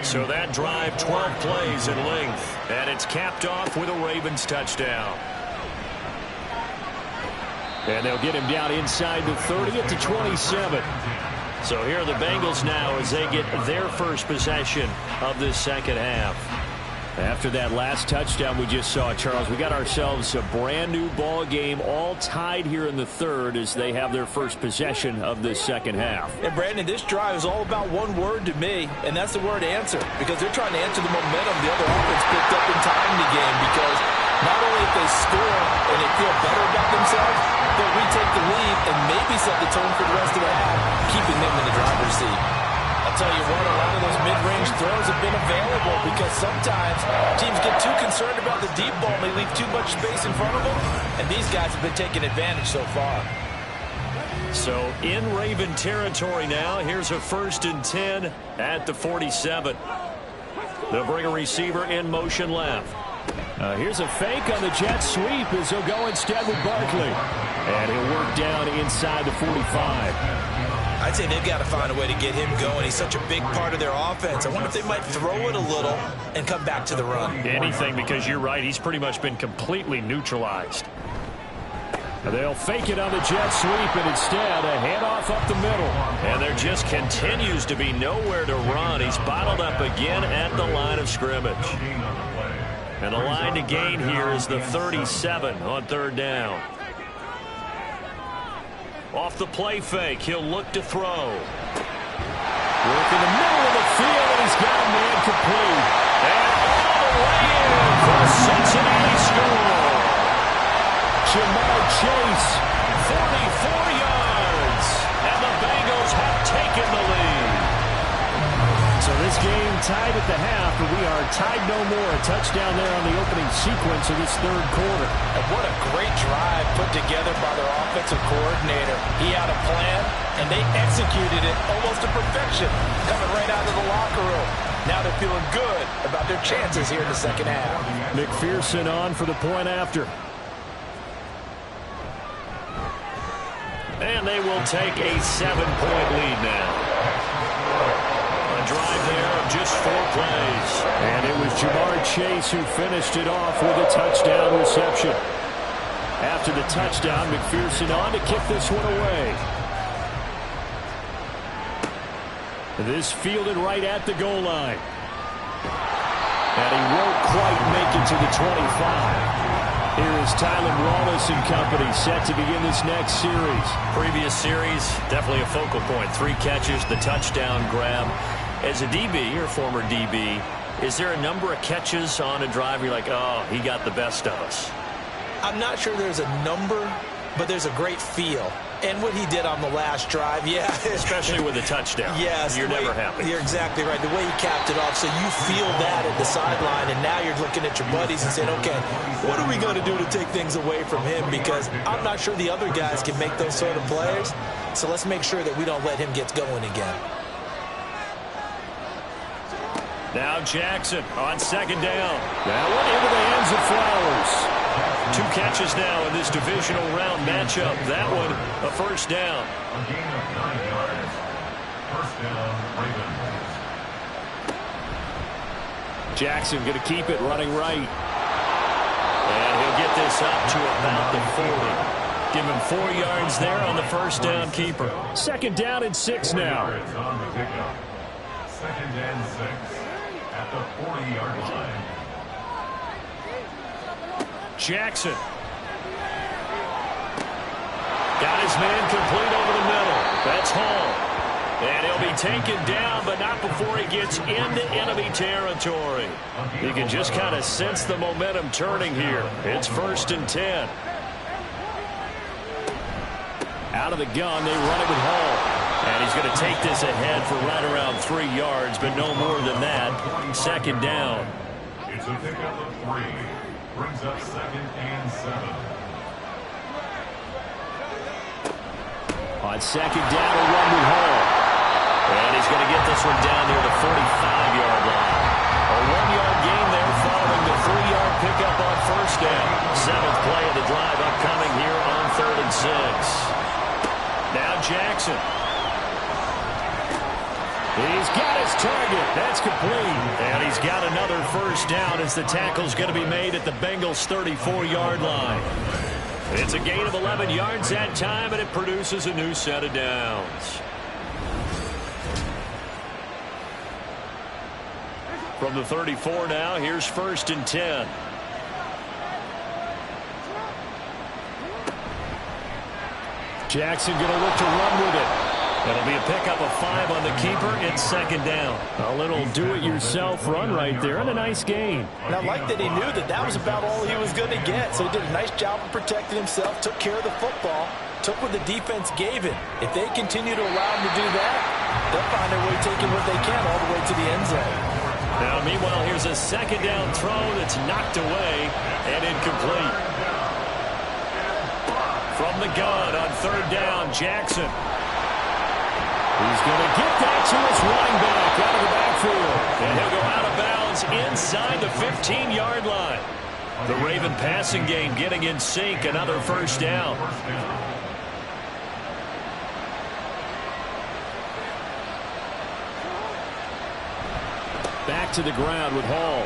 So that drive, 12 plays in length, and it's capped off with a Ravens touchdown. And they'll get him down inside the 30 at the 27. So here are the Bengals now as they get their first possession of this second half. After that last touchdown we just saw, Charles, we got ourselves a brand new ball game, all tied here in the third as they have their first possession of this second half. And Brandon, this drive is all about one word to me, and that's the word answer, because they're trying to answer the momentum the other offense picked up in time in the game, because not only if they score and they feel better about themselves, they'll retake the lead and maybe set the tone for the rest of the half, keeping them in the driver's seat. I'll tell you what, a lot of those mid-range throws have been available because sometimes teams get too concerned about the deep ball and they leave too much space in front of them, and these guys have been taking advantage so far. So in Raven territory now, here's a 1st and 10 at the 47. They'll bring a receiver in motion left. Here's a fake on the jet sweep as he'll go instead with Barkley. And he'll work down inside the 45. I'd say they've got to find a way to get him going. He's such a big part of their offense. I wonder if they might throw it a little and come back to the run. Anything, because you're right. He's pretty much been completely neutralized. They'll fake it on the jet sweep, and instead a handoff up the middle. And there just continues to be nowhere to run. He's bottled up again at the line of scrimmage. And the line to gain here is the 37 on 3rd down. Off the play fake, he'll look to throw. Work in the middle of the field, and he's got a man complete. And all the way in for a Cincinnati score. Jamar Chase, 44 yards, and the Bengals have taken the lead. So this game tied at the half, but we are tied no more. A touchdown there on the opening sequence of this 3rd quarter. And what a great drive put together by their offensive coordinator. He had a plan, and they executed it almost to perfection, coming right out of the locker room. Now they're feeling good about their chances here in the second half. McPherson on for the point after. And they will take a 7-point lead now. Drive there of just 4 plays. And it was Jamar Chase who finished it off with a touchdown reception. After the touchdown, McPherson on to kick this one away. This fielded right at the goal line. And he won't quite make it to the 25. Here is Tylen Wallace and company set to begin this next series. Previous series, definitely a focal point. 3 catches, the touchdown grab. As a DB, or former DB, is there a number of catches on a drive where you're like, oh, he got the best of us? I'm not sure there's a number, but there's a great feel. And what he did on the last drive, yeah. Especially with a touchdown. Yes. You're never happy. You're exactly right. The way he capped it off, so you feel that at the sideline, and now you're looking at your buddies and saying, okay, what are we going to do to take things away from him? Because I'm not sure the other guys can make those sort of plays, so let's make sure that we don't let him get going again. Now Jackson on 2nd down. That one into the hands of Flowers. 2 catches now in this divisional round matchup. That one a 1st down. A gain of 9 yards. 1st down, Ravens. Jackson going to keep it running right. And he'll get this up to about the 40. Give him 4 yards there on the 1st down keeper. 2nd down and 6 now. Yards on the pickup. 2nd and 6. At the 40-yard line. Jackson. Got his man complete over the middle. That's Hall. And he'll be taken down, but not before he gets into enemy territory. You can just kind of sense the momentum turning here. It's 1st and 10. Out of the gun, they run it with Hall. And he's going to take this ahead for right around 3 yards, but no more than that. 2nd down. It's a pickup of 3. Brings up 2nd and 7. On 2nd down, a run with Hall. And he's going to get this one down near the 45-yard line. A 1-yard gain there following the 3-yard pickup on 1st down. 7th play of the drive upcoming here on 3rd and 6. Now Jackson. He's got his target. That's complete. And he's got another 1st down as the tackle's going to be made at the Bengals' 34-yard line. It's a gain of 11 yards that time, and it produces a new set of downs. From the 34 now, here's 1st and 10. Jackson going to look to run with it. That'll be a pickup of 5 on the keeper. It's 2nd down. A little do-it-yourself run right there and a nice gain. And I like that he knew that that was about all he was going to get. So he did a nice job of protecting himself, took care of the football, took what the defense gave him. If they continue to allow him to do that, they'll find their way taking what they can all the way to the end zone. Now, meanwhile, here's a 2nd down throw that's knocked away and incomplete. From the gun on 3rd down, Jackson. He's going to get that to his running back out of the backfield. And he'll go out of bounds inside the 15-yard line. The Raven passing game getting in sync. Another 1st down. Back to the ground with Hall.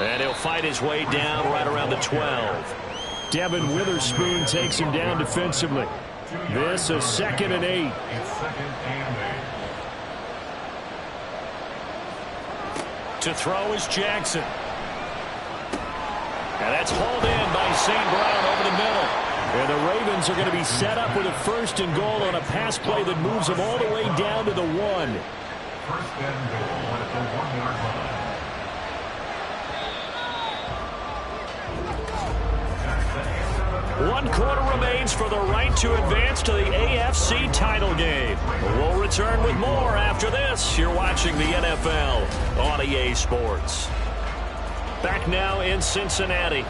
And he'll fight his way down right around the 12. Devin Witherspoon takes him down defensively. This is 2nd and 8. It's 2nd and 8. To throw is Jackson. And that's hauled in by St. Brown over the middle. And the Ravens are going to be set up with a 1st and goal on a pass play that moves them all the way down to the 1. 1st and goal at the 1-yard line. One quarter remains for the right to advance to the AFC title game. We'll return with more after this. You're watching the NFL on EA Sports. Back now in Cincinnati.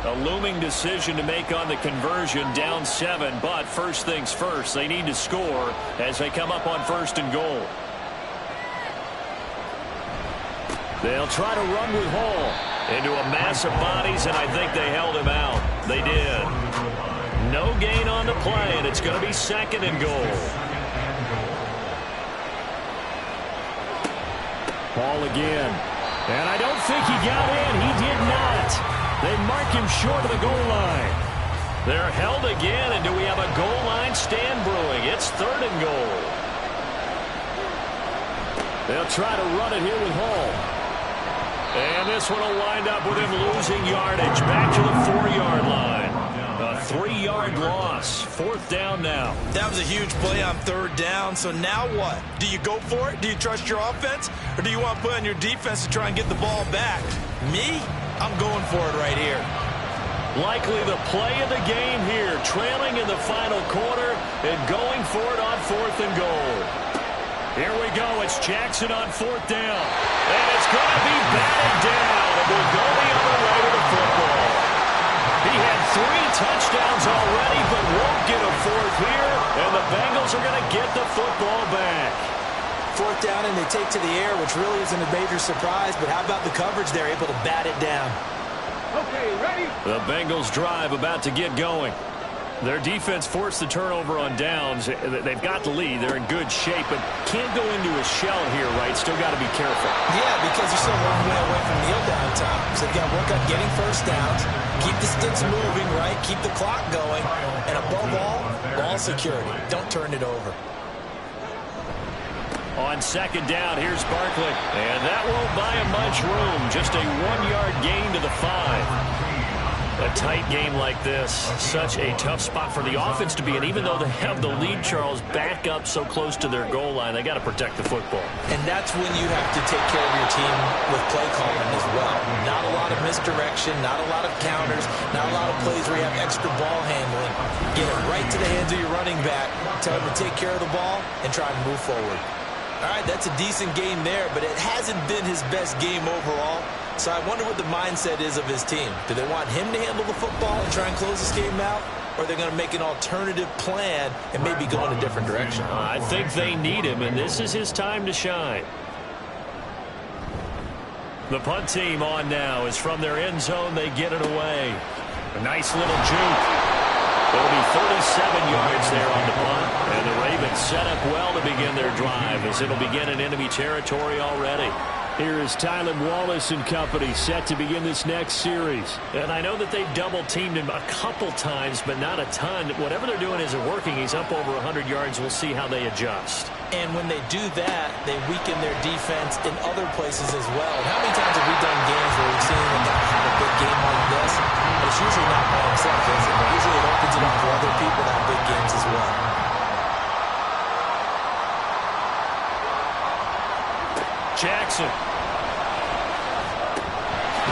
A looming decision to make on the conversion, down 7. But first things first, they need to score as they come up on 1st and goal. They'll try to run with Hall into a mass of bodies, and I think they held him out. They did. No gain on the play, and it's going to be 2nd and goal. Hall again. And I don't think he got in. He did not. They mark him short of the goal line. They're held again, and do we have a goal line stand brewing? It's 3rd and goal. They'll try to run it here with Hall. And this one will wind up with him losing yardage back to the 4-yard line. A 3-yard loss. 4th down now. That was a huge play on 3rd down. So now what? Do you go for it? Do you trust your offense? Or do you want to put on your defense to try and get the ball back? Me? I'm going for it right here. Likely the play of the game here. Trailing in the final quarter and going for it on 4th and goal. Here we go. It's Jackson on 4th down. And it's going to be batted down. And we'll go the other way to the football. He had 3 touchdowns already, but won't get a 4th here. And the Bengals are going to get the football back. 4th down, and they take to the air, which really isn't a major surprise. But how about the coverage there, able to bat it down? Okay, ready? The Bengals drive about to get going. Their defense forced the turnover on downs. They've got the lead. They're in good shape, but can't go into a shell here, right? Still got to be careful. Yeah, because you're still a long way away from kneel down time. So they've got to work on getting 1st downs, keep the sticks moving, right? Keep the clock going. And above all, ball security. Don't turn it over. On 2nd down, here's Barkley. And that won't buy him much room. Just a 1-yard gain to the 5. A tight game like this, such a tough spot for the offense to be in. Even though they have the lead, Charles, back up so close to their goal line, they got to protect the football. And that's when you have to take care of your team with play calling as well. Not a lot of misdirection, not a lot of counters, not a lot of plays where you have extra ball handling. Get it right to the hands of your running back, tell him to take care of the ball, and try and move forward. All right, that's a decent game there, but it hasn't been his best game overall. So I wonder what the mindset is of his team. Do they want him to handle the football and try and close this game out? Or are they going to make an alternative plan and maybe go in a different direction? I think they need him, and this is his time to shine. The punt team on now is from their end zone. They get it away. A nice little juke. It'll be 37 yards there on the punt. And the Ravens set up well to begin their drive as it'll begin in enemy territory already. Here is Tylan Wallace and company set to begin this next series. And I know that they've double-teamed him a couple times, but not a ton. Whatever they're doing isn't working. He's up over 100 yards. We'll see how they adjust. And when they do that, they weaken their defense in other places as well. And how many times have we done games where we've seen a guy have a big game like this? But it's usually not by himself, is it? Usually it opens it up for other people to have big games as well. Jackson.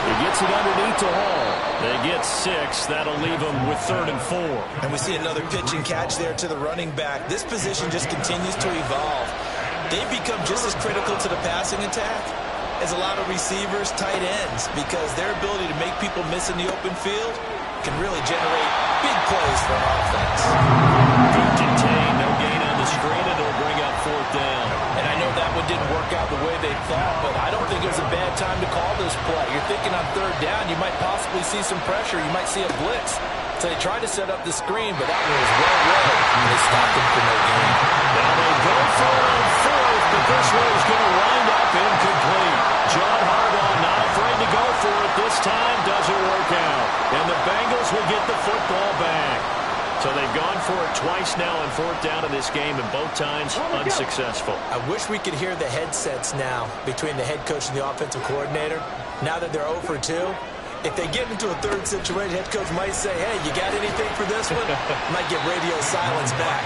He gets it underneath to Hall. They get 6. That'll leave them with 3rd and 4. And we see another pitch and catch there to the running back. This position just continues to evolve. They've become just as critical to the passing attack as a lot of receivers, tight ends, because their ability to make people miss in the open field can really generate big plays for an offense. Good contain, no gain on the screen, and it'll bring up 4th down. And I know that one didn't work out the way they thought, but I don't think it was a bad time to call this play. You're thinking on 3rd down, you might possibly see some pressure. You might see a blitz. So they tried to set up the screen, but that one was well read, and they stopped him for no gain. Now they go for it on 4th, but this one is going to wind up incomplete. John Harbaugh not afraid to go for it this time. Doesn't work out. And the Bengals will get the football back. So they've gone for it twice now on 4th down in this game, and both times unsuccessful. I wish we could hear the headsets now between the head coach and the offensive coordinator. Now that they're 0 for 2, if they get into a 3rd situation, head coach might say, hey, you got anything for this one? Might get radio silence back.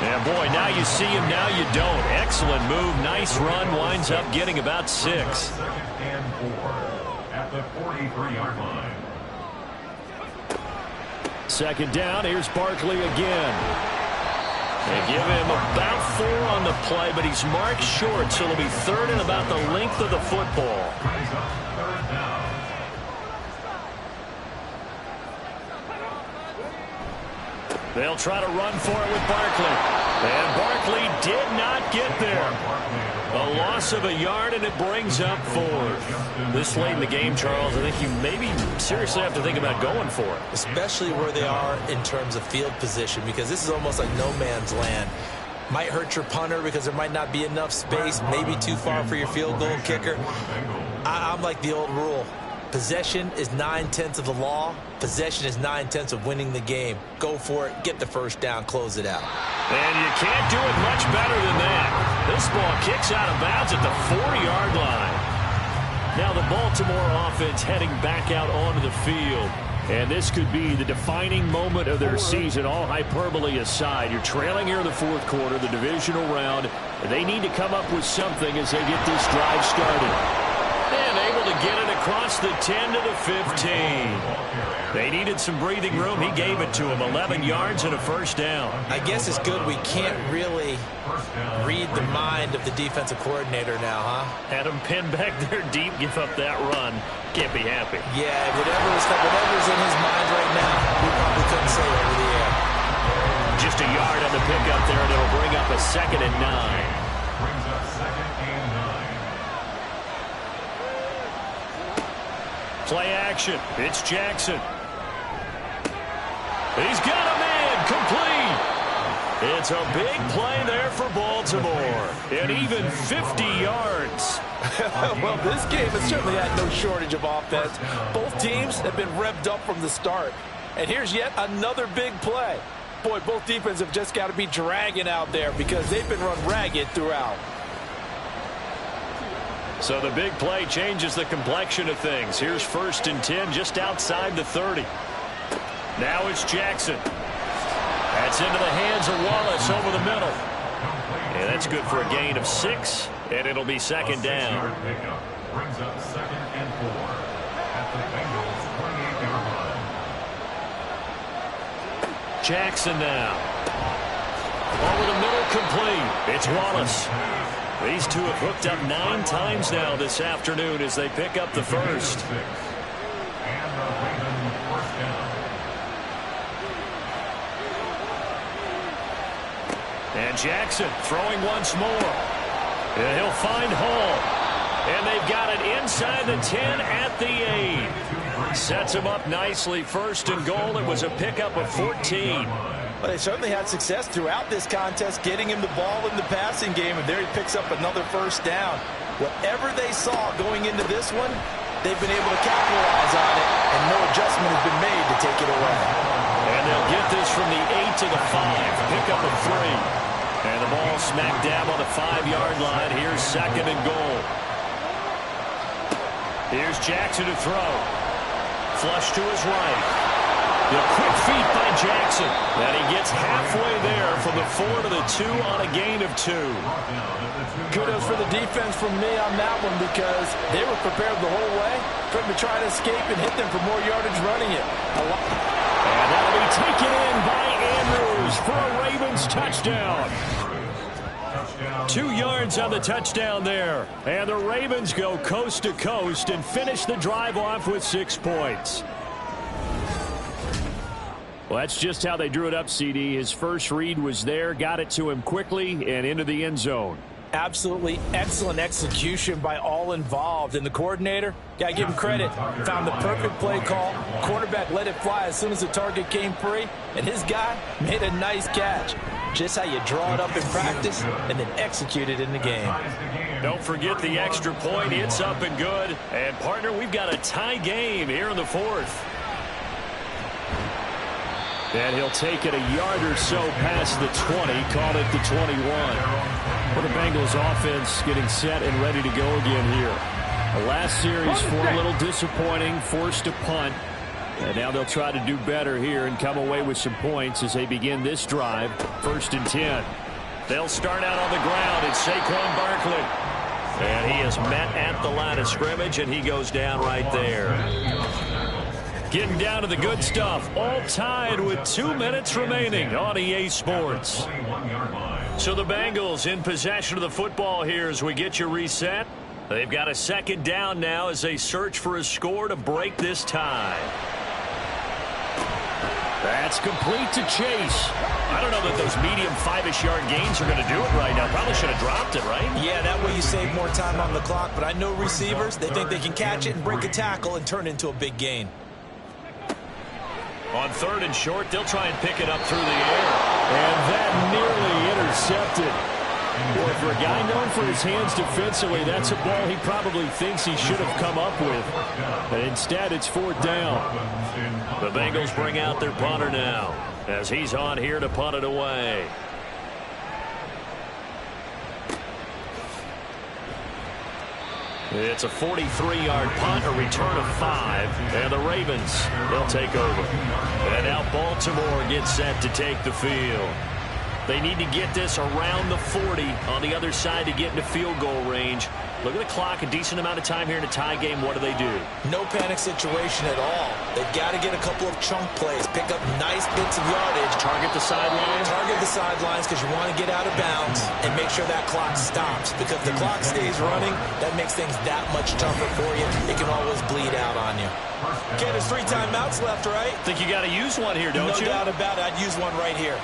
Yeah, boy, now you see him, now you don't. Excellent move, nice run, winds up getting about 6. 2nd and 4 at the 43-yard line. 2nd down, here's Barkley again. They give him about 4 on the play, but he's marked short, so it'll be 3rd and about the length of the football. Brings up 3rd down. They'll try to run for it with Barkley. And Barkley did not get there. A loss of a yard, and it brings up 4th. This late in the game, Charles, I think you maybe seriously have to think about going for it. Especially where they are in terms of field position, because this is almost like no man's land. Might hurt your punter because there might not be enough space, maybe too far for your field goal kicker. I'm like the old rule. Possession is 9/10 of the law. Possession is 9/10 of winning the game. Go for it, get the 1st down, close it out. And you can't do it much better than that. This ball kicks out of bounds at the 40-yard line. Now the Baltimore offense heading back out onto the field. And this could be the defining moment of their season, all hyperbole aside. You're trailing here in the 4th quarter, the divisional round. They need to come up with something as they get this drive started. And able to get it across the 10 to the 15. They needed some breathing room. He gave it to them. 11 yards and a 1st down. I guess it's good we can't really read the mind of the defensive coordinator now, huh? Had him pinned back there deep, give up that run. Can't be happy. Yeah, whatever's in his mind right now, we probably couldn't say over the air. Just a yard on the pickup there, and it'll bring up a 2nd and 9. Brings up 2nd and 9. Play action. It's Jackson. He's got a man complete. It's a big play there for Baltimore. And even 50 yards. Well, this game has certainly had no shortage of offense. Both teams have been revved up from the start. And here's yet another big play. Boy, both defenses have just got to be dragging out there because they've been run ragged throughout. So the big play changes the complexion of things. Here's 1st and 10 just outside the 30. Now it's Jackson. That's into the hands of Wallace over the middle. And that's good for a gain of 6, and it'll be 2nd down. Brings up 2nd and 4 at the Bengals 28-yard line. Jackson now. Over the middle, complete. It's Wallace. These two have hooked up 9 times now this afternoon as they pick up the 1st. And the Ravens 1st down. And Jackson throwing once more. And he'll find Hall. And they've got it inside the 10 at the 8. Sets him up nicely. 1st and goal. It was a pickup of 14. Well, they certainly had success throughout this contest, getting him the ball in the passing game, and there he picks up another 1st down. Whatever they saw going into this one, they've been able to capitalize on it, and no adjustment has been made to take it away. And they'll get this from the 8 to the 5. Pickup of 3. And the ball smack dab on the 5-yard line. Here's 2nd and goal. Here's Jackson to throw. Flush to his right. The quick feet by Jackson. And he gets halfway there from the 4 to the 2 on a gain of 2. Kudos for the defense from me on that one because they were prepared the whole way for him to try to escape and hit them for more yardage running it. And that'll be taken in by Andrews for a Ravens touchdown. 2 yards on the touchdown there. And the Ravens go coast to coast and finish the drive off with 6 points. Well, that's just how they drew it up, CD. His first read was there, got it to him quickly, and into the end zone. Absolutely excellent execution by all involved. And the coordinator, got to give him credit, found the perfect play call. Quarterback let it fly as soon as the target came free, and his guy made a nice catch. Just how you draw it up in practice and then execute it in the game. Don't forget the extra point. It's up and good. And, partner, we've got a tie game here in the 4th. And he'll take it a yard or so past the 20, call it the 21. For the Bengals offense getting set and ready to go again here. The last series for a little disappointing, forced a punt. And now they'll try to do better here and come away with some points as they begin this drive. 1st and 10. They'll start out on the ground. It's Saquon Barkley. And he is met at the line of scrimmage, and he goes down right there. Getting down to the good stuff, all tied with 2 minutes remaining on EA Sports. So the Bengals in possession of the football here as we get you reset. They've got a 2nd down now as they search for a score to break this tie. That's complete to Chase. I don't know that those medium 5-ish yard gains are going to do it right now. Probably should have dropped it, right? Yeah, that way you save more time on the clock. But I know receivers, they think they can catch it and break a tackle and turn it into a big gain. On 3rd and short, they'll try and pick it up through the air. And that nearly intercepted. Boy, for a guy known for his hands defensively, that's a ball he probably thinks he should have come up with. But instead, it's 4th down. The Bengals bring out their punter now as he's on here to punt it away. It's a 43-yard punt, a return of 5, and the Ravens, they'll take over. And now Baltimore gets set to take the field. They need to get this around the 40 on the other side to get into field goal range. Look at the clock, a decent amount of time here in a tie game. What do? No panic situation at all. They've got to get a couple of chunk plays, pick up nice bits of yardage. Target the sidelines? Target the sidelines because you want to get out of bounds and make sure that clock stops. Because if the clock stays running, that makes things that much tougher for you. It can always bleed out on you. Okay, there's 3 timeouts left, right? Think you got to use one here, don't you? No doubt about it. I'd use one right here.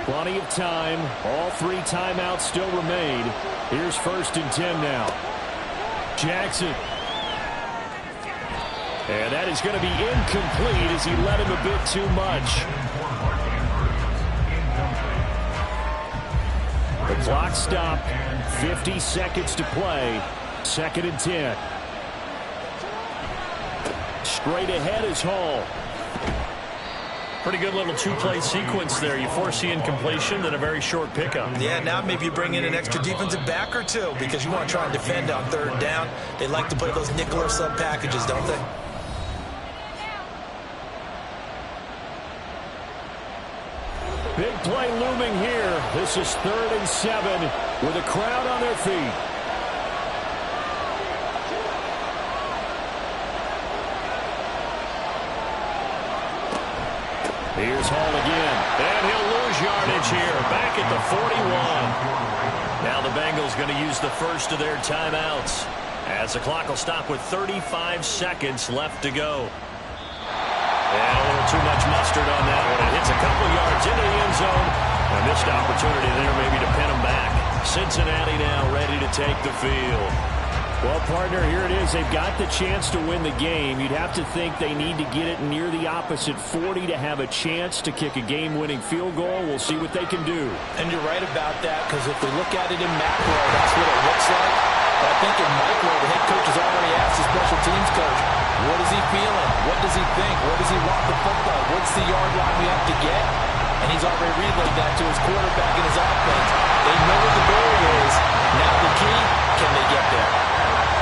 Plenty of time. All 3 timeouts still remain. Here's 1st and 10 now. Jackson. And that is going to be incomplete as he led him a bit too much. The clock stopped. 50 seconds to play. 2nd and 10. Straight ahead is Hall. Pretty good little 2-play sequence there. You force the incompletion, then a very short pickup. Yeah, now maybe you bring in an extra defensive back or 2 because you want to try and defend on 3rd down. They like to play those nickel or sub packages, don't they? Big play looming here. This is 3rd and 7 with a crowd on their feet. Here's Hall again. And he'll lose yardage here. Back at the 41. Now the Bengals going to use the first of their timeouts as the clock will stop with 35 seconds left to go. And a little too much mustard on that one. It hits a couple yards into the end zone. A missed opportunity there maybe to pin them back. Cincinnati now ready to take the field. Well, partner, here it is. They've got the chance to win the game. You'd have to think they need to get it near the opposite 40 to have a chance to kick a game-winning field goal. We'll see what they can do. And you're right about that because if we look at it in macro, that's what it looks like. I think in micro, the head coach has already asked the special teams coach, what is he feeling? What does he think? Where does he want the football? What's the yard line we have to get? And he's already relayed that to his quarterback and his offense. They know what the goal is. Now the key, can they get there?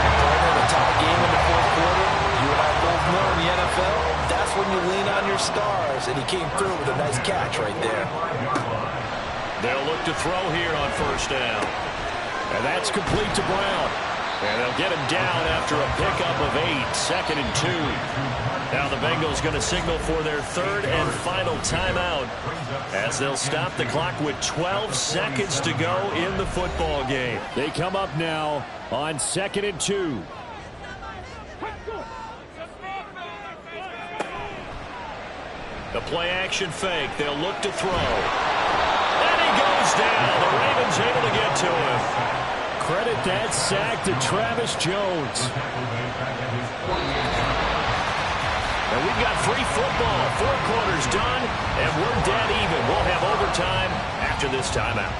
And playing in a tie game in the fourth quarter, you and I both know in the NFL, that's when you lean on your stars. And he came through with a nice catch right there. They'll look to throw here on first down. And that's complete to Brown. And they'll get him down after a pickup of 8, 2nd and 2. Now the Bengals going to signal for their third and final timeout as they'll stop the clock with 12 seconds to go in the football game. They come up now on 2nd and 2. The play action fake. They'll look to throw. And he goes down. The Ravens able to get to him. Credit that sack to Travis Jones. And we've got free football. 4 quarters done, and we're dead even. We'll have overtime after this timeout.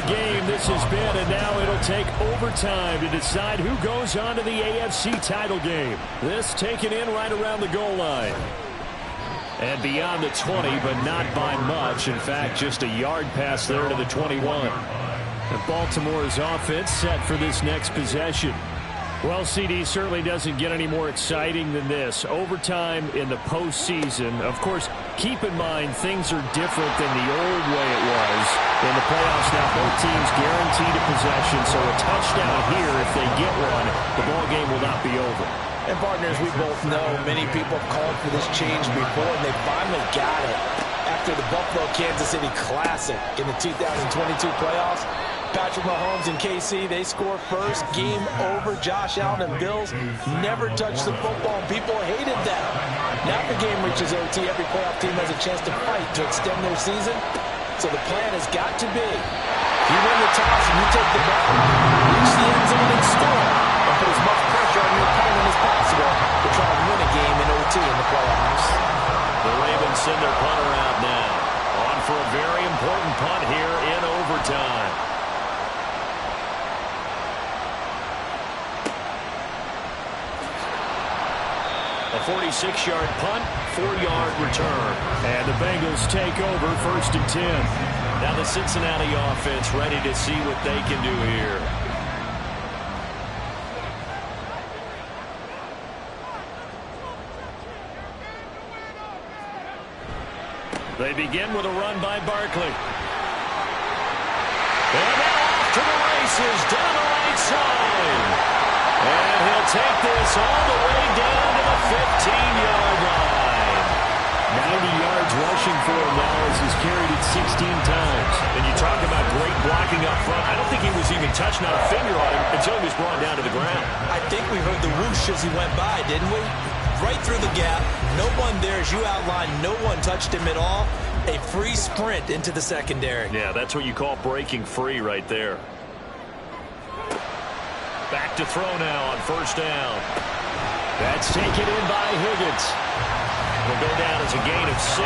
Game this has been, and now it'll take overtime to decide who goes on to the AFC title game. This taken in right around the goal line. And beyond the 20, but not by much. In fact, just a yard pass there to the 21. And Baltimore's offense set for this next possession. Well, CD, certainly doesn't get any more exciting than this. Overtime in the postseason. Of course, keep in mind things are different than the old way it was. In the playoffs now, both teams guaranteed a possession, so a touchdown here, if they get one, the ball game will not be over. And partners, we both know many people have called for this change before, and they finally got it. After the Buffalo-Kansas City Classic in the 2022 playoffs, Patrick Mahomes and KC, they score first. Game over. Josh Allen and Bills never touched the football. People hated that. Now the game reaches OT. Every playoff team has a chance to fight to extend their season. So the plan has got to be, you win the toss and you take the ball, reach the end zone and score, and put as much pressure on your opponent as possible to try and win a game in OT in the playoffs. The Ravens send their punter out now. On for a very important punt here in overtime. A 46-yard punt, 4-yard return. And the Bengals take over 1st and 10. Now the Cincinnati offense ready to see what they can do here. They begin with a run by Barkley. And now off to the races down the right side. And he'll take this all the way down to the 15-yard line. 90 yards rushing for him now as he's carried it 16 times. And you talk about great blocking up front. I don't think he was even touched, not a finger on him, until he was brought down to the ground. I think we heard the whoosh as he went by, didn't we? Right through the gap. No one there, as you outlined. No one touched him at all. A free sprint into the secondary. Yeah, that's what you call breaking free right there. Back to throw now on first down. That's taken in by Higgins. Will go down as a gain of 6,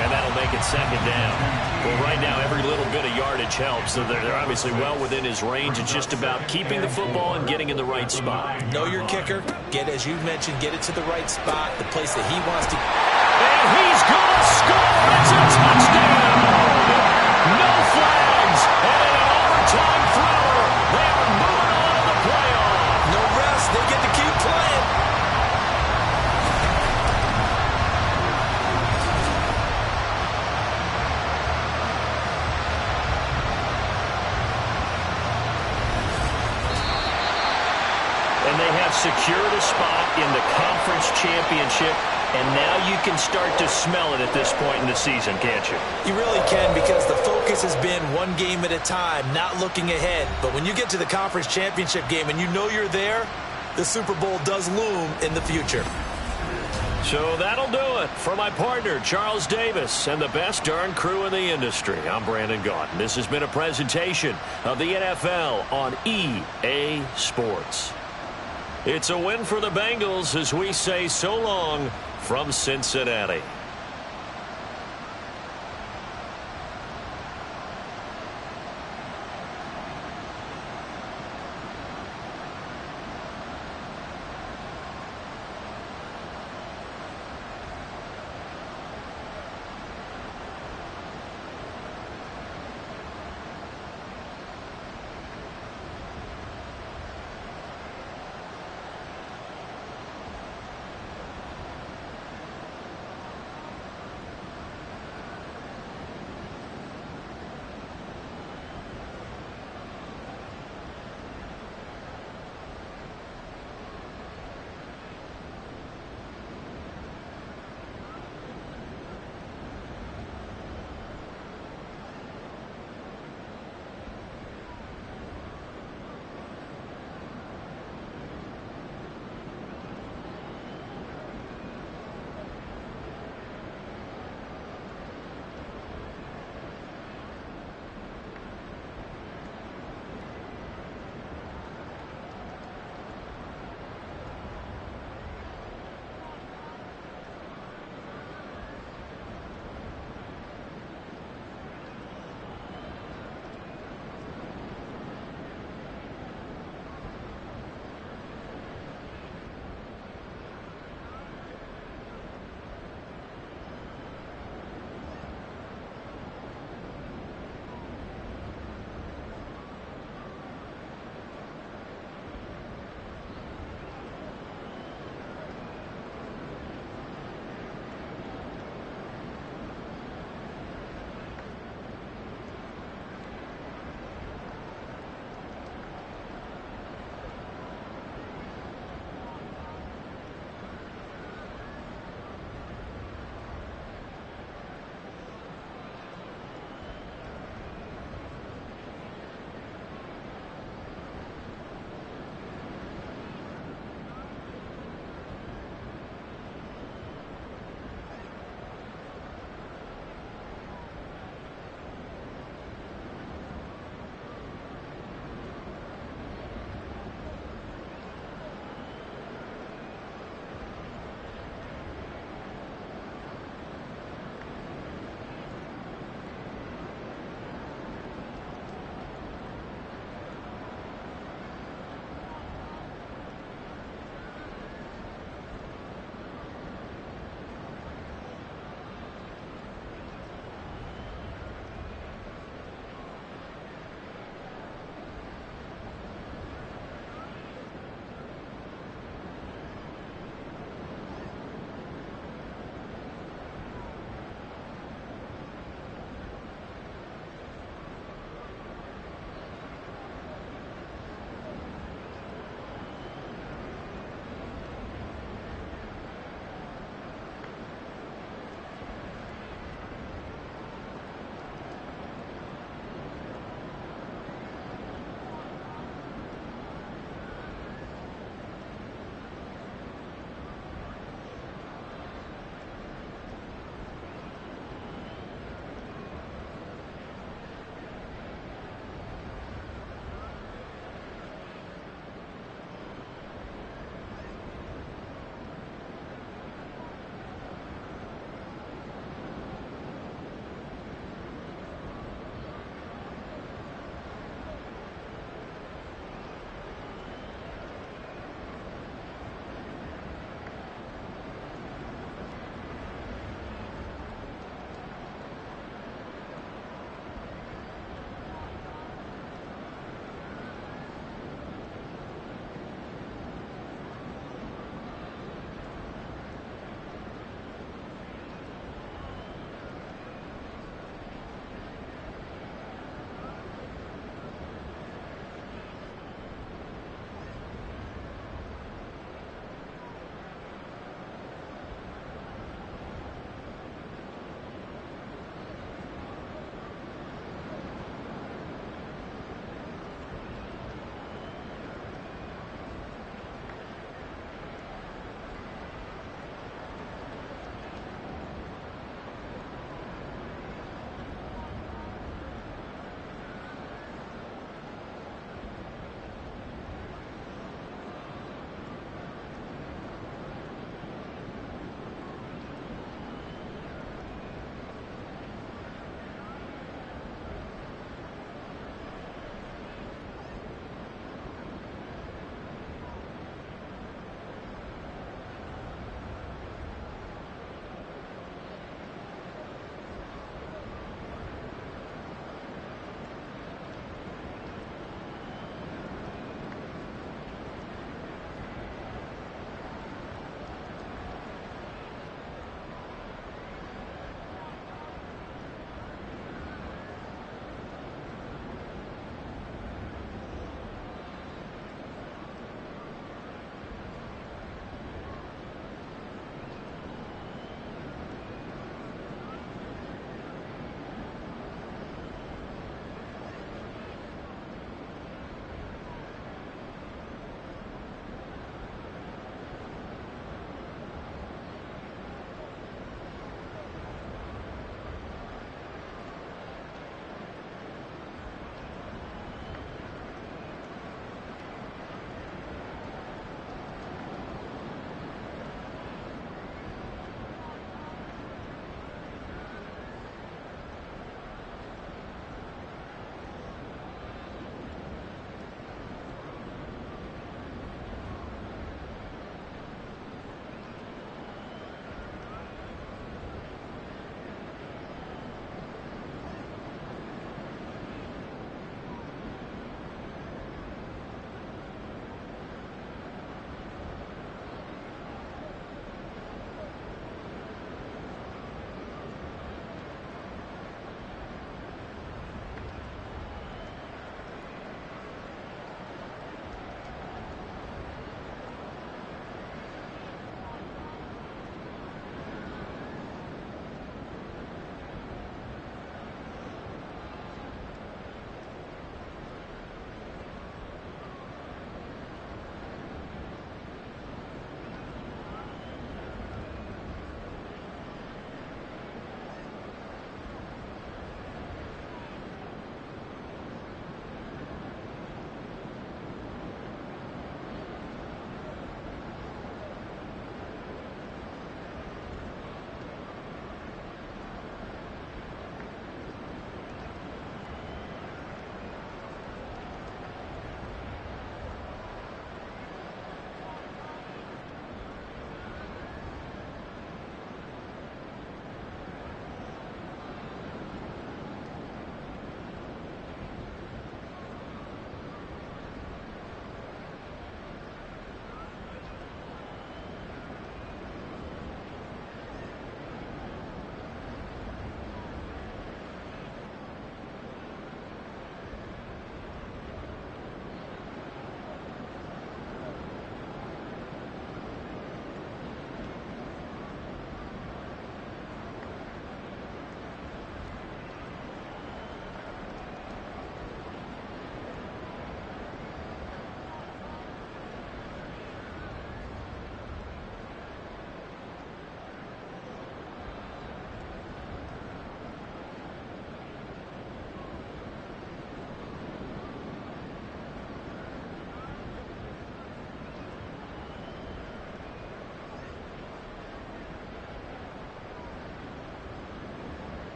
and that'll make it 2nd down. Well, right now, every little bit of yardage helps. So they're obviously well within his range. It's just about keeping the football and getting in the right spot. Know your kicker. Get, as you mentioned, get it to the right spot, the place that he wants to. And he's going to score. It's a touchdown. No flags. And an overtime thriller. They are moving on to the playoff. No rest. They get to keep playing. And they have secured a spot in the conference championship, and now you can start to smell it at this point in the season, can't you? You really can, because the focus has been one game at a time, not looking ahead. But when you get to the conference championship game and you know you're there, the Super Bowl does loom in the future. So that'll do it for my partner, Charles Davis, and the best darn crew in the industry. I'm Brandon Gaudin. This has been a presentation of the NFL on EA Sports. It's a win for the Bengals as we say so long from Cincinnati.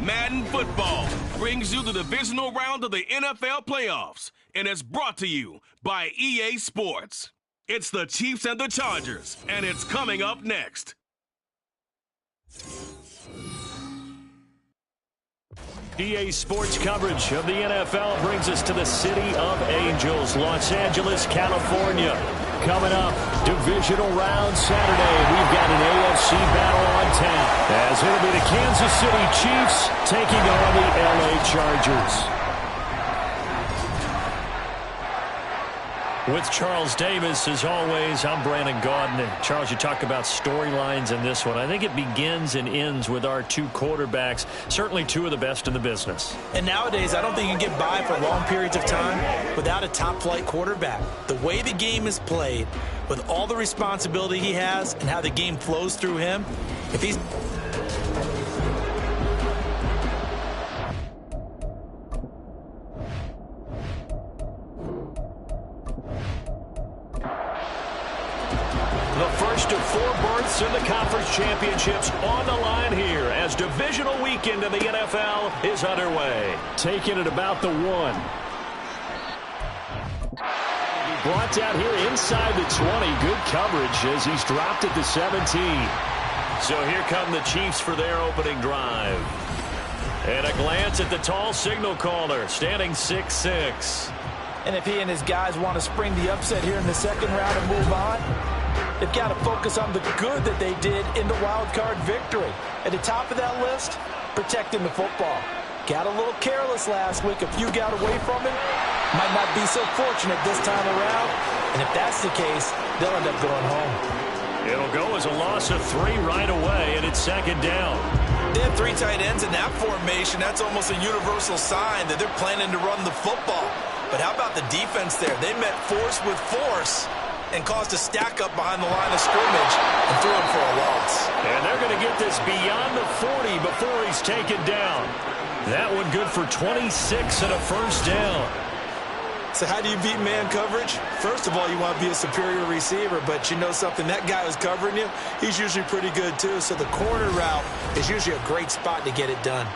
Madden Football brings you the divisional round of the NFL playoffs, and it's brought to you by EA Sports. It's the Chiefs and the Chargers, and it's coming up next. EA Sports coverage of the NFL brings us to the City of Angels, Los Angeles, California. Coming up, divisional round Saturday. We've got an AFC battle on tap, as it'll be the Kansas City Chiefs taking on the LA Chargers. With Charles Davis, as always, I'm Brandon Gaudin. And Charles, you talk about storylines in this one. I think it begins and ends with our two quarterbacks, certainly two of the best in the business. And nowadays, I don't think you can get by for long periods of time without a top-flight quarterback. The way the game is played, with all the responsibility he has and how the game flows through him, if he's... The first of 4 berths in the conference championships on the line here as divisional weekend in the NFL is underway. Taking it about the 1. He brought down here inside the 20. Good coverage as he's dropped at the 17. So here come the Chiefs for their opening drive. And a glance at the tall signal caller, standing 6'6". And if he and his guys want to spring the upset here in the second round and move on, they've got to focus on the good that they did in the wild card victory. At the top of that list, protecting the football. Got a little careless last week. A few got away from it. Might not be so fortunate this time around. And if that's the case, they'll end up going home. It'll go as a loss of 3 right away, and it's second down. They have 3 tight ends in that formation. That's almost a universal sign that they're planning to run the football. But how about the defense there? They met force with force and caused a stack up behind the line of scrimmage and threw him for a loss. And they're going to get this beyond the 40 before he's taken down. That one good for 26 and a first down. So how do you beat man coverage? First of all, you want to be a superior receiver, but you know something, that guy who's covering you, he's usually pretty good too. So the corner route is usually a great spot to get it done.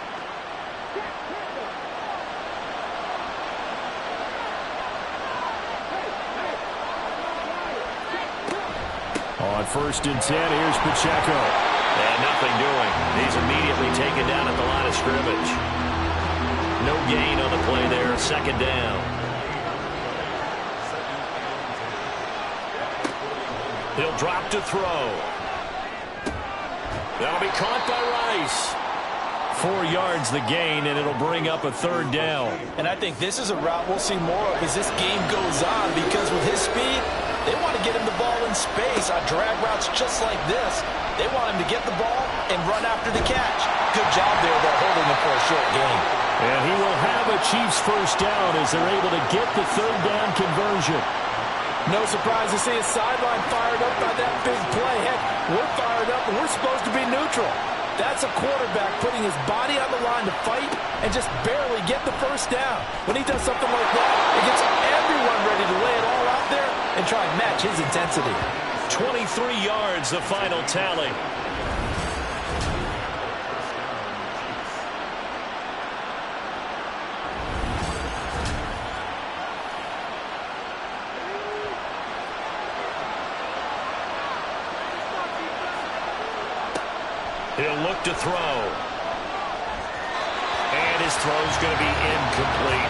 On 1st and 10, here's Pacheco. And nothing doing. He's immediately taken down at the line of scrimmage. No gain on the play there, second down. He'll drop to throw. That'll be caught by Rice. 4 yards the gain, and it'll bring up a 3rd down. And I think this is a route we'll see more of as this game goes on, because with his speed, they want to get him the ball in space on drag routes just like this. They want him to get the ball and run after the catch. Good job there, though, holding him for a short gain. And he will have a Chiefs first down as they're able to get the 3rd down conversion. No surprise to see his sideline fired up by that big play. Heck, we're fired up and we're supposed to be neutral. That's a quarterback putting his body on the line to fight and just barely get the first down. When he does something like that, it gets everyone ready to lay it all out there and try and match his intensity. 23 yards, the final tally. He'll look to throw. And his throw's going to be incomplete.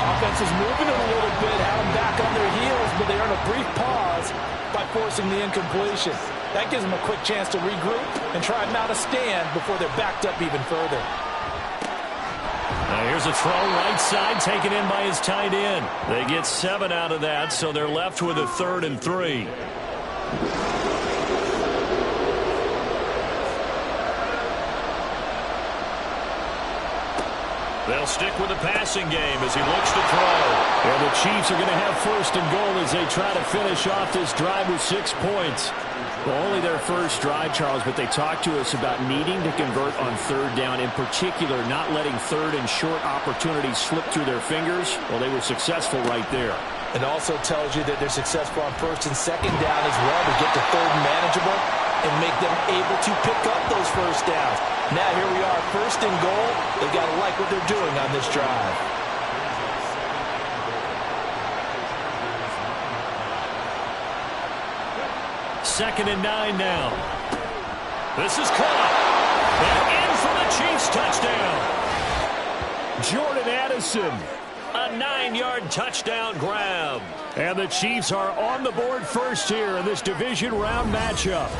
Offense is moving a little bit, had them back on their heels, but they earn a brief pause by forcing the incompletion. That gives them a quick chance to regroup and try and mount a stand before they're backed up even further. Now here's a throw right side taken in by his tight end. They get 7 out of that, so they're left with a 3rd and 3. They'll stick with the passing game as he looks to throw. And the Chiefs are going to have 1st and goal as they try to finish off this drive with 6 points. Well, only their first drive, Charles, but they talked to us about needing to convert on 3rd down, in particular not letting 3rd and short opportunities slip through their fingers. Well, they were successful right there. It also tells you that they're successful on 1st and 2nd down as well to get to 3rd and manageable and make them able to pick up those first downs. Now here we are, 1st and goal. They've got to like what they're doing on this drive. Second and 9 now. This is caught. And in for the Chiefs touchdown. Jordan Addison. A 9-yard touchdown grab. And the Chiefs are on the board first here in this division round matchup.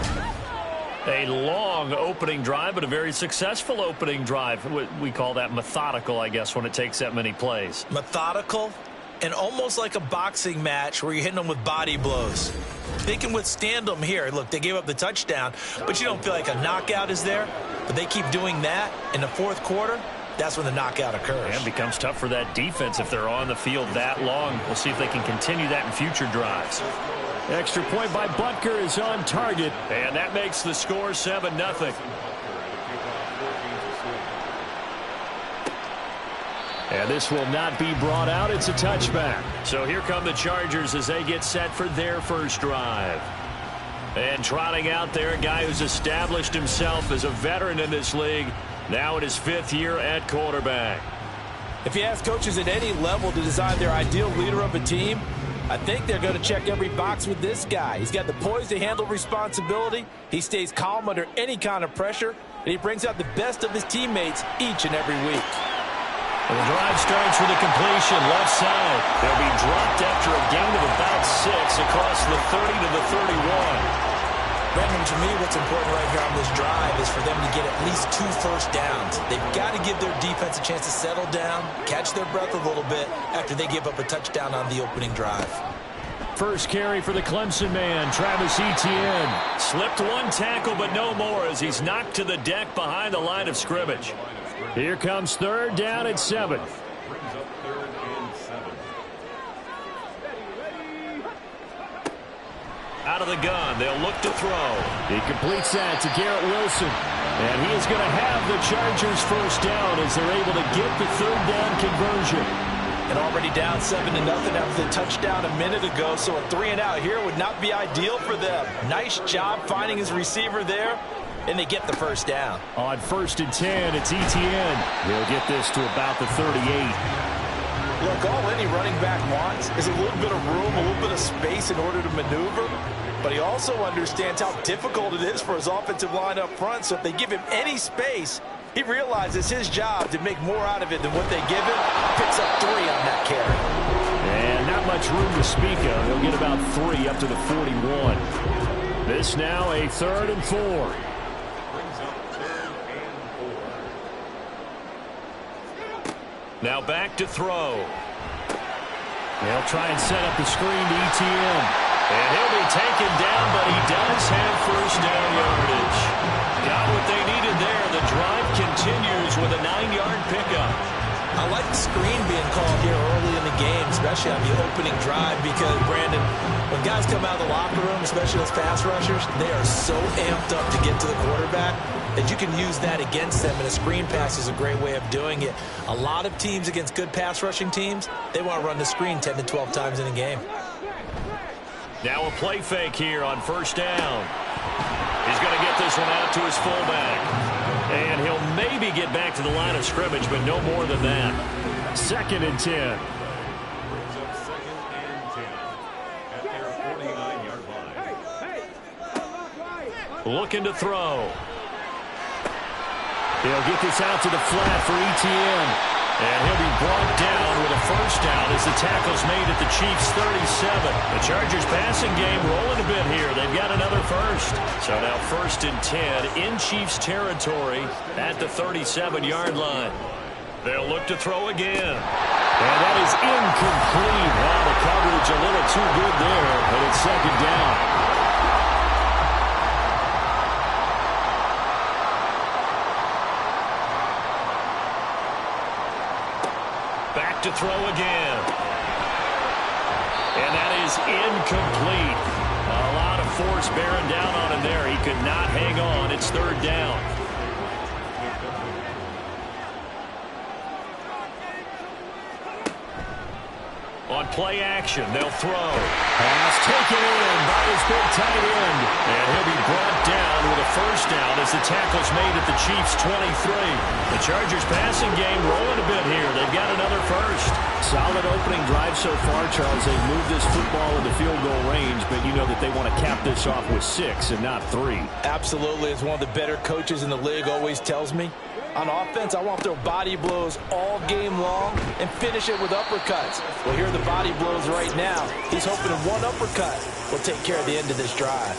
A long opening drive, but a very successful opening drive. We call that methodical, I guess, when it takes that many plays. Methodical? and almost like a boxing match where you're hitting them with body blows. They can withstand them here. Look, they gave up the touchdown, but you don't feel like a knockout is there. But they keep doing that in the fourth quarter. That's when the knockout occurs. And becomes tough for that defense if they're on the field that long. We'll see if they can continue that in future drives. Extra point by Butker is on target. And that makes the score 7-0. And this will not be brought out. It's a touchback. So here come the Chargers as they get set for their first drive. And trotting out there, a guy who's established himself as a veteran in this league, now in his 5th year at quarterback. If you ask coaches at any level to design their ideal leader of a team, I think they're going to check every box with this guy. He's got the poise to handle responsibility. He stays calm under any kind of pressure, and he brings out the best of his teammates each and every week. And the drive starts with a completion left side. They'll be dropped after a gain of about 6 across the 30 to the 31. Brandon, to me, what's important right here on this drive is for them to get at least 2 first downs. They've got to give their defense a chance to settle down, catch their breath a little bit after they give up a touchdown on the opening drive. First carry for the Clemson man, Travis Etienne. Slipped one tackle, but no more as he's knocked to the deck behind the line of scrimmage. Here comes 3rd down at 7. Out of the gun, they'll look to throw. He completes that to Garrett Wilson. And he is going to have the Chargers first down as they're able to get the 3rd down conversion. And already down 7-0 after the touchdown a minute ago, so a 3-and-out here would not be ideal for them. Nice job finding his receiver there, and they get the first down. On 1st and 10, it's Etienne. He'll get this to about the 38. Look, all any running back wants is a little bit of room, a little bit of space in order to maneuver. But he also understands how difficult it is for his offensive line up front. So if they give him any space, he realizes his job to make more out of it than what they give him. Picks up 3 on that carry. And not much room to speak of. He'll get about 3 up to the 41. This now a 3rd and 4. Now back to throw. They'll try and set up the screen to Etienne. And he'll be taken down, but he does have first down yardage. Got what they needed there. The drive continues with a 9-yard pickup. I like the screen being called here early in the game, especially on the opening drive, because, Brandon, when guys come out of the locker room, especially those pass rushers, they are so amped up to get to the quarterback that you can use that against them, and a screen pass is a great way of doing it. A lot of teams against good pass rushing teams, they want to run the screen 10 to 12 times in a game. Now a play fake here on first down. He's going to get this one out to his fullback. And he'll maybe get back to the line of scrimmage, but no more than that. 2nd and 10. Looking to throw. He'll get this out to the flat for Etienne. And he'll be brought down with a first down as the tackle's made at the Chiefs' 37. The Chargers passing game rolling a bit here. They've got another first. So now 1st and 10 in Chiefs territory at the 37-yard line. They'll look to throw again. And that is incomplete. Well, the coverage a little too good there, but it's 2nd down. Back to throw again. And that is incomplete. A lot of force bearing down on him there. He could not hang on. It's 3rd down. On play action, they'll throw. Pass taken in by his big tight end. And he'll be brought down with a first down as the tackle's made at the Chiefs' 23. The Chargers passing game rolling a bit here. They've got another first. Solid opening drive so far, Charles. They've moved this football into field goal range, but you know that they want to cap this off with 6 and not 3. Absolutely. As one of the better coaches in the league always tells me, on offense, I want to throw body blows all game long and finish it with uppercuts. Well, here are the body blows right now. He's hoping that one uppercut will take care of the end of this drive.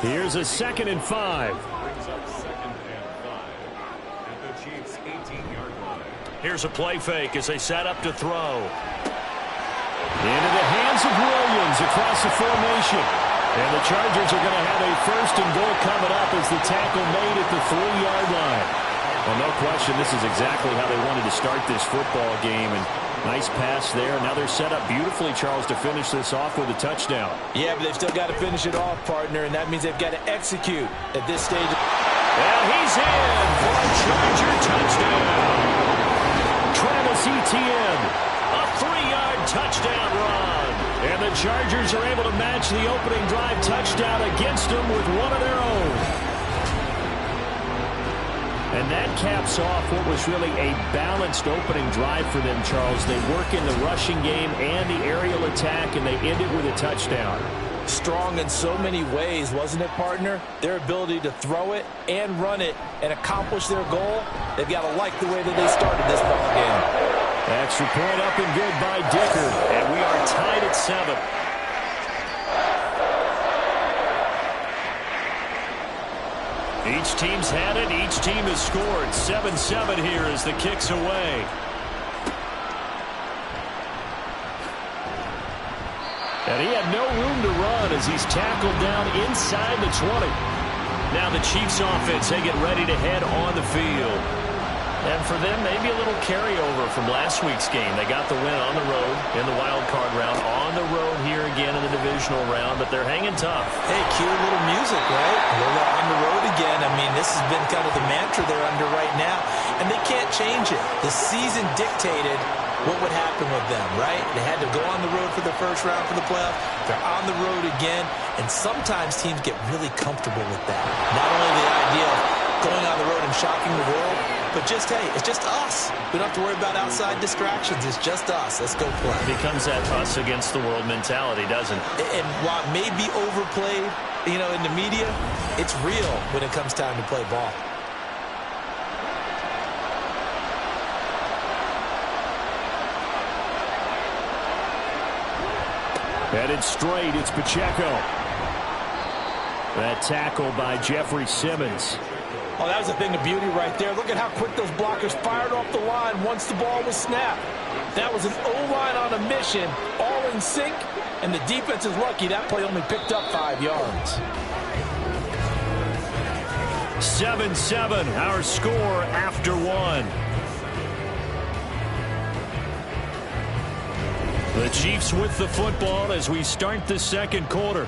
Here's a 2nd and 5. Here's a play fake as they set up to throw. Into the hands of Williams across the formation. And the Chargers are going to have a 1st and goal coming up as the tackle made at the 3-yard line. Well, no question, this is exactly how they wanted to start this football game. And nice pass there. Now they're set up beautifully, Charles, to finish this off with a touchdown. Yeah, but they've still got to finish it off, partner, and that means they've got to execute at this stage. And he's in for a Charger touchdown. Travis Etienne, a 3-yard touchdown run. And the Chargers are able to match the opening drive touchdown against them with one of their own. And that caps off what was really a balanced opening drive for them, Charles. They work in the rushing game and the aerial attack, and they end it with a touchdown. Strong in so many ways, wasn't it, partner? Their ability to throw it and run it and accomplish their goal, they've got to like the way that they started this ball game. Extra point up and good by Dicker, and we are tied at 7. Each team's had it. Each team has scored. 7-7 here as the kick's away. And he had no room to run as he's tackled down inside the 20. Now the Chiefs offense, they get ready to head on the field. And for them, maybe a little carryover from last week's game. They got the win on the road in the wild card round, on the road here again in the divisional round, but they're hanging tough. Hey, cue a little music, right? We're on the road again. I mean, this has been kind of the mantra they're under right now, and they can't change it. The season dictated what would happen with them, right? They had to go on the road for the first round for the playoffs. They're on the road again, and sometimes teams get really comfortable with that. Not only the idea of going on the road and shocking the world, but just, hey, it's just us. We don't have to worry about outside distractions. It's just us. Let's go play. It becomes that us against the world mentality, doesn't it? And while it may be overplayed, you know, in the media, it's real when it comes time to play ball. Headed straight, it's Pacheco. That tackle by Jeffrey Simmons. Oh, that was a thing of beauty right there. Look at how quick those blockers fired off the line once the ball was snapped. That was an O-line on a mission, all in sync, and the defense is lucky that play only picked up 5 yards. 7-7, our score after 1. The Chiefs with the football as we start the second quarter,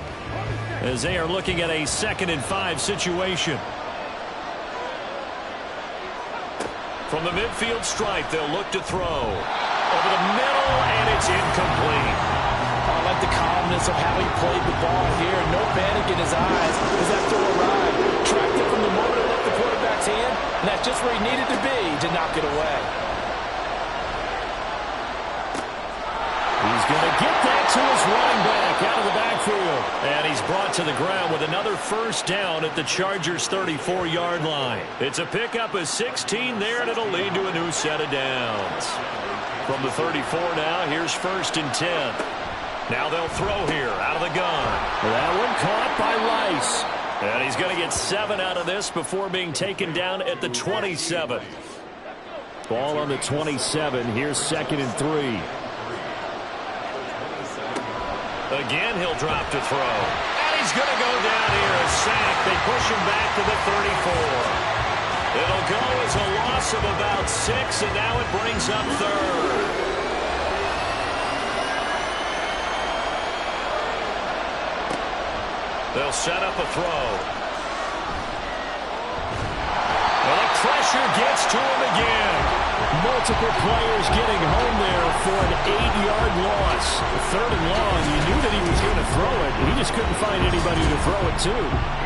as they are looking at a 2nd and 5 situation. From the midfield stripe, they'll look to throw. Over the middle, and it's incomplete. I like the calmness of how he played the ball here. No panic in his eyes as that throw arrived. Tracked it from the moment it left the quarterback's hand, and that's just where he needed to be to knock it away. He's going to get that to his running back out of the backfield. And he's brought to the ground with another first down at the Chargers' 34-yard line. It's a pickup of 16 there, and it'll lead to a new set of downs. From the 34 now, here's 1st and 10. Now they'll throw here out of the gun. That one caught by Rice. And he's going to get 7 out of this before being taken down at the 27. Ball on the 27. Here's 2nd and 3. Again, he'll drop to throw. And he's going to go down here, a sack. They push him back to the 34. It'll go as a loss of about 6, and now it brings up 3rd. They'll set up a throw. Well, the pressure gets to him again. Multiple players getting home there for an 8-yard loss. 3rd and long, you knew that he was going to throw it. He just couldn't find anybody to throw it to.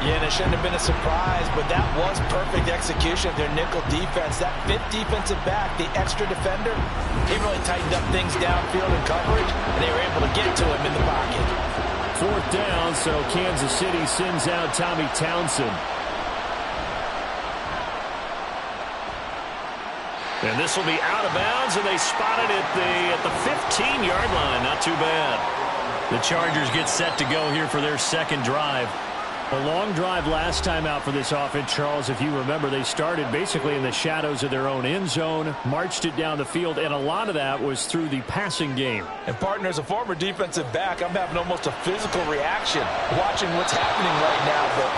Yeah, and it shouldn't have been a surprise, but that was perfect execution of their nickel defense. That 5th defensive back, the extra defender, he really tightened up things downfield in coverage, and they were able to get to him in the pocket. 4th down, so Kansas City sends out Tommy Townsend. And this will be out of bounds, and they spot it at the 15-yard line. Not too bad. The Chargers get set to go here for their second drive. A long drive last time out for this offense, Charles. If you remember, they started basically in the shadows of their own end zone, marched it down the field, and a lot of that was through the passing game. And partner, as a former defensive back, I'm having almost a physical reaction watching what's happening right now. But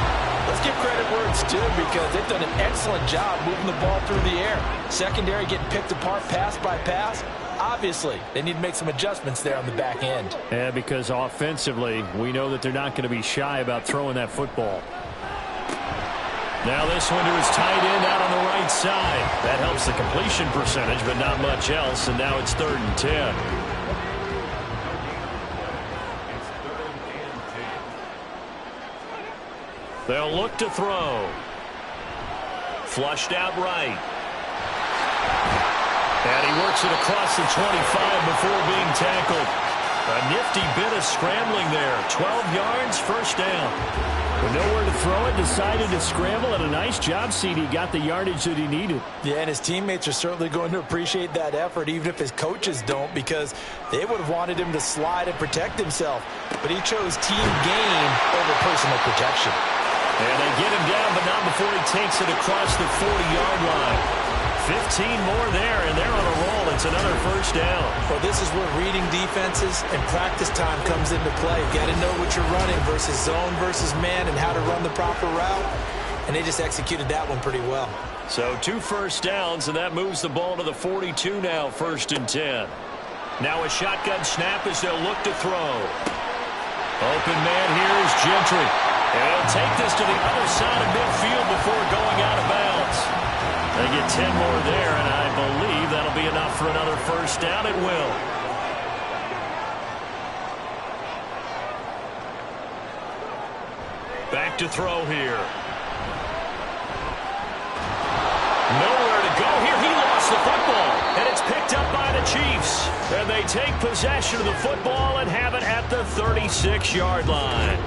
let's give credit where it's due, because they've done an excellent job moving the ball through the air. Secondary getting picked apart pass by pass. Obviously, they need to make some adjustments there on the back end. Yeah, because offensively, we know that they're not going to be shy about throwing that football. Now this one to his tight end out on the right side. That helps the completion percentage, but not much else, and now it's 3rd and 10. They'll look to throw. Flushed out right. And he works it across the 25 before being tackled. A nifty bit of scrambling there. 12 yards, first down. With nowhere to throw it, decided to scramble, and a nice job, CD. Got the yardage that he needed. Yeah, and his teammates are certainly going to appreciate that effort, even if his coaches don't, because they would have wanted him to slide and protect himself. But he chose team gain over personal protection. And they get him down, but not before he takes it across the 40-yard line. 15 more there, and they're on a roll. It's another first down. Well, this is where reading defenses and practice time comes into play. You got to know what you're running versus zone versus man and how to run the proper route. And they just executed that one pretty well. So 2 first downs, and that moves the ball to the 42 now, 1st and 10. Now a shotgun snap as they'll look to throw. Open man here is Gentry. And he'll take this to the other side of midfield before going out of bounds. They get 10 more there, and I believe that'll be enough for another first down. It will. Back to throw here. Nowhere to go here. He lost the football, and it's picked up by the Chiefs. And they take possession of the football and have it at the 36-yard line.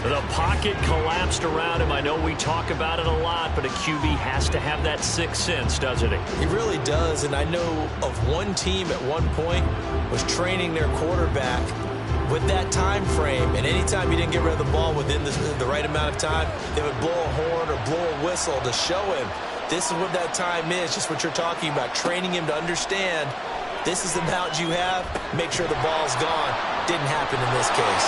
The pocket collapsed around him. I know we talk about it a lot, but a QB has to have that sixth sense, doesn't he? He really does, and I know of one team at one point was training their quarterback with that time frame, and anytime he didn't get rid of the ball within the right amount of time, they would blow a horn or blow a whistle to show him this is what that time is, just what you're talking about, training him to understand this is the amount you have, make sure the ball's gone. Didn't happen in this case.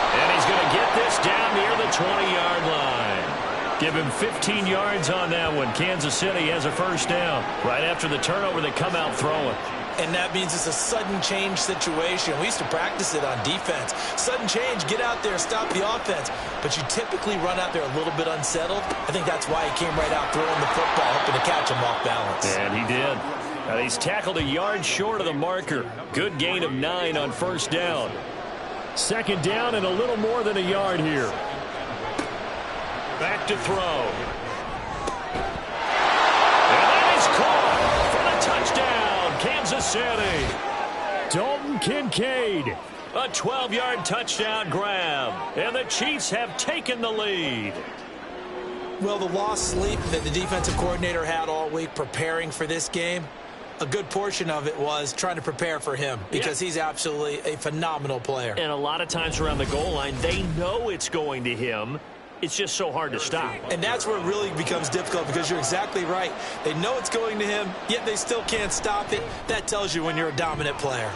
And he's going to get this down near the 20-yard line. Give him 15 yards on that one. Kansas City has a first down. Right after the turnover, they come out throwing. And that means it's a sudden change situation. We used to practice it on defense. Sudden change, get out there, stop the offense. But you typically run out there a little bit unsettled. I think that's why he came right out throwing the football, hoping to catch him off balance. And he did. And he's tackled a yard short of the marker. Good gain of 9 on first down. 2nd down and a little more than a yard here. Back to throw. And that is caught for the touchdown, Kansas City. Dalton Kincaid. A 12-yard touchdown grab. And the Chiefs have taken the lead. Well, the lost sleep that the defensive coordinator had all week preparing for this game, a good portion of it was trying to prepare for him because he's absolutely a phenomenal player. And a lot of times around the goal line, they know it's going to him. It's just so hard to stop. And that's where it really becomes difficult because you're exactly right. They know it's going to him, yet they still can't stop it. That tells you when you're a dominant player.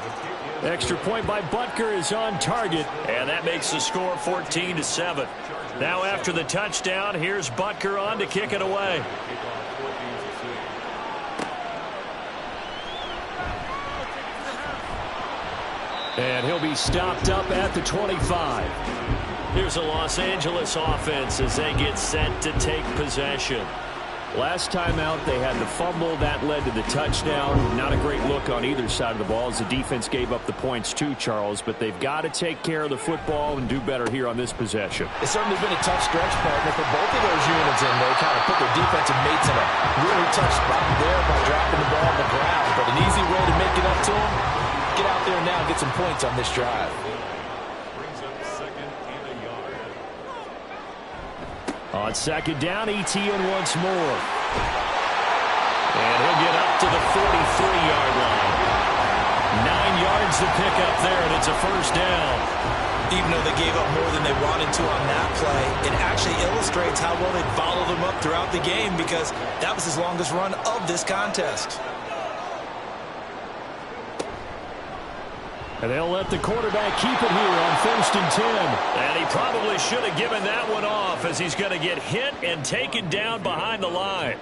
Extra point by Butker is on target. And that makes the score 14-7. Now after the touchdown, here's Butker on to kick it away. And he'll be stopped up at the 25. Here's a Los Angeles offense as they get set to take possession. Last time out, they had the fumble. That led to the touchdown. Not a great look on either side of the ball as the defense gave up the points too, Charles. But they've got to take care of the football and do better here on this possession. It's certainly been a tough stretch, partner, for both of those units in. They kind of put their defensive mates in a really tough spot there by dropping the ball on the ground. But an easy way to make it up to them, get out there now and get some points on this drive. On 2nd down, ETN once more. And he'll get up to the 43-yard line. 9 yards to pick up there, and it's a first down. Even though they gave up more than they wanted to on that play, it actually illustrates how well they followed them up throughout the game because that was his longest run of this contest. And they'll let the quarterback keep it here on 1st and 10. And he probably should have given that one off as he's going to get hit and taken down behind the line.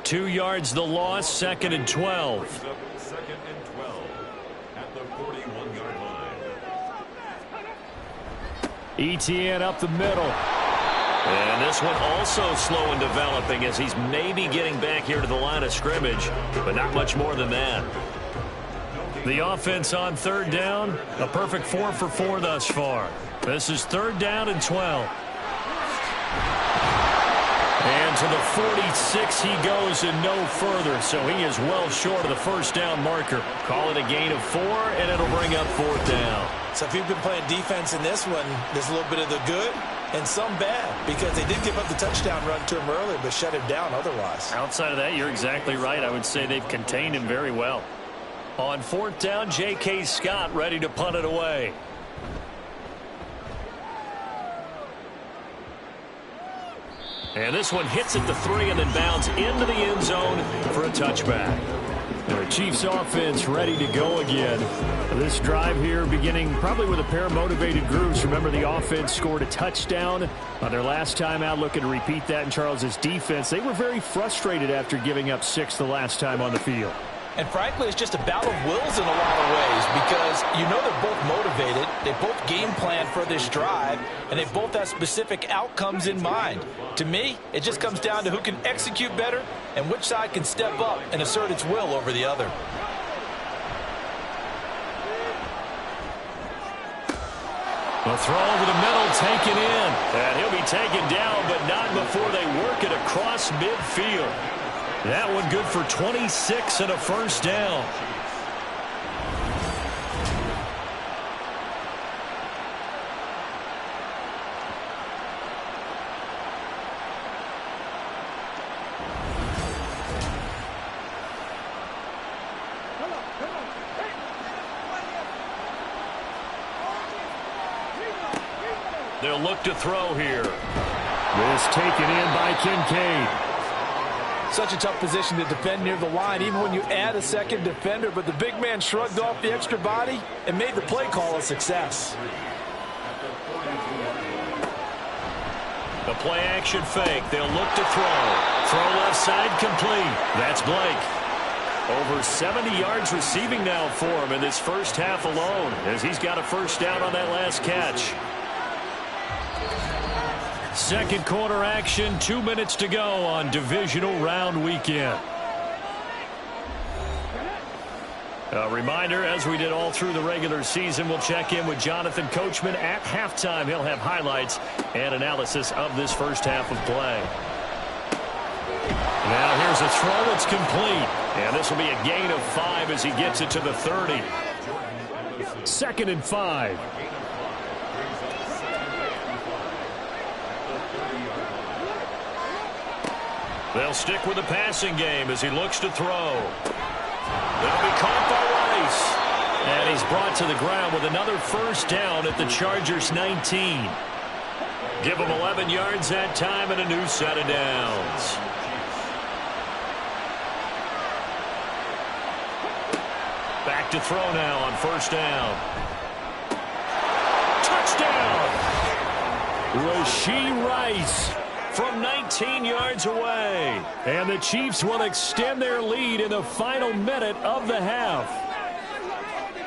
2 yards the loss, 2nd and 12. 2nd and 12 at the 41-yard line. ETN up the middle. And this one also slow in developing as he's maybe getting back here to the line of scrimmage, but not much more than that. The offense on 3rd down, a perfect 4 for 4 thus far. This is 3rd down and 12. And to the 46 he goes and no further, so he is well short of the 1st down marker. Call it a gain of 4, and it'll bring up 4th down. So if you've been playing defense in this one, there's a little bit of the good and some bad because they did give up the touchdown run to him earlier but shut him down otherwise. Outside of that, you're exactly right. I would say they've contained him very well. On 4th down, J.K. Scott ready to punt it away. And this one hits at the 3 and then bounds into the end zone for a touchback. The Chiefs offense ready to go again. This drive here beginning probably with a pair of motivated groups. Remember, the offense scored a touchdown on their last time out. Looking to repeat that in Charles's defense. They were very frustrated after giving up 6 the last time on the field. And frankly, it's just a battle of wills in a lot of ways because you know they're both motivated, they both game plan for this drive, and they both have specific outcomes in mind. To me, it just comes down to who can execute better and which side can step up and assert its will over the other. The throw over the middle taken in. And he'll be taken down, but not before they work it across midfield. That one good for 26 and a 1st down. They'll look to throw here. This taken in by Kincaid. Such a tough position to defend near the line, even when you add a second defender, but the big man shrugged off the extra body and made the play call a success. The play action fake. They'll look to throw. Throw left side complete. That's Blake. Over 70 yards receiving now for him in this first half alone as he's got a 1st down on that last catch. 2nd quarter action, 2 minutes to go on divisional round weekend. A reminder, as we did all through the regular season, we'll check in with Jonathan Coachman at halftime. He'll have highlights and analysis of this first half of play. Now here's a throw. It's complete. And this will be a gain of 5 as he gets it to the 30. 2nd and 5. They'll stick with the passing game as he looks to throw. That'll be caught by Rice. And he's brought to the ground with another 1st down at the Chargers' 19. Give him 11 yards that time and a new set of downs. Back to throw now on 1st down. Touchdown! Rashee Rice from 19 yards away. And the Chiefs will extend their lead in the final minute of the half.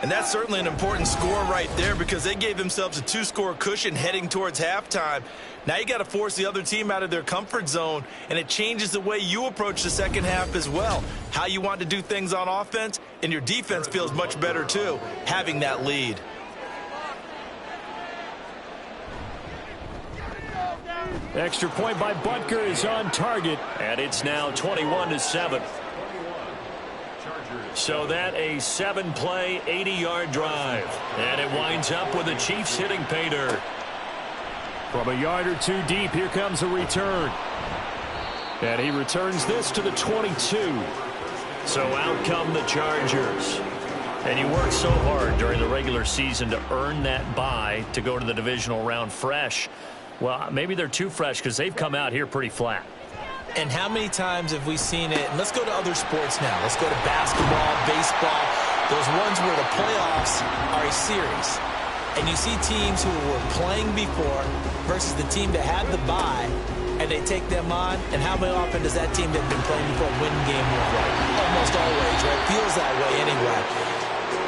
And that's certainly an important score right there because they gave themselves a 2-score cushion heading towards halftime. Now you got to force the other team out of their comfort zone, and it changes the way you approach the second half as well. How you want to do things on offense, and your defense feels much better too, having that lead. Extra point by Butker is on target. And it's now 21-7. So that a 7-play, 80-yard drive. And it winds up with the Chiefs hitting pay dirt. From a yard or 2 deep, here comes a return. And he returns this to the 22. So out come the Chargers. And you worked so hard during the regular season to earn that bye to go to the divisional round fresh. Well, maybe they're too fresh because they've come out here pretty flat. And how many times have we seen it? And let's go to other sports now. Let's go to basketball, baseball, those ones where the playoffs are a series. And you see teams who were playing before versus the team that had the bye, and they take them on. And how often does that team that had been playing before win game one? Right? Almost always, right? Feels that way anyway.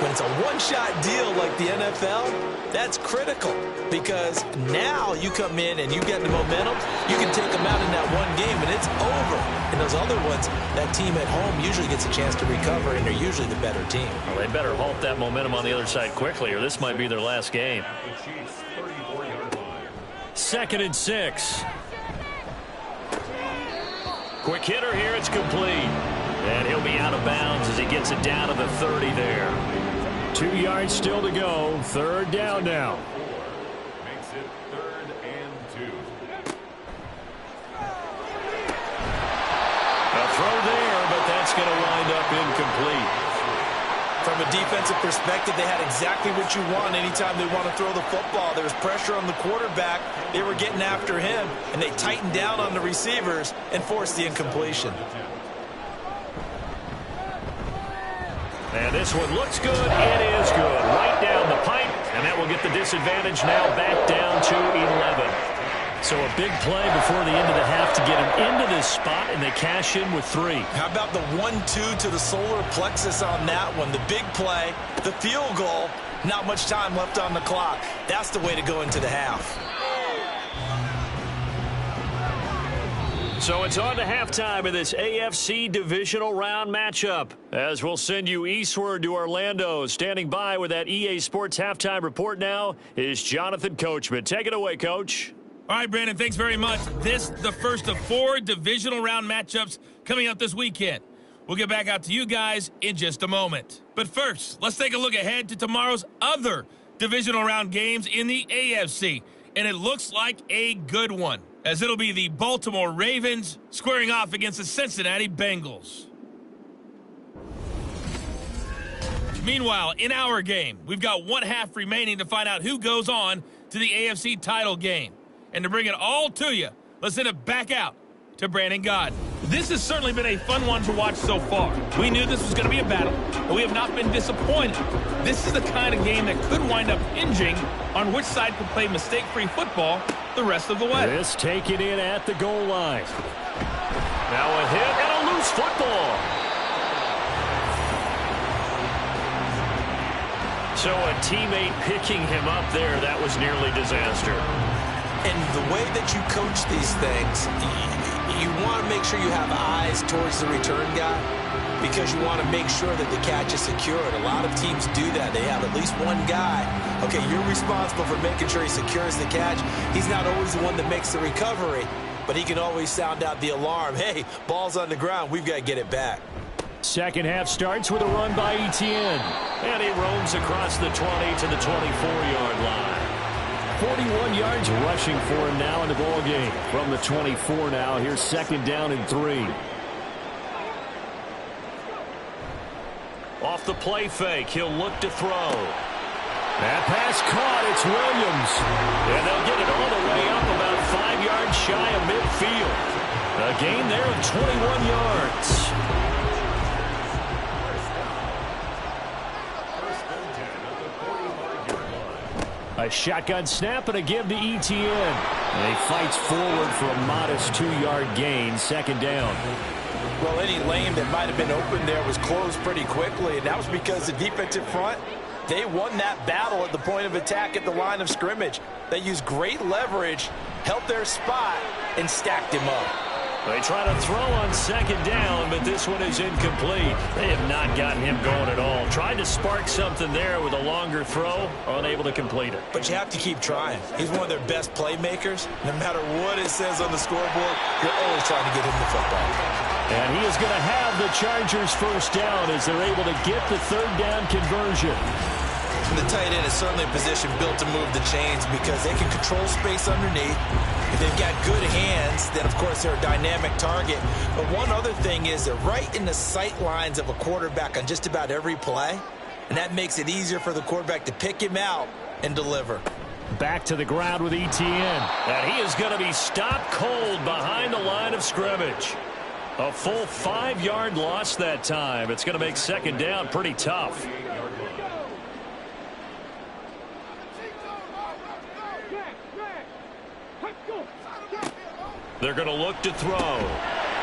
When it's a one-shot deal like the NFL, that's critical because now you come in and you get the momentum, you can take them out in that one game and it's over. And those other ones, that team at home usually gets a chance to recover and they're usually the better team. Well, they better halt that momentum on the other side quickly or this might be their last game. 2nd and 6. Quick hitter here, it's complete. And he'll be out of bounds as he gets it down to the 30 there. 2 yards still to go. 3rd down now. Makes it 3rd and 2. A throw there, but that's going to wind up incomplete. From a defensive perspective, they had exactly what you want anytime they want to throw the football. There was pressure on the quarterback. They were getting after him, and they tightened down on the receivers and forced the incompletion. And this one looks good. It is good. Right down the pipe. And that will get the disadvantage now back down to 11. So a big play before the end of the half to get him into this spot, and they cash in with 3. How about the 1-2 to the solar plexus on that one? The big play, the field goal, not much time left on the clock. That's the way to go into the half. So it's on to halftime of this AFC divisional round matchup. As we'll send you eastward to Orlando. Standing by with that EA Sports halftime report now is Jonathan Coachman. Take it away, Coach. All right, Brandon, thanks very much. This the first of 4 divisional round matchups coming up this weekend. We'll get back out to you guys in just a moment. But first, let's take a look ahead to tomorrow's other divisional round games in the AFC. And it looks like a good one, as it'll be the Baltimore Ravens squaring off against the Cincinnati Bengals. Meanwhile, in our game, we've got 1 half remaining to find out who goes on to the AFC title game. And to bring it all to you, let's send it back out to Brandon Gaudin. This has certainly been a fun one to watch so far. We knew this was going to be a battle, but we have not been disappointed. This is the kind of game that could wind up hinging on which side could play mistake-free football the rest of the way. This taken in at the goal line. Now a hit and a loose football. So a teammate picking him up there, that was nearly disaster. And the way that you coach these things, you want to make sure you have eyes towards the return guy because you want to make sure that the catch is secured. A lot of teams do that. They have at least one guy. Okay, you're responsible for making sure he secures the catch. He's not always the one that makes the recovery, but he can always sound out the alarm. Hey, ball's on the ground. We've got to get it back. Second half starts with a run by Etienne. And he roams across the 20 to the 24-yard line. 41 yards rushing for him now in the ball game. From the 24 now, here's 2nd down and 3. Off the play fake, he'll look to throw. That pass caught, it's Williams. And they'll get it all the way up about 5 yards shy of midfield. A gain there of 21 yards. A shotgun snap and a give to Etienne. And he fights forward for a modest 2-yard gain, 2nd down. Well, any lane that might have been open there was closed pretty quickly, and that was because the defensive front, they won that battle at the point of attack at the line of scrimmage. They used great leverage, held their spot, and stacked him up. They try to throw on 2nd down, but this one is incomplete. They have not gotten him going at all. Tried to spark something there with a longer throw, unable to complete it. But you have to keep trying. He's one of their best playmakers. No matter what it says on the scoreboard, you're always trying to get him the football. And he is going to have the Chargers 1st down as they're able to get the 3rd down conversion. And the tight end is certainly a position built to move the chains because they can control space underneath. If they've got good hands, then, of course, they're a dynamic target. But one other thing is they're right in the sight lines of a quarterback on just about every play. and that makes it easier for the quarterback to pick him out and deliver. Back to the ground with ETN. And he is going to be stopped cold behind the line of scrimmage. A full 5-yard loss that time. It's going to make second down pretty tough. They're going to look to throw.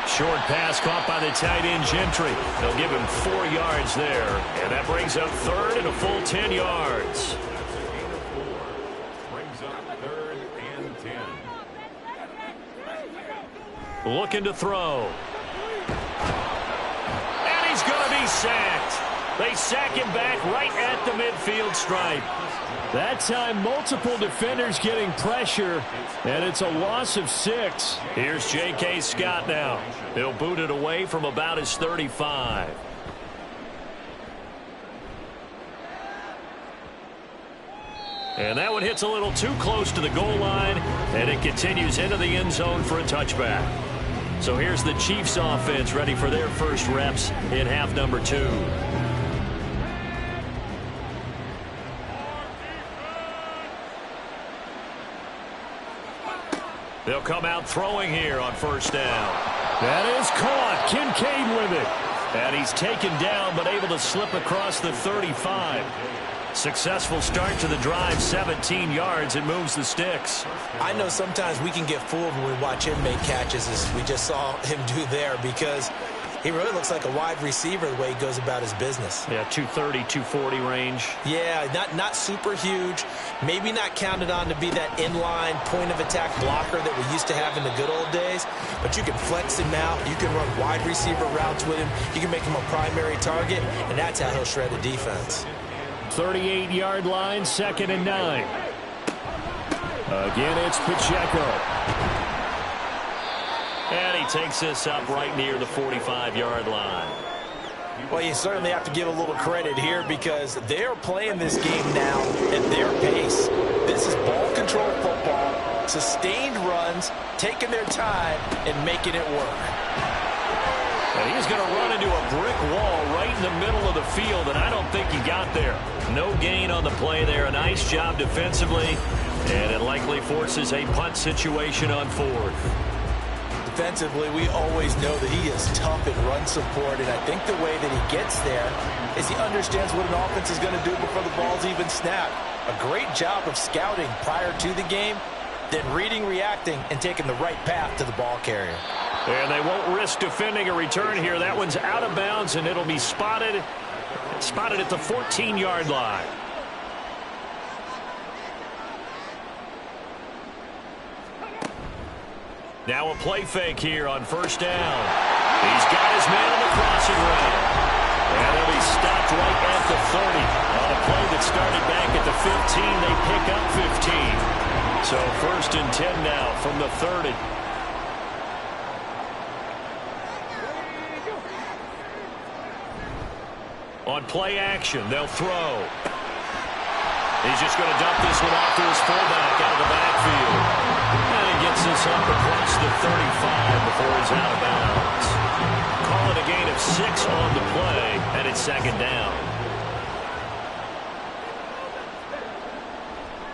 Short pass caught by the tight end Gentry. They'll give him 4 yards there. And that brings up third and a full 10 yards. Brings up 3rd and 10. Looking to throw. And he's going to be sacked. They sack him back right at the midfield stripe. That time, multiple defenders getting pressure, and it's a loss of 6. Here's J.K. Scott now. He'll boot it away from about his 35. And that one hits a little too close to the goal line, and it continues into the end zone for a touchback. So here's the Chiefs offense ready for their first reps in half number 2. They'll come out throwing here on first down. That is caught. Kincaid with it. And he's taken down but able to slip across the 35. Successful start to the drive, 17 yards, and moves the sticks. I know sometimes we can get fooled when we watch him make catches, as we just saw him do there, because he really looks like a wide receiver the way he goes about his business. Yeah, 230, 240 range. Yeah, not super huge. Maybe not counted on to be that inline point-of-attack blocker that we used to have in the good old days. But you can flex him out. You can run wide receiver routes with him. You can make him a primary target, and that's how he'll shred a defense. 38-yard line, 2nd and 9. Again, it's Pacheco. And he takes this up right near the 45-yard line. Well, you certainly have to give a little credit here because they're playing this game now at their pace. This is ball control football, sustained runs, taking their time, and making it work. And he's going to run into a brick wall right in the middle of the field, and I don't think he got there. No gain on the play there. A nice job defensively, and it likely forces a punt situation on 4th. Defensively, we always know that he is tough in run support, and I think the way that he gets there is he understands what an offense is going to do before the ball's even snapped. A great job of scouting prior to the game, then reading, reacting, and taking the right path to the ball carrier. And they won't risk defending a return here. That one's out of bounds, and it'll be spotted at the 14-yard line. Now a play fake here on first down. He's got his man on the crossing route. And he'll be stopped right at the 30. On a play that started back at the 15, they pick up 15. So 1st and 10 now from the 30. On play action, they'll throw. He's just going to dump this one off to his fullback out of the backfield. And he gets this up across the 35 before he's out of bounds. Call it a gain of 6 on the play, and it's 2nd down.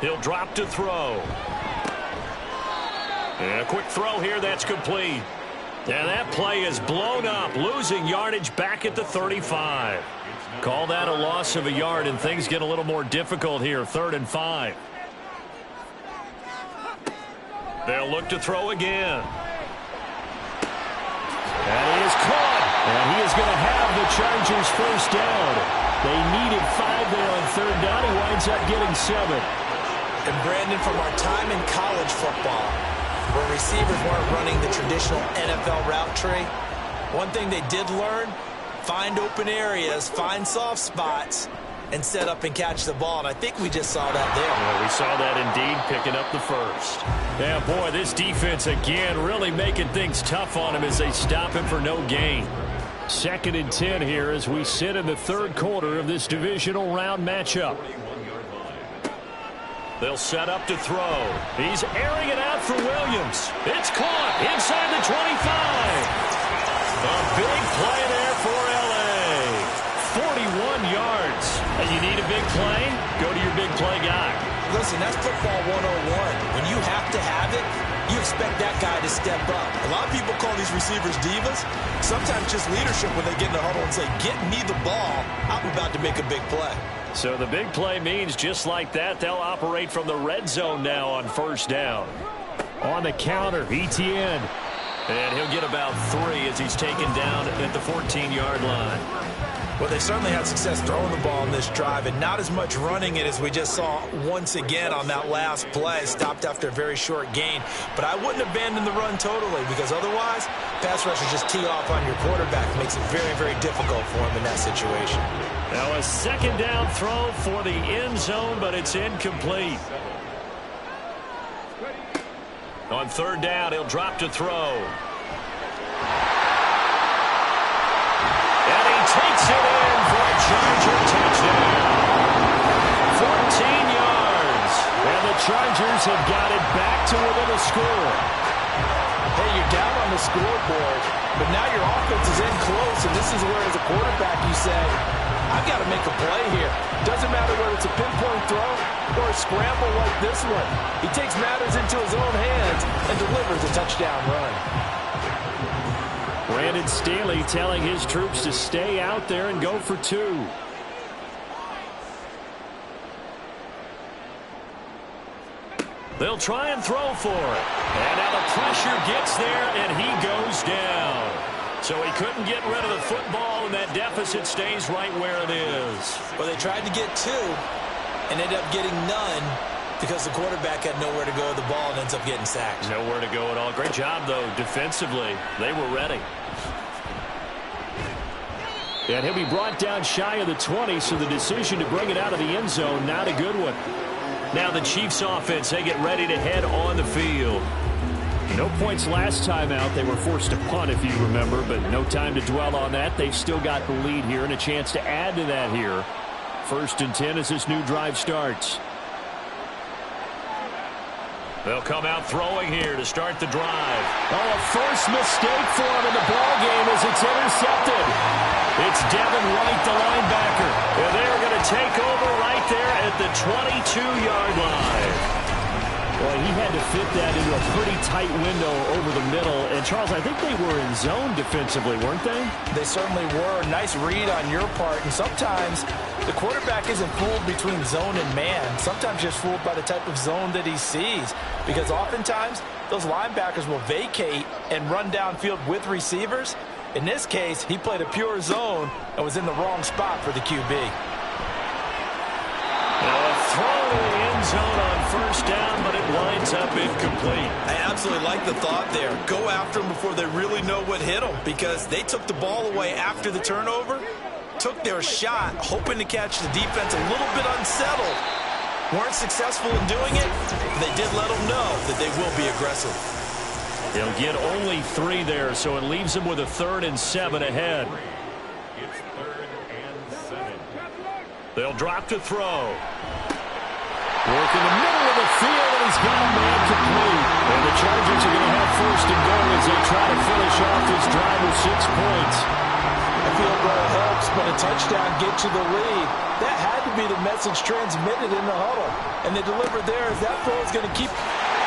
He'll drop to throw. And a quick throw here, that's complete. And that play is blown up, losing yardage back at the 35. Call that a loss of a yard, and things get a little more difficult here, 3rd and 5. They'll look to throw again. And he is caught. And he is going to have the Chargers first down. They needed 5 there on 3rd down. He winds up getting 7. And Brandon, from our time in college football, where receivers weren't running the traditional NFL route tree, one thing they did learn, find open areas, find soft spots, and set up and catch the ball. And I think we just saw that there. Yeah, we saw that indeed, picking up the first. Yeah, boy, this defense again really making things tough on him as they stop him for no gain. 2nd and 10 here as we sit in the 3rd quarter of this divisional round matchup. They'll set up to throw. He's airing it out for Williams. It's caught inside the 25. A big play there for L.A. yards. And you need a big play? Go to your big play guy. Listen, that's football 101. When you have to have it, you expect that guy to step up. A lot of people call these receivers divas. Sometimes just leadership when they get in the huddle and say, get me the ball. I'm about to make a big play. So the big play means just like that, they'll operate from the red zone now on first down. On the counter, Etienne. And he'll get about 3 as he's taken down at the 14-yard line. Well, they certainly had success throwing the ball in this drive and not as much running it as we just saw once again on that last play. Stopped after a very short gain. But I wouldn't abandon the run totally because otherwise, pass rushers just tee off on your quarterback. It makes it very, very difficult for him in that situation. Now a second down throw for the end zone, but it's incomplete. On third down, he'll drop to throw. And he takes it in for a Charger touchdown. 14 yards. And the Chargers have got it back to within a score. Hey, you're down on the scoreboard, but now your offense is in close, and this is where, as a quarterback, you say, I've got to make a play here. Doesn't matter whether it's a pinpoint throw or a scramble like this one. He takes matters into his own hands and delivers a touchdown run. Brandon Staley telling his troops to stay out there and go for 2. They'll try and throw for it. And now the pressure gets there, and he goes down. So he couldn't get rid of the football, and that deficit stays right where it is. Well, they tried to get 2 and ended up getting none because the quarterback had nowhere to go with the ball and ends up getting sacked. Nowhere to go at all. Great job, though, defensively. They were ready. And he'll be brought down shy of the 20, so the decision to bring it out of the end zone, not a good one. Now the Chiefs offense, they get ready to head on the field. No points last time out. They were forced to punt, if you remember, but no time to dwell on that. They've still got the lead here and a chance to add to that here. 1st and 10 as this new drive starts. They'll come out throwing here to start the drive. Oh, a first mistake for him in the ball game as it's intercepted. It's Devin White, the linebacker. And they're going to take over right there at the 22-yard line. Well, he had to fit that into a pretty tight window over the middle. And, Charles, I think they were in zone defensively, weren't they? They certainly were. Nice read on your part. And sometimes the quarterback isn't fooled between zone and man. Sometimes just fooled by the type of zone that he sees. Because oftentimes, those linebackers will vacate and run downfield with receivers. In this case, he played a pure zone and was in the wrong spot for the QB. Now a throw to the end zone on first down, but it winds up incomplete. I absolutely like the thought there. Go after them before they really know what hit them, because they took the ball away after the turnover, took their shot, hoping to catch the defense a little bit unsettled. Weren't successful in doing it. They did let them know that they will be aggressive. They'll get only 3 there, so it leaves them with a 3rd and 7 ahead. It's 3rd and 7. They'll drop to throw. Work in the middle of the field, and he's got a man complete. And the Chargers are going to have 1st and goal as they try to finish off this drive with 6 points. A field goal helps, but a touchdown gets you the lead. That had to be the message transmitted in the huddle. And they delivered there as that throw is going to keep.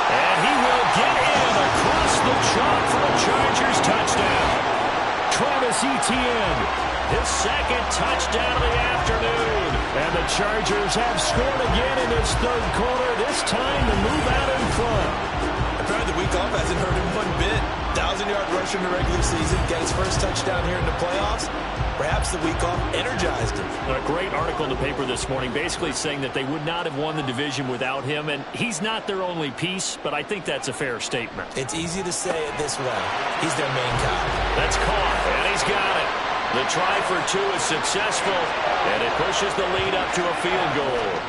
And he will get in across the chalk for a Chargers touchdown. Travis Etienne, his 2nd touchdown of the afternoon. And the Chargers have scored again in this 3rd quarter, this time to move out in front. Apparently the week off hasn't hurt him one bit. 1,000-yard rusher in the regular season, get his 1st touchdown here in the playoffs. Perhaps the week off energized him. A great article in the paper this morning basically saying that they would not have won the division without him, and he's not their only piece, but I think that's a fair statement. It's easy to say it this way. He's their main guy. That's caught, and he's got it. The try for 2 is successful, and it pushes the lead up to a field goal.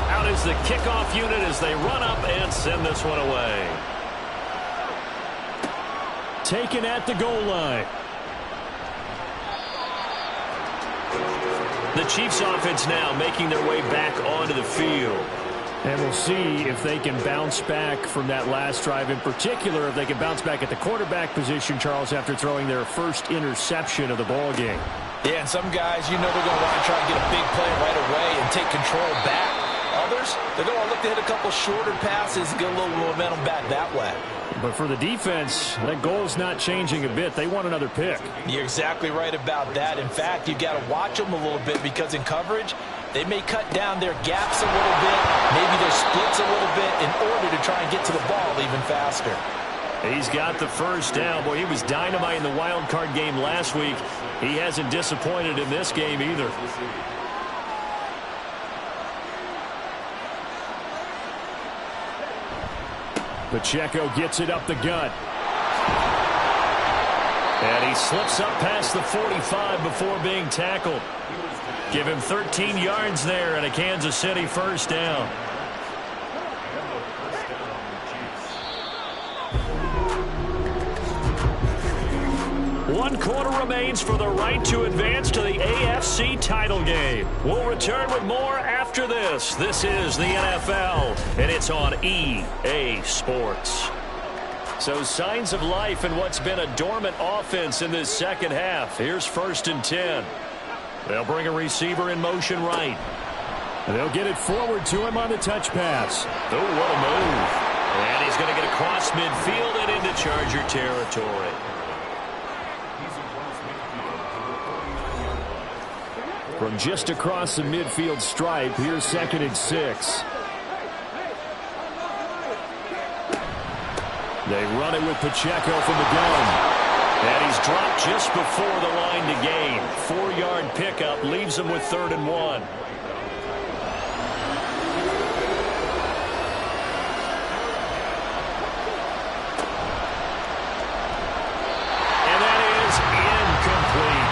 Out is the kickoff unit as they run up and send this one away. Taken at the goal line. The Chiefs offense now making their way back onto the field. And we'll see if they can bounce back from that last drive, in particular if they can bounce back at the quarterback position, Charles, after throwing their first interception of the ball game. Yeah, and some guys, you know they're going to want to try and get a big play right away and take control back. Others, they're going to look to hit a couple shorter passes and get a little momentum back that way. But for the defense, that goal's not changing a bit. They want another pick. You're exactly right about that. In fact, you've got to watch them a little bit because in coverage, they may cut down their gaps a little bit, maybe their splits a little bit in order to try and get to the ball even faster. He's got the first down. Boy, he was dynamite in the wild card game last week. He hasn't disappointed in this game either. Pacheco gets it up the gut. And he slips up past the 45 before being tackled. Give him 13 yards there and a Kansas City first down. One quarter remains for the right to advance to the AFC title game. We'll return with more after this. This is the NFL, and it's on EA Sports. So signs of life in what's been a dormant offense in this second half. Here's 1st and 10. They'll bring a receiver in motion right. They'll get it forward to him on the touch pass. Oh, what a move. And he's going to get across midfield and into Charger territory. From just across the midfield stripe, here's 2nd and 6. They run it with Pacheco from the gun. And he's dropped just before the line to gain. 4-yard pickup leaves him with 3rd and 1. And that is incomplete.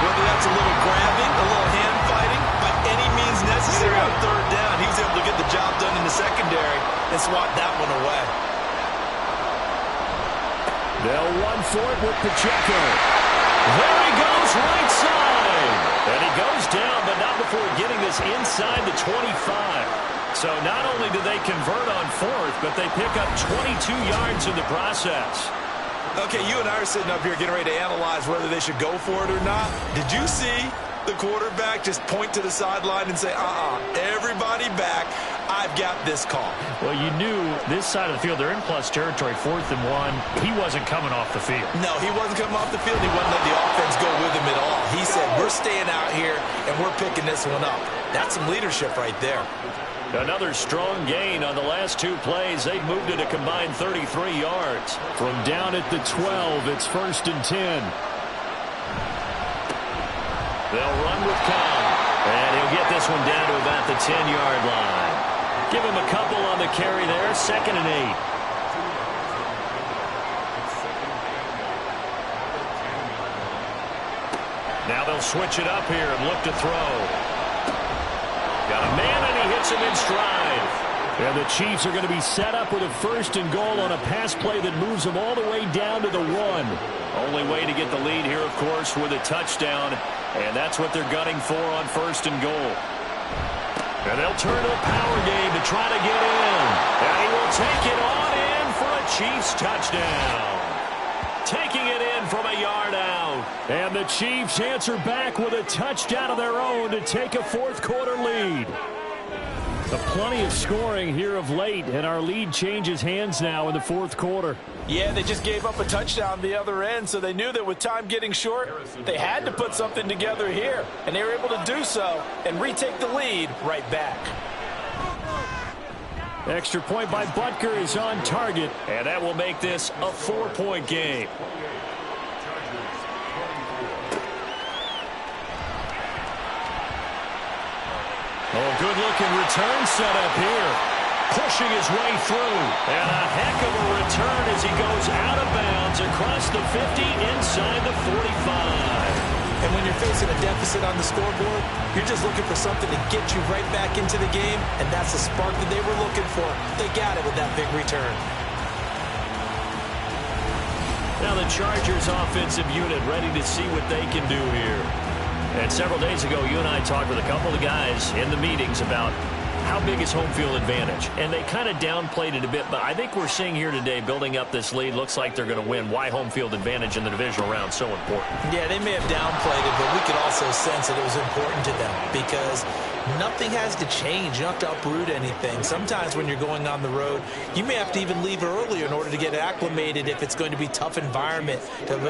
Whether that's a little grabbing, a little hand fighting, by any means necessary on 3rd down, he was able to get the job done in the secondary and swat that one away. They'll run for it with Pacheco. There he goes, right side. And he goes down, but not before getting this inside the 25. So not only do they convert on 4th, but they pick up 22 yards in the process. Okay, you and I are sitting up here getting ready to analyze whether they should go for it or not. Did you see the quarterback just point to the sideline and say, everybody back, I've got this call? Well, you knew this side of the field, they're in plus territory, 4th and 1. He wasn't coming off the field. No, he wasn't coming off the field. He wouldn't let the offense go with him at all. He said, we're staying out here, and we're picking this one up. That's some leadership right there. Another strong gain on the last 2 plays. They've moved it a combined 33 yards. From down at the 12, it's 1st and 10. They'll run with Cobb. And he'll get this one down to about the 10-yard line. Give him a couple on the carry there. 2nd and 8. Now they'll switch it up here and look to throw. Got a man, and he hits him in stride. And the Chiefs are going to be set up with a 1st and goal on a pass play that moves them all the way down to the 1. Only way to get the lead here, of course, with a touchdown. And that's what they're gunning for on 1st and goal. And they'll turn to the power game to try to get in. And he will take it on in for a Chiefs touchdown. Taking it in from a yard out. And the Chiefs answer back with a touchdown of their own to take a 4th quarter lead. Plenty of scoring here of late, and our lead changes hands now in the 4th quarter. Yeah, they just gave up a touchdown the other end, so they knew that with time getting short, they had to put something together here, and they were able to do so and retake the lead right back. Extra point by Butker is on target. And that will make this a 4-point game. Oh, good-looking return set up here. Pushing his way through. And a heck of a return as he goes out of bounds across the 50 inside the 45. And when you're facing a deficit on the scoreboard, you're just looking for something to get you right back into the game, and that's the spark that they were looking for. They got it with that big return. Now the Chargers offensive unit ready to see what they can do here. And several days ago, you and I talked with a couple of guys in the meetings about how big is home field advantage. And they kind of downplayed it a bit, but I think we're seeing here today, building up this lead, looks like they're going to win. Why home field advantage in the divisional round so important? Yeah, they may have downplayed it, but we could also sense that it was important to them because nothing has to change. You don't have to uproot anything. Sometimes when you're going on the road, you may have to even leave earlier in order to get acclimated if it's going to be a tough environment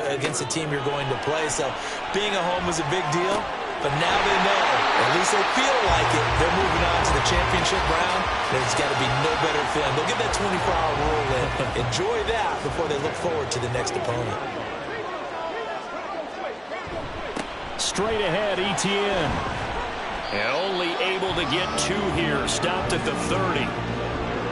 against the team you're going to play. So being at home was a big deal, but now they know, at least they feel like it, they're moving on to the championship round. There's got to be no better feeling. They'll get that 24-hour rule in. Enjoy that before they look forward to the next opponent. Straight ahead, Etienne. And only able to get 2 here. Stopped at the 30.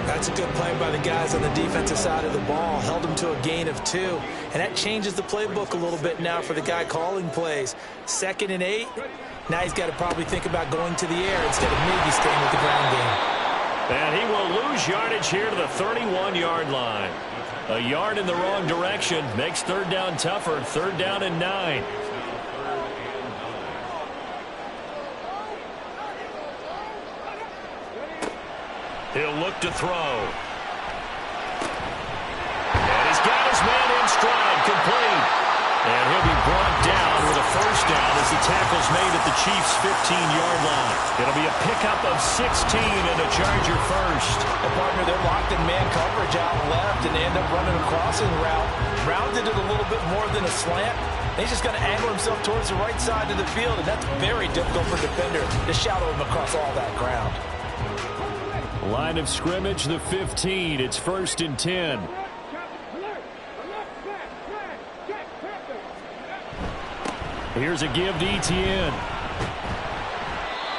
That's a good play by the guys on the defensive side of the ball. Held them to a gain of 2. And that changes the playbook a little bit now for the guy calling plays. 2nd and 8. Now he's got to probably think about going to the air instead of maybe staying with the ground game. And he will lose yardage here to the 31-yard line. A yard in the wrong direction makes 3rd down tougher. 3rd down and 9. He'll look to throw. And he's got his man in stride, complete. And he'll be brought down with a 1st down as the tackle's made at the Chiefs' 15-yard line. It'll be a pickup of 16 and a Charger first. A partner, they're locked in man coverage out left, and they end up running a crossing route. Rounded it a little bit more than a slant. He's just going to angle himself towards the right side of the field, and that's very difficult for a defender to shadow him across all that ground. Line of scrimmage, the 15. It's 1st and 10. Here's a give to Etienne.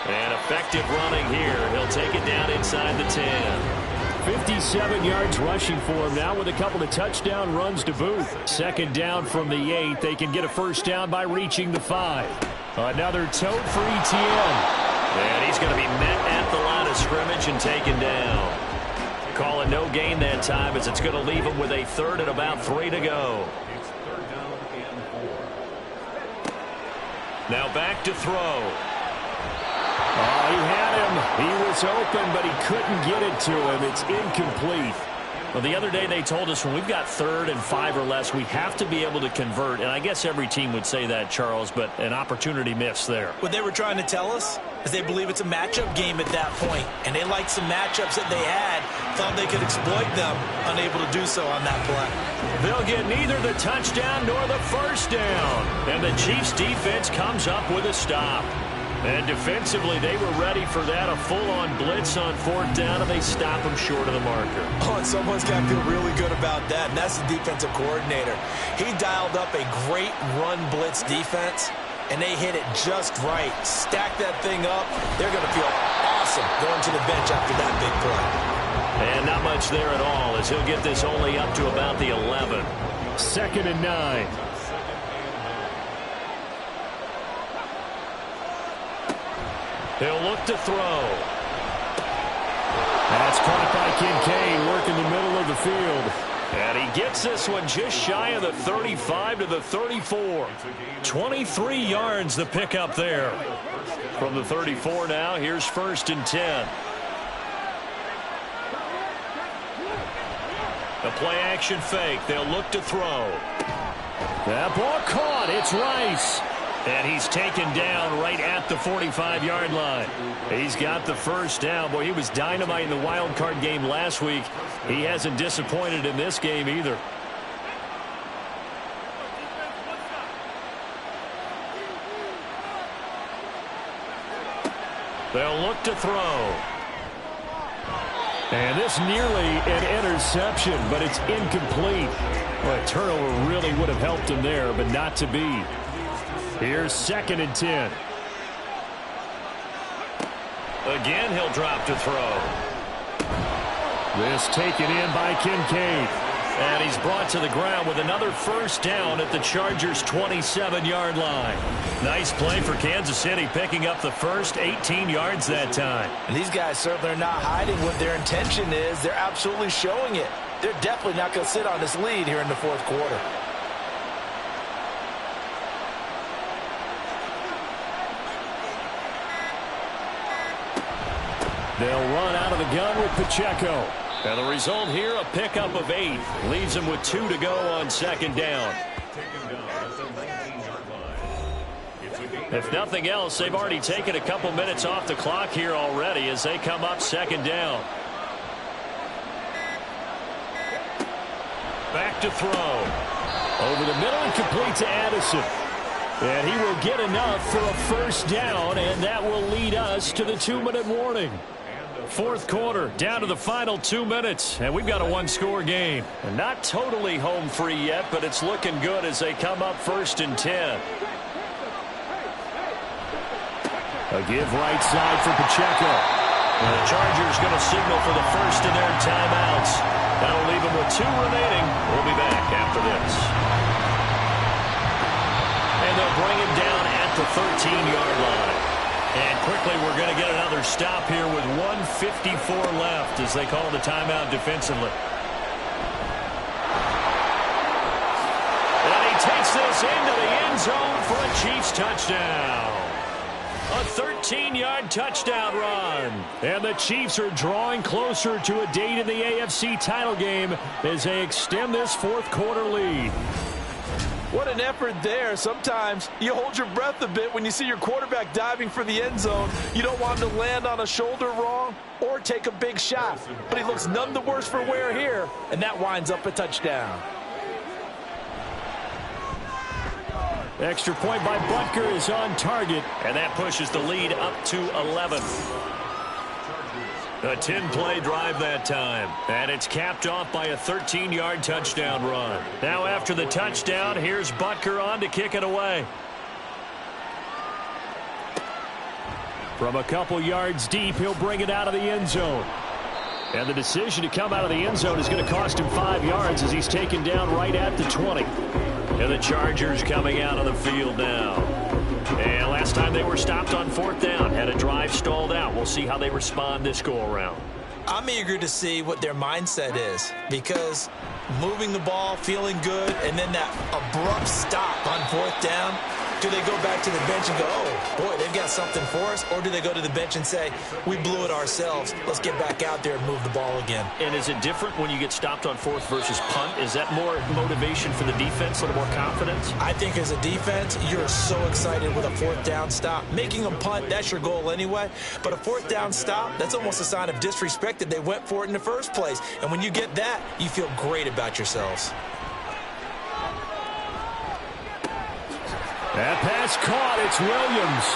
And effective running here. He'll take it down inside the 10. 57 yards rushing for him now with a couple of touchdown runs to boot. 2nd down from the 8. They can get a 1st down by reaching the 5. Another tote for Etienne. And he's going to be met at the line of scrimmage and taken down. Call it no gain that time as it's going to leave him with a 3rd and about 3 to go. Now back to throw. Oh, he had him. He was open, but he couldn't get it to him. It's incomplete. Well, the other day they told us when we've got 3rd and 5 or less, we have to be able to convert. And I guess every team would say that, Charles, but an opportunity missed there. What they were trying to tell us is they believe it's a matchup game at that point. And they liked some matchups that they had, thought they could exploit them, unable to do so on that play. They'll get neither the touchdown nor the 1st down. And the Chiefs defense comes up with a stop. And defensively, they were ready for that, a full-on blitz on 4th down, and they stop him short of the marker. Oh, and someone's got to feel really good about that, and that's the defensive coordinator. He dialed up a great run blitz defense, and they hit it just right. Stack that thing up. They're going to feel awesome going to the bench after that big play. And not much there at all, as he'll get this only up to about the 11. 2nd and 9. He'll look to throw. That's caught by Kincaid, working the middle of the field. And he gets this one just shy of the 35 to the 34. 23 yards the pickup there. From the 34 now, here's 1st and 10. The play action fake. They'll look to throw. That ball caught. It's Rice. And he's taken down right at the 45-yard line. He's got the 1st down. Boy, he was dynamite in the wild card game last week. He hasn't disappointed in this game either. They'll look to throw. And this nearly an interception, but it's incomplete. Well, a turnover really would have helped him there, but not to be. Here's 2nd and 10. Again, he'll drop to throw. This taken in by Kincaid. And he's brought to the ground with another 1st down at the Chargers' 27-yard line. Nice play for Kansas City, picking up the 1st, 18 yards that time. And these guys certainly are not hiding what their intention is. They're absolutely showing it. They're definitely not going to sit on this lead here in the 4th quarter. They'll run out of the gun with Pacheco. And the result here, a pickup of 8. Leaves them with 2 to go on second down. If nothing else, they've already taken a couple minutes off the clock here already as they come up second down. Back to throw. Over the middle and complete to Addison. And he will get enough for a first down, and that will lead us to the 2-minute warning. Fourth quarter, down to the final 2 minutes, and we've got a one-score game. And not totally home free yet, but it's looking good as they come up 1st and 10. A give right side for Pacheco. And the Chargers going to signal for the first of their timeouts. That'll leave them with 2 remaining. We'll be back after this. And they'll bring him down at the 13-yard line. And quickly we're going to get another stop here with 1:54 left as they call the timeout defensively. And he takes this into the end zone for a Chiefs touchdown. A 13-yard touchdown run. And the Chiefs are drawing closer to a date in the AFC title game as they extend this fourth quarter lead. What an effort there. Sometimes you hold your breath a bit when you see your quarterback diving for the end zone. You don't want him to land on a shoulder wrong or take a big shot. But he looks none the worse for wear here, and that winds up a touchdown. Extra point by Butker is on target, and that pushes the lead up to 11. A 10-play drive that time, and it's capped off by a 13-yard touchdown run. Now after the touchdown, here's Butker on to kick it away. From a couple yards deep, he'll bring it out of the end zone. And the decision to come out of the end zone is going to cost him 5 yards as he's taken down right at the 20. And the Chargers coming out on the field now. And last time they were stopped on 4th down, had a drive stalled out. We'll see how they respond this go-around. I'm eager to see what their mindset is because moving the ball, feeling good, and then that abrupt stop on 4th down, do they go back to the bench and go, oh, boy, they've got something for us? Or do they go to the bench and say, we blew it ourselves. Let's get back out there and move the ball again. And is it different when you get stopped on 4th versus punt? Is that more motivation for the defense, a little more confidence? I think as a defense, you're so excited with a 4th down stop. Making a punt, that's your goal anyway. But a 4th down stop, that's almost a sign of disrespect that they went for it in the first place. And when you get that, you feel great about yourselves. That pass caught. It's Williams.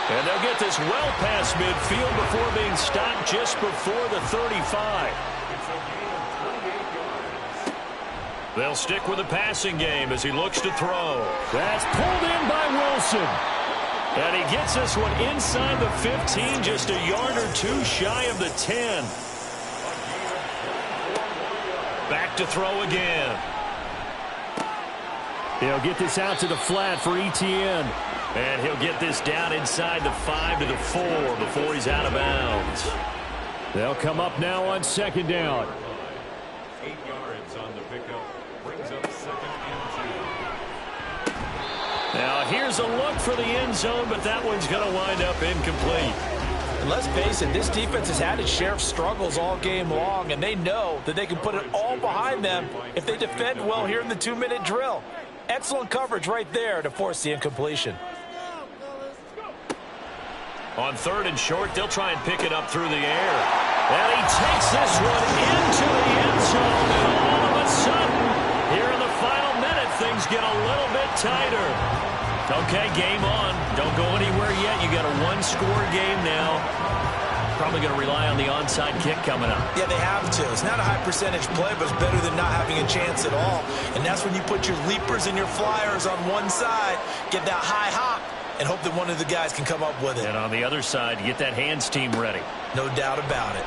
And they'll get this well past midfield before being stopped just before the 35. They'll stick with the passing game as he looks to throw. That's pulled in by Wilson. And he gets this one inside the 15, just a yard or two shy of the 10. Back to throw again. He'll get this out to the flat for Etienne. And he'll get this down inside the 5 to the 4 before he's out of bounds. They'll come up now on second down. 8 yards on the pickup. Brings up 2nd and 2. Now here's a look for the end zone, but that one's going to wind up incomplete. And let's face it, this defense has had its share of struggles all game long, and they know that they can put it all behind them if they defend well here in the 2-minute drill. Excellent coverage right there to force the incompletion. On 3rd and short, they'll try and pick it up through the air. And he takes this one into the end zone, and all of a sudden, here in the final minute, things get a little bit tighter. Okay, game on. Don't go anywhere yet. You got a one-score game now. Probably going to rely on the onside kick coming up. Yeah, they have to. It's not a high-percentage play, but it's better than not having a chance at all. And that's when you put your leapers and your flyers on one side, get that high hop, and hope that one of the guys can come up with it. And on the other side, get that hands team ready. No doubt about it.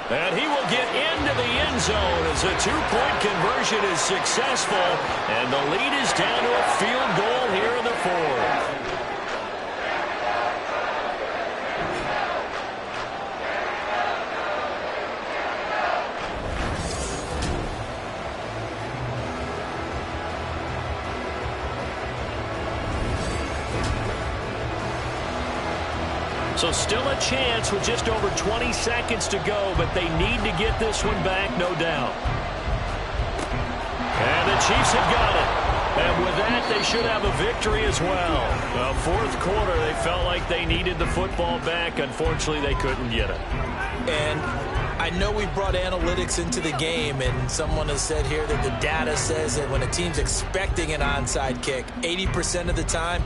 And he will get into the end zone as a 2-point conversion is successful. And the lead is down to a field goal here in the 4th. So still a chance with just over 20 seconds to go, but they need to get this one back, no doubt. And the Chiefs have got it. And with that, they should have a victory as well. The fourth quarter, they felt like they needed the football back. Unfortunately, they couldn't get it. And I know we brought analytics into the game, and someone has said here that the data says that when a team's expecting an onside kick, 80% of the time,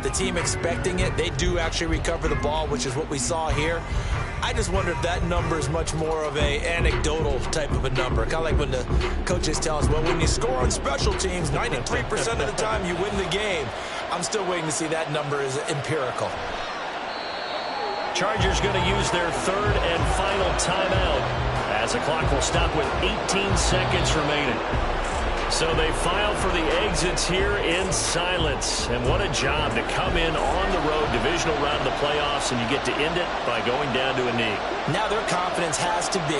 the team expecting it, they do actually recover the ball, which is what we saw here. I just wonder if that number is much more of a anecdotal type of a number. Kind of like when the coaches tell us, well, when you score on special teams, 93% of the time you win the game. I'm still waiting to see that number is empirical. Chargers going to use their third and final timeout as the clock will stop with 18 seconds remaining. So they file for the exits here in silence. And what a job to come in on the road, divisional round of the playoffs, and you get to end it by going down to a knee. Now their confidence has to be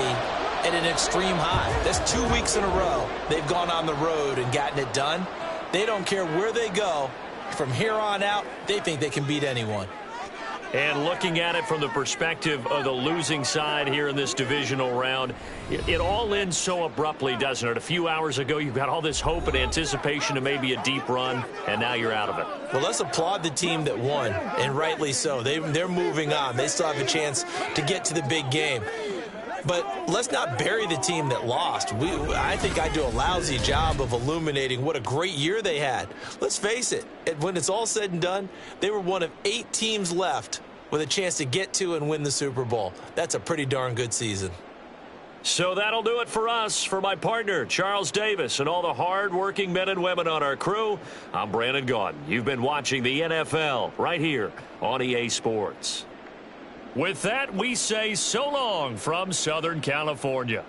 at an extreme high. That's 2 weeks in a row they've gone on the road and gotten it done. They don't care where they go. From here on out, they think they can beat anyone. And looking at it from the perspective of the losing side here in this divisional round, it all ends so abruptly, doesn't it? A few hours ago, you've got all this hope and anticipation of maybe a deep run, and now you're out of it. Well, let's applaud the team that won, and rightly so. They're moving on. They still have a chance to get to the big game. But let's not bury the team that lost. I think I do a lousy job of illuminating what a great year they had. Let's face it, when it's all said and done, they were one of 8 teams left with a chance to get to and win the Super Bowl. That's a pretty darn good season. So that'll do it for us. For my partner, Charles Davis, and all the hard-working men and women on our crew, I'm Brandon Gaudin. You've been watching the NFL right here on EA Sports. With that, we say so long from Southern California.